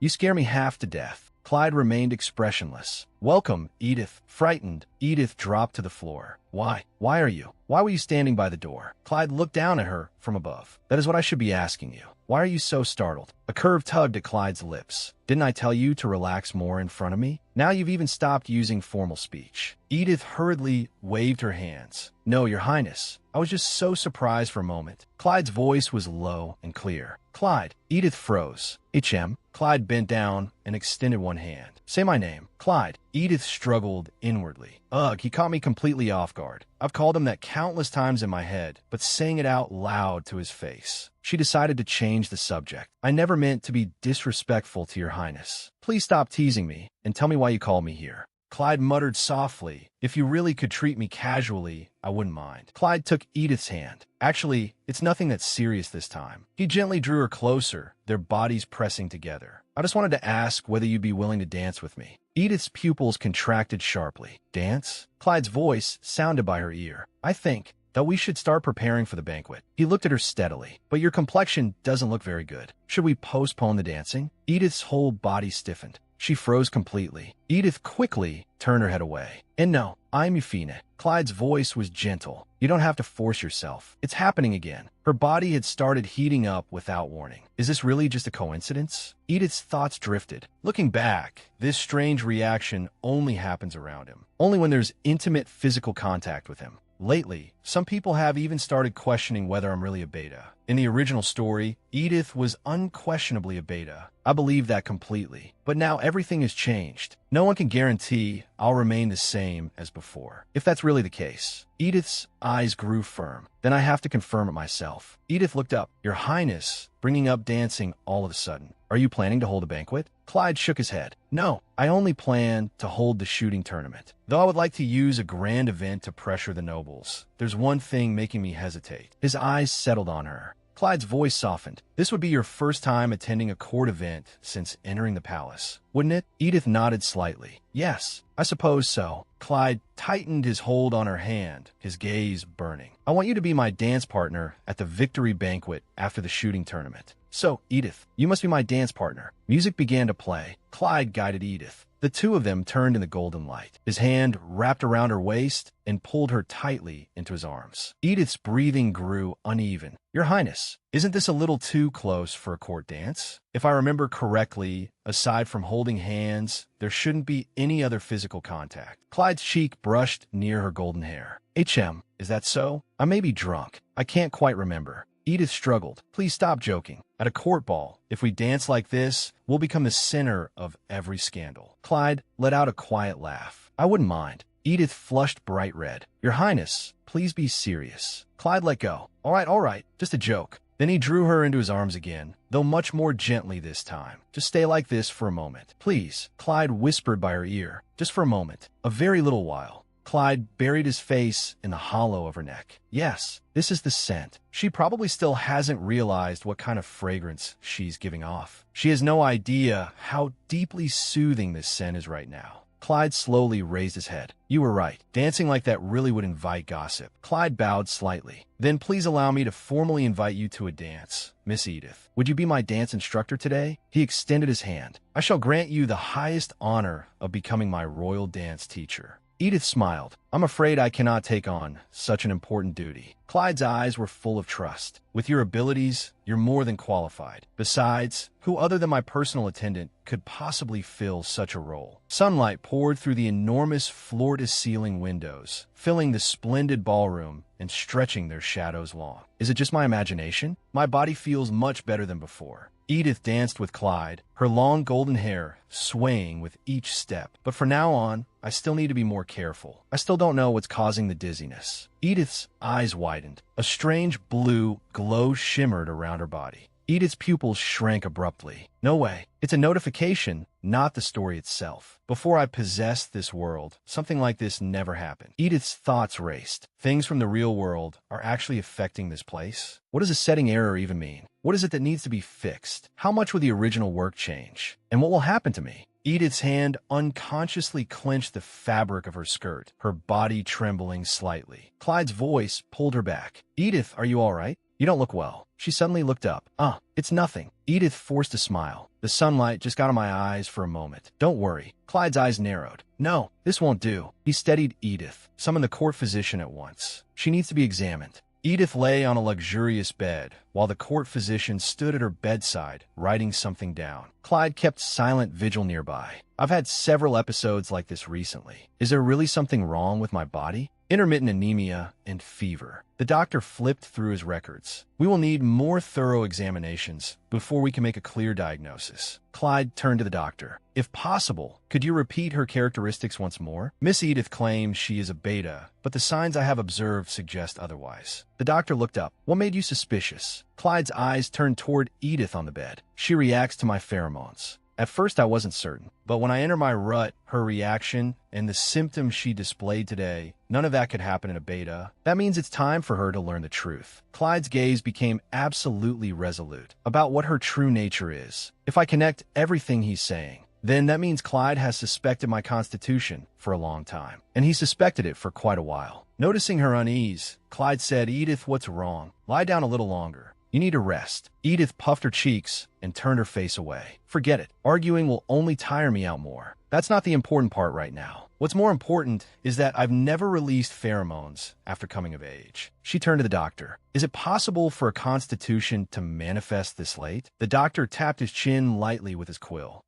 You scare me half to death. Clyde remained expressionless. Welcome, Edith. Frightened, Edith dropped to the floor. Why? Why are you? Why were you standing by the door? Clyde looked down at her from above. That is what I should be asking you. Why are you so startled? A curve tugged at Clyde's lips. Didn't I tell you to relax more in front of me? Now you've even stopped using formal speech. Edith hurriedly waved her hands. No, Your Highness. I was just so surprised for a moment. Clyde's voice was low and clear. Clyde. Edith froze. HM. Clyde bent down and extended one hand. Say my name. Clyde. Edith struggled inwardly. Ugh, he caught me completely off guard. I've called him that countless times in my head, but saying it out loud to his face. She decided to change the subject. I never meant to be disrespectful to Your Highness. Please stop teasing me and tell me why you called me here. Clyde muttered softly, if you really could treat me casually, I wouldn't mind. Clyde took Edith's hand. Actually, it's nothing that's serious this time. He gently drew her closer, their bodies pressing together. I just wanted to ask whether you'd be willing to dance with me. Edith's pupils contracted sharply. Dance? Clyde's voice sounded by her ear. I think that we should start preparing for the banquet. He looked at her steadily. But your complexion doesn't look very good. Should we postpone the dancing? Edith's whole body stiffened. She froze completely. Edith quickly turned her head away. And no, I'm Euphina. Clyde's voice was gentle. You don't have to force yourself. It's happening again. Her body had started heating up without warning. Is this really just a coincidence? Edith's thoughts drifted. Looking back, this strange reaction only happens around him. Only when there's intimate physical contact with him. Lately, some people have even started questioning whether I'm really a beta. In the original story, Edith was unquestionably a beta. I believe that completely. But now everything has changed. No one can guarantee I'll remain the same as before. If that's really the case. Edith's eyes grew firm. Then I have to confirm it myself. Edith looked up. Your Highness, bringing up dancing all of a sudden. Are you planning to hold a banquet? Clyde shook his head. No, I only plan to hold the shooting tournament. Though I would like to use a grand event to pressure the nobles, there's one thing making me hesitate. His eyes settled on her. Clyde's voice softened. This would be your first time attending a court event since entering the palace, wouldn't it? Edith nodded slightly. Yes, I suppose so. Clyde tightened his hold on her hand, his gaze burning. I want you to be my dance partner at the victory banquet after the shooting tournament. So, Edith, you must be my dance partner. Music began to play. Clyde guided Edith. The two of them turned in the golden light. His hand wrapped around her waist and pulled her tightly into his arms. Edith's breathing grew uneven. Your Highness, isn't this a little too close for a court dance? If I remember correctly, aside from holding hands, there shouldn't be any other physical contact. Clyde's cheek brushed near her golden hair. Is that so? I may be drunk. I can't quite remember. Edith struggled. Please stop joking. At a court ball, if we dance like this, we'll become the center of every scandal. Clyde let out a quiet laugh. I wouldn't mind. Edith flushed bright red. Your Highness, please be serious. Clyde let go. All right, just a joke. Then he drew her into his arms again, though much more gently this time. Just stay like this for a moment. Please, Clyde whispered by her ear. Just for a moment. A very little while. Clyde buried his face in the hollow of her neck. Yes, this is the scent. She probably still hasn't realized what kind of fragrance she's giving off. She has no idea how deeply soothing this scent is right now. Clyde slowly raised his head. You were right. Dancing like that really would invite gossip. Clyde bowed slightly. Then please allow me to formally invite you to a dance. Miss Edith, would you be my dance instructor today? He extended his hand. I shall grant you the highest honor of becoming my royal dance teacher. Edith smiled. I'm afraid I cannot take on such an important duty. Clyde's eyes were full of trust. With your abilities, you're more than qualified. Besides, who other than my personal attendant could possibly fill such a role? Sunlight poured through the enormous floor-to-ceiling windows, filling the splendid ballroom and stretching their shadows long. Is it just my imagination? My body feels much better than before. Edith danced with Clyde, her long golden hair swaying with each step. But from now on, I still need to be more careful. I still don't know what's causing the dizziness. Edith's eyes widened. A strange blue glow shimmered around her body. Edith's pupils shrank abruptly. No way. It's a notification, not the story itself. Before I possessed this world, something like this never happened. Edith's thoughts raced. Things from the real world are actually affecting this place? What does a setting error even mean? What is it that needs to be fixed? How much will the original work change? And what will happen to me? Edith's hand unconsciously clenched the fabric of her skirt, her body trembling slightly. Clyde's voice pulled her back. Edith, are you all right? You don't look well. She suddenly looked up. It's nothing. Edith forced a smile. The sunlight just got on my eyes for a moment. Don't worry. Clyde's eyes narrowed. No, this won't do. He steadied Edith. Summon the court physician at once. She needs to be examined. Edith lay on a luxurious bed, while the court physician stood at her bedside, writing something down. Clyde kept silent vigil nearby. I've had several episodes like this recently. Is there really something wrong with my body? Intermittent anemia and fever. The doctor flipped through his records. We will need more thorough examinations before we can make a clear diagnosis. Clyde turned to the doctor. If possible, could you repeat her characteristics once more? Miss Edith claims she is a beta, but the signs I have observed suggest otherwise. The doctor looked up. What made you suspicious? Clyde's eyes turned toward Edith on the bed. She reacts to my pheromones. At first, I wasn't certain, but when I enter my rut, her reaction and the symptoms she displayed today, none of that could happen in a beta. That means it's time for her to learn the truth. Clyde's gaze became absolutely resolute about what her true nature is. If I connect everything he's saying, then that means Clyde has suspected my constitution for a long time, and he suspected it for quite a while. Noticing her unease, Clyde said, Edith, what's wrong? Lie down a little longer. You need to rest. Edith puffed her cheeks and turned her face away. Forget it. Arguing will only tire me out more. That's not the important part right now. What's more important is that I've never released pheromones after coming of age. She turned to the doctor. Is it possible for a constitution to manifest this late? The doctor tapped his chin lightly with his quill.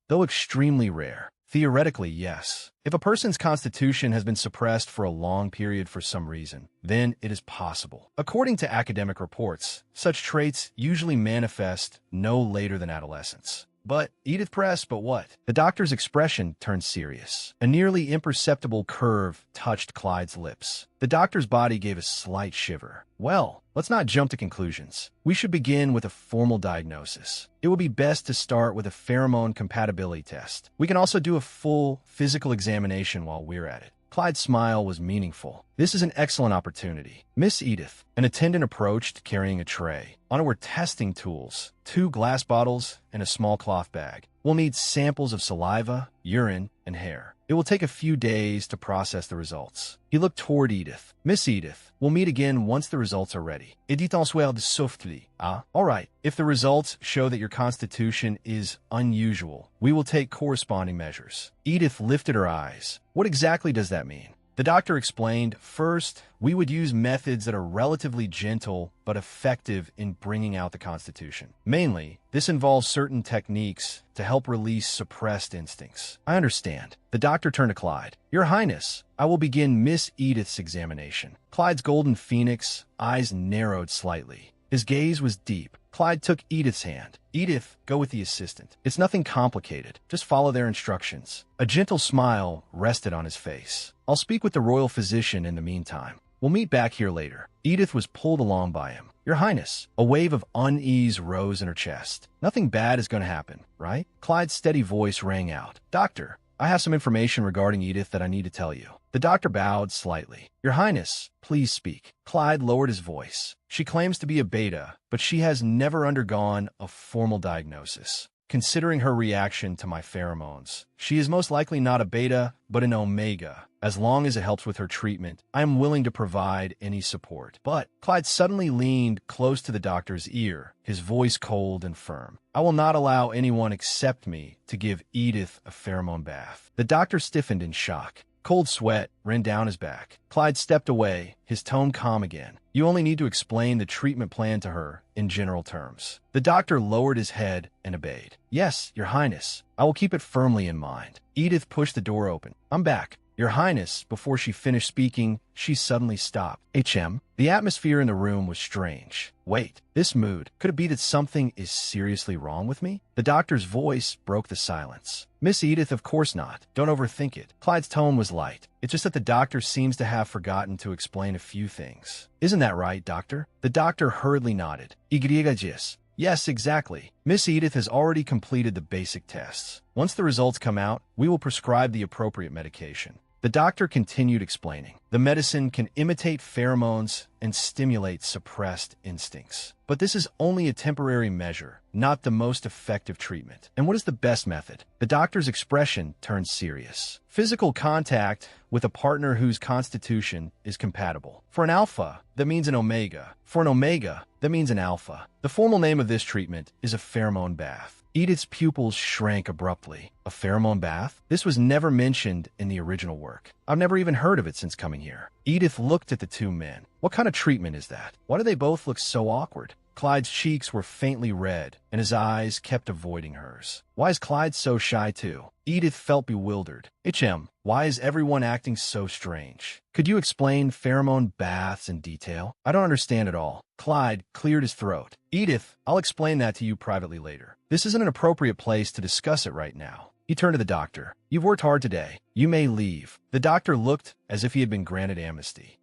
Though extremely rare. Theoretically, yes. If a person's constitution has been suppressed for a long period for some reason, then it is possible. According to academic reports, such traits usually manifest no later than adolescence. But Edith pressed, but what? The doctor's expression turned serious. A nearly imperceptible curve touched Clyde's lips. The doctor's body gave a slight shiver. Well, let's not jump to conclusions. We should begin with a formal diagnosis. It would be best to start with a pheromone compatibility test. We can also do a full physical examination while we're at it. Clyde's smile was meaningful. This is an excellent opportunity. Miss Edith, an attendant approached carrying a tray. On it were testing tools, 2 glass bottles, and a small cloth bag. We'll need samples of saliva, urine, and hair. It will take a few days to process the results. He looked toward Edith. Miss Edith, we'll meet again once the results are ready. Edith answered softly. All right. If the results show that your constitution is unusual, we will take corresponding measures. Edith lifted her eyes. What exactly does that mean? The doctor explained, first, we would use methods that are relatively gentle but effective in bringing out the constitution. Mainly, this involves certain techniques to help release suppressed instincts. I understand. The doctor turned to Clyde. Your Highness, I will begin Miss Edith's examination. Clyde's golden phoenix eyes narrowed slightly. His gaze was deep. Clyde took Edith's hand. Edith, go with the assistant. It's nothing complicated. Just follow their instructions. A gentle smile rested on his face. I'll speak with the royal physician in the meantime. We'll meet back here later. Edith was pulled along by him. Your Highness, a wave of unease rose in her chest. Nothing bad is going to happen, right? Clyde's steady voice rang out. Doctor, I have some information regarding Edith that I need to tell you. The doctor bowed slightly. Your Highness, please speak. Clyde lowered his voice. She claims to be a beta, but she has never undergone a formal diagnosis. Considering her reaction to my pheromones, she is most likely not a beta, but an omega. As long as it helps with her treatment, I am willing to provide any support. But Clyde suddenly leaned close to the doctor's ear, his voice cold and firm. I will not allow anyone except me to give Edith a pheromone bath. The doctor stiffened in shock. Cold sweat ran down his back. Clyde stepped away, his tone calm again. You only need to explain the treatment plan to her in general terms. The doctor lowered his head and obeyed. Yes, Your Highness. I will keep it firmly in mind. Edith pushed the door open. I'm back. Your Highness, before she finished speaking, she suddenly stopped. The atmosphere in the room was strange. Wait, this mood, could it be that something is seriously wrong with me? The doctor's voice broke the silence. Miss Edith, of course not. Don't overthink it. Clyde's tone was light. It's just that the doctor seems to have forgotten to explain a few things. Isn't that right, doctor? The doctor hurriedly nodded. Yes, exactly. Miss Edith has already completed the basic tests. Once the results come out, we will prescribe the appropriate medication. The doctor continued explaining. The medicine can imitate pheromones and stimulate suppressed instincts. But this is only a temporary measure, not the most effective treatment. And what is the best method? The doctor's expression turned serious. Physical contact with a partner whose constitution is compatible. For an alpha, that means an omega. For an omega, that means an alpha. The formal name of this treatment is a pheromone bath. Edith's pupils shrank abruptly. A pheromone bath? This was never mentioned in the original work. I've never even heard of it since coming here. Edith looked at the two men. What kind of treatment is that? Why do they both look so awkward? Clyde's cheeks were faintly red, and his eyes kept avoiding hers. Why is Clyde so shy too? Edith felt bewildered. Why is everyone acting so strange? Could you explain pheromone baths in detail? I don't understand at all. Clyde cleared his throat. Edith, I'll explain that to you privately later. This isn't an appropriate place to discuss it right now. He turned to the doctor. You've worked hard today. You may leave. The doctor looked as if he had been granted amnesty.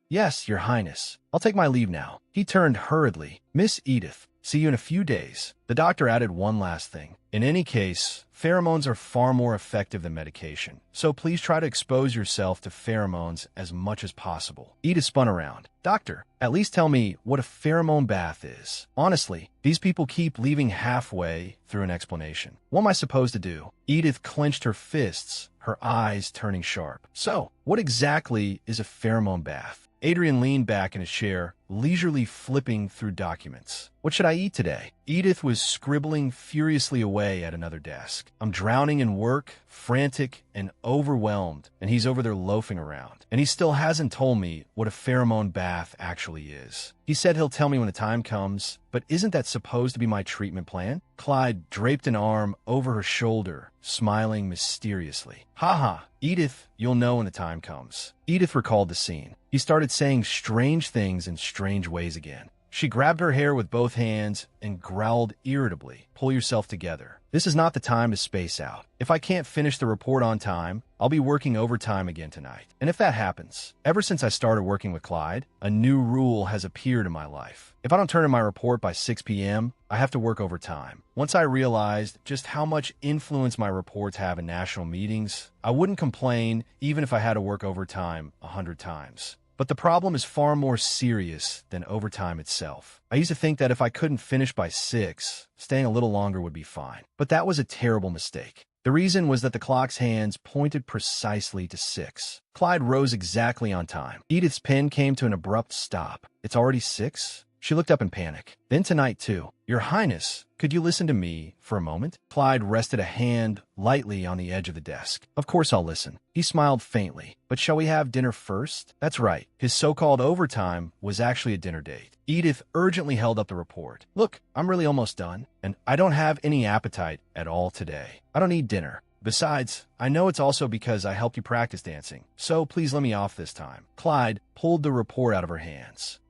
Yes, Your Highness. I'll take my leave now. He turned hurriedly. Miss Edith, see you in a few days. The doctor added one last thing. In any case, pheromones are far more effective than medication, so please try to expose yourself to pheromones as much as possible. Edith spun around. Doctor, at least tell me what a pheromone bath is. Honestly, these people keep leaving halfway through an explanation. What am I supposed to do? Edith clenched her fists, her eyes turning sharp. So, what exactly is a pheromone bath? Adrian leaned back in his chair, leisurely flipping through documents. What should I eat today? Edith was scribbling furiously away at another desk. I'm drowning in work, frantic and overwhelmed, and he's over there loafing around. And he still hasn't told me what a pheromone bath actually is. He said he'll tell me when the time comes, but isn't that supposed to be my treatment plan? Clyde draped an arm over her shoulder, smiling mysteriously. Haha, Edith, you'll know when the time comes. Edith recalled the scene. He started saying strange things in strange ways again. She grabbed her hair with both hands and growled irritably. Pull yourself together. This is not the time to space out. If I can't finish the report on time, I'll be working overtime again tonight. And if that happens, ever since I started working with Clyde, a new rule has appeared in my life. If I don't turn in my report by 6 p.m., I have to work overtime. Once I realized just how much influence my reports have in national meetings, I wouldn't complain even if I had to work overtime 100 times. But the problem is far more serious than overtime itself. I used to think that if I couldn't finish by 6, staying a little longer would be fine. But that was a terrible mistake. The reason was that the clock's hands pointed precisely to 6. Clyde rose exactly on time. Edith's pen came to an abrupt stop. It's already 6? She looked up in panic. Then tonight, too. Your Highness, could you listen to me for a moment? Clyde rested a hand lightly on the edge of the desk. Of course I'll listen. He smiled faintly. But shall we have dinner first? That's right. His so-called overtime was actually a dinner date. Edith urgently held up the report. Look, I'm really almost done, and I don't have any appetite at all today. I don't need dinner. Besides, I know it's also because I helped you practice dancing, so please let me off this time. Clyde pulled the report out of her hands.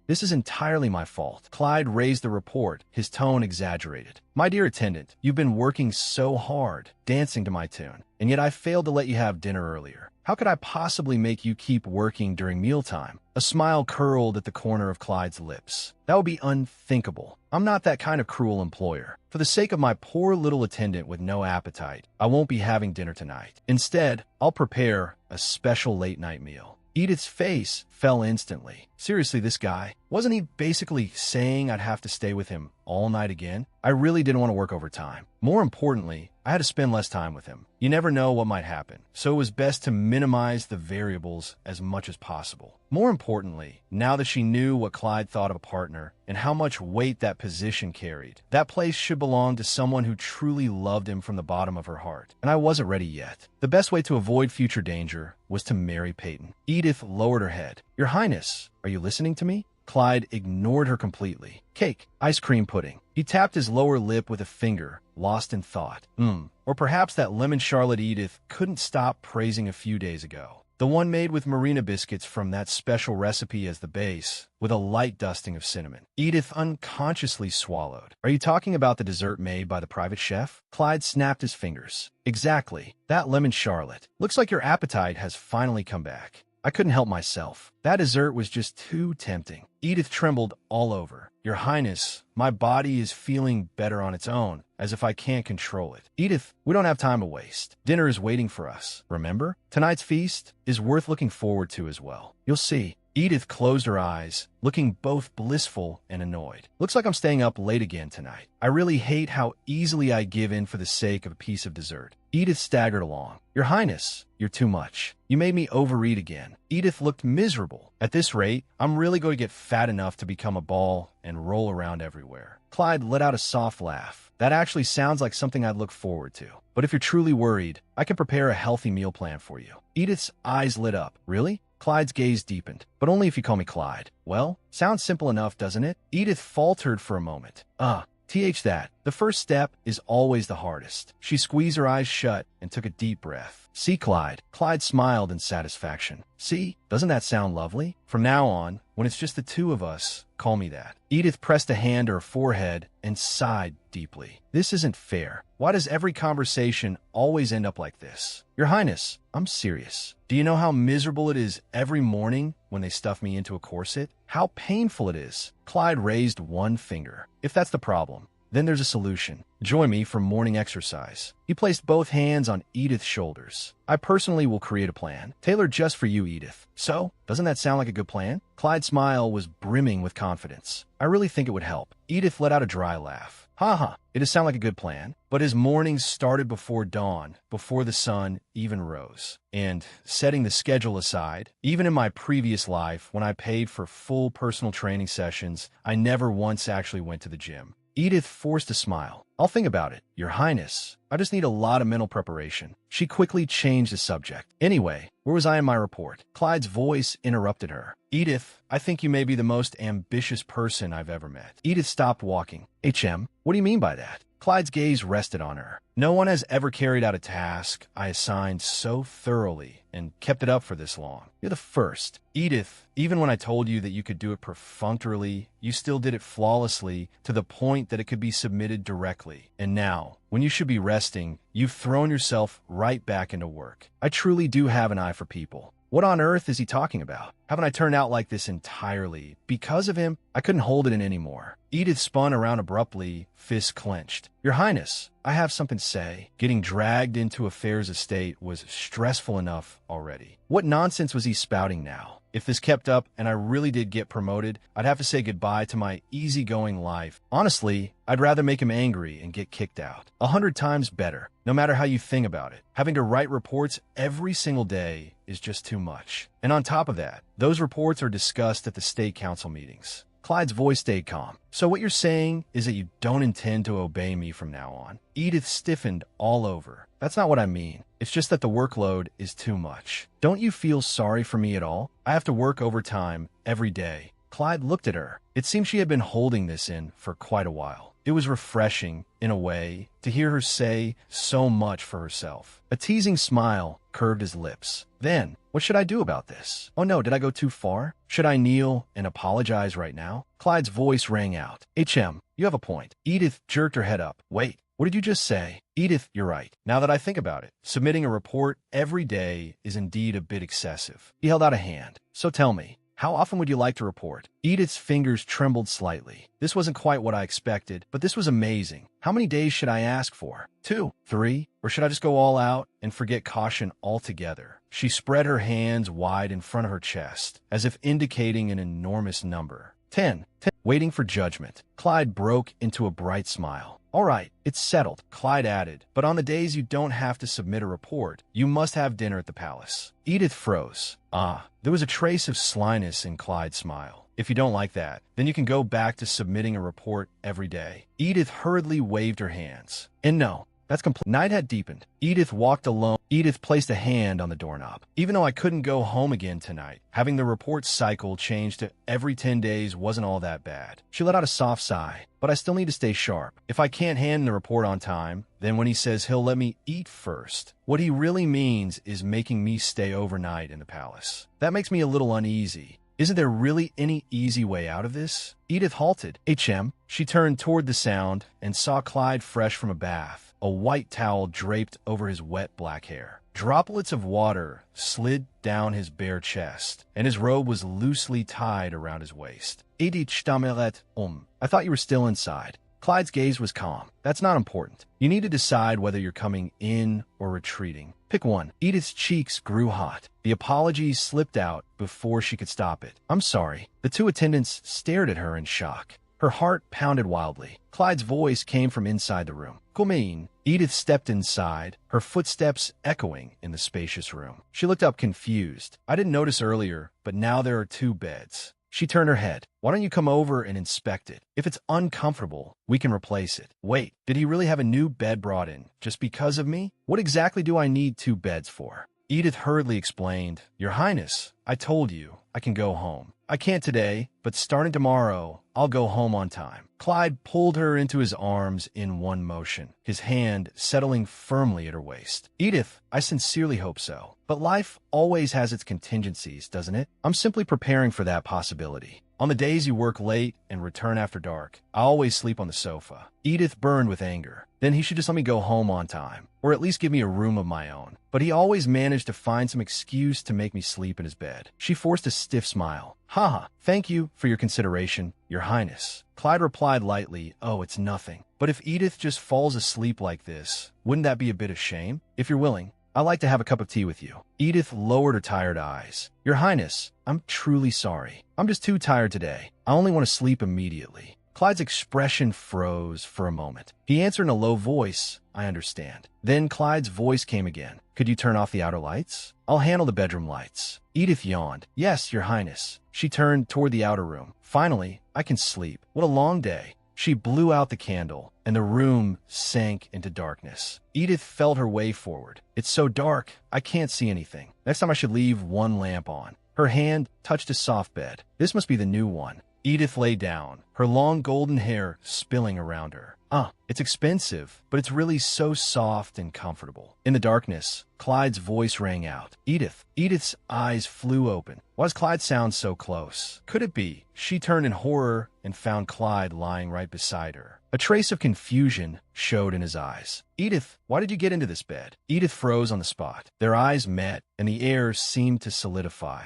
This is entirely my fault. Clyde raised the report, his tone exaggerated. My dear attendant, you've been working so hard, dancing to my tune, and yet I failed to let you have dinner earlier. How could I possibly make you keep working during mealtime? A smile curled at the corner of Clyde's lips. That would be unthinkable. I'm not that kind of cruel employer. For the sake of my poor little attendant with no appetite, I won't be having dinner tonight. Instead, I'll prepare a special late-night meal. Edith's face fell instantly. Seriously, this guy? Wasn't he basically saying I'd have to stay with him all night again? I really didn't want to work overtime. More importantly, I had to spend less time with him. You never know what might happen, so it was best to minimize the variables as much as possible. More importantly, now that she knew what Clyde thought of a partner and how much weight that position carried, that place should belong to someone who truly loved him from the bottom of her heart. And I wasn't ready yet. The best way to avoid future danger was to marry Peyton. Edith lowered her head. Your Highness, are you listening to me? Clyde ignored her completely. Cake, ice cream pudding. He tapped his lower lip with a finger, lost in thought. Or perhaps that lemon charlotte Edith couldn't stop praising a few days ago. The one made with marina biscuits from that special recipe as the base, with a light dusting of cinnamon. Edith unconsciously swallowed. Are you talking about the dessert made by the private chef? Clyde snapped his fingers. Exactly. That lemon charlotte. Looks like your appetite has finally come back. I couldn't help myself. That dessert was just too tempting. Edith trembled all over. Your Highness, my body is feeling better on its own, as if I can't control it. Edith, we don't have time to waste. Dinner is waiting for us, remember? Tonight's feast is worth looking forward to as well. You'll see. Edith closed her eyes, looking both blissful and annoyed. Looks like I'm staying up late again tonight. I really hate how easily I give in for the sake of a piece of dessert. Edith staggered along. Your Highness, you're too much. You made me overeat again. Edith looked miserable. At this rate, I'm really going to get fat enough to become a ball and roll around everywhere. Clyde let out a soft laugh. That actually sounds like something I'd look forward to. But if you're truly worried, I can prepare a healthy meal plan for you. Edith's eyes lit up. Really? Clyde's gaze deepened. But only if you call me Clyde. Well, sounds simple enough, doesn't it? Edith faltered for a moment. That. The first step is always the hardest. She squeezed her eyes shut and took a deep breath. See, Clyde. Clyde smiled in satisfaction. See, doesn't that sound lovely? From now on, when it's just the two of us, call me that. Edith pressed a hand to her forehead and sighed deeply. This isn't fair. Why does every conversation always end up like this? Your Highness, I'm serious. Do you know how miserable it is every morning when they stuff me into a corset? How painful it is. Clyde raised one finger. If that's the problem, then there's a solution. Join me for morning exercise. He placed both hands on Edith's shoulders. I personally will create a plan, tailored just for you, Edith. So, doesn't that sound like a good plan? Clyde's smile was brimming with confidence. I really think it would help. Edith let out a dry laugh. It does sound like a good plan. But his mornings started before dawn, before the sun even rose. And setting the schedule aside, even in my previous life, when I paid for full personal training sessions, I never once actually went to the gym. Edith forced a smile. I'll think about it, Your Highness. I just need a lot of mental preparation. She quickly changed the subject. Anyway, where was I in my report? Clyde's voice interrupted her. Edith, I think you may be the most ambitious person I've ever met. Edith stopped walking. What do you mean by that? Clyde's gaze rested on her. No one has ever carried out a task I assigned so thoroughly and kept it up for this long. You're the first. Edith, even when I told you that you could do it perfunctorily, you still did it flawlessly to the point that it could be submitted directly. And now, when you should be resting, you've thrown yourself right back into work. I truly do have an eye for people. What on earth is he talking about? Haven't I turned out like this entirely? Because of him, I couldn't hold it in anymore. Edith spun around abruptly, fists clenched. Your Highness, I have something to say. Getting dragged into Affairs Estate was stressful enough already. What nonsense was he spouting now? If this kept up and I really did get promoted, I'd have to say goodbye to my easygoing life. Honestly, I'd rather make him angry and get kicked out. 100 times better, no matter how you think about it. Having to write reports every single day is just too much. And on top of that, those reports are discussed at the state council meetings. Clyde's voice stayed calm. So what you're saying is that you don't intend to obey me from now on? Edith stiffened all over. That's not what I mean. It's just that the workload is too much. Don't you feel sorry for me at all? I have to work overtime every day. Clyde looked at her. It seemed she had been holding this in for quite a while. It was refreshing, in a way, to hear her say so much for herself. A teasing smile curved his lips. Then, what should I do about this? Oh no, did I go too far? Should I kneel and apologize right now? Clyde's voice rang out. You have a point. Edith jerked her head up. Wait, what did you just say? Edith, you're right. Now that I think about it, submitting a report every day is indeed a bit excessive. He held out a hand. So tell me, how often would you like to report? Edith's fingers trembled slightly. This wasn't quite what I expected, but this was amazing. How many days should I ask for? 2? 3? Or should I just go all out and forget caution altogether? She spread her hands wide in front of her chest, as if indicating an enormous number. 10. Waiting for judgment. Clyde broke into a bright smile. All right, it's settled, Clyde added. But on the days you don't have to submit a report, you must have dinner at the palace. Edith froze. There was a trace of slyness in Clyde's smile. If you don't like that, then you can go back to submitting a report every day. Edith hurriedly waved her hands. And no, that's complete. Night had deepened. Edith walked alone. Edith placed a hand on the doorknob. Even though I couldn't go home again tonight, having the report cycle changed to every 10 days wasn't all that bad. She let out a soft sigh. But I still need to stay sharp. If I can't hand the report on time, then when he says he'll let me eat first, what he really means is making me stay overnight in the palace. That makes me a little uneasy. Isn't there really any easy way out of this? Edith halted. She turned toward the sound and saw Clyde fresh from a bath, a white towel draped over his wet black hair. Droplets of water slid down his bare chest, and his robe was loosely tied around his waist. I thought you were still inside. Clyde's gaze was calm. That's not important. You need to decide whether you're coming in or retreating. Pick one. Edith's cheeks grew hot. The apology slipped out before she could stop it. I'm sorry. The two attendants stared at her in shock. Her heart pounded wildly. Clyde's voice came from inside the room. Kumin. Edith stepped inside, her footsteps echoing in the spacious room. She looked up confused. I didn't notice earlier, but now there are 2 beds. She turned her head. Why don't you come over and inspect it? If it's uncomfortable, we can replace it. Wait, did he really have a new bed brought in just because of me? What exactly do I need 2 beds for? Edith hurriedly explained, Your Highness, I told you I can go home. I can't today, but starting tomorrow, I'll go home on time. Clyde pulled her into his arms in one motion, his hand settling firmly at her waist. Edith, I sincerely hope so. But life always has its contingencies, doesn't it? I'm simply preparing for that possibility. On the days you work late and return after dark, I always sleep on the sofa. Edith burned with anger. Then he should just let me go home on time, or at least give me a room of my own. But he always managed to find some excuse to make me sleep in his bed. She forced a stiff smile. Haha, thank you for your consideration, Your Highness. Clyde replied lightly, Oh, it's nothing. But if Edith just falls asleep like this, wouldn't that be a bit of shame? If you're willing, I'd like to have a cup of tea with you. Edith lowered her tired eyes. Your Highness, I'm truly sorry. I'm just too tired today. I only want to sleep immediately. Clyde's expression froze for a moment. He answered in a low voice, I understand. Then Clyde's voice came again. Could you turn off the outer lights? I'll handle the bedroom lights. Edith yawned. Yes, Your Highness. She turned toward the outer room. Finally, I can sleep. What a long day. She blew out the candle, and the room sank into darkness. Edith felt her way forward. It's so dark, I can't see anything. Next time I should leave one lamp on. Her hand touched a soft bed. This must be the new one. Edith lay down, her long golden hair spilling around her. It's expensive, but it's really so soft and comfortable. In the darkness, Clyde's voice rang out. Edith. Edith's eyes flew open. Why does Clyde sound so close? Could it be? She turned in horror and found Clyde lying right beside her. A trace of confusion showed in his eyes. Edith, why did you get into this bed? Edith froze on the spot. Their eyes met, and the air seemed to solidify.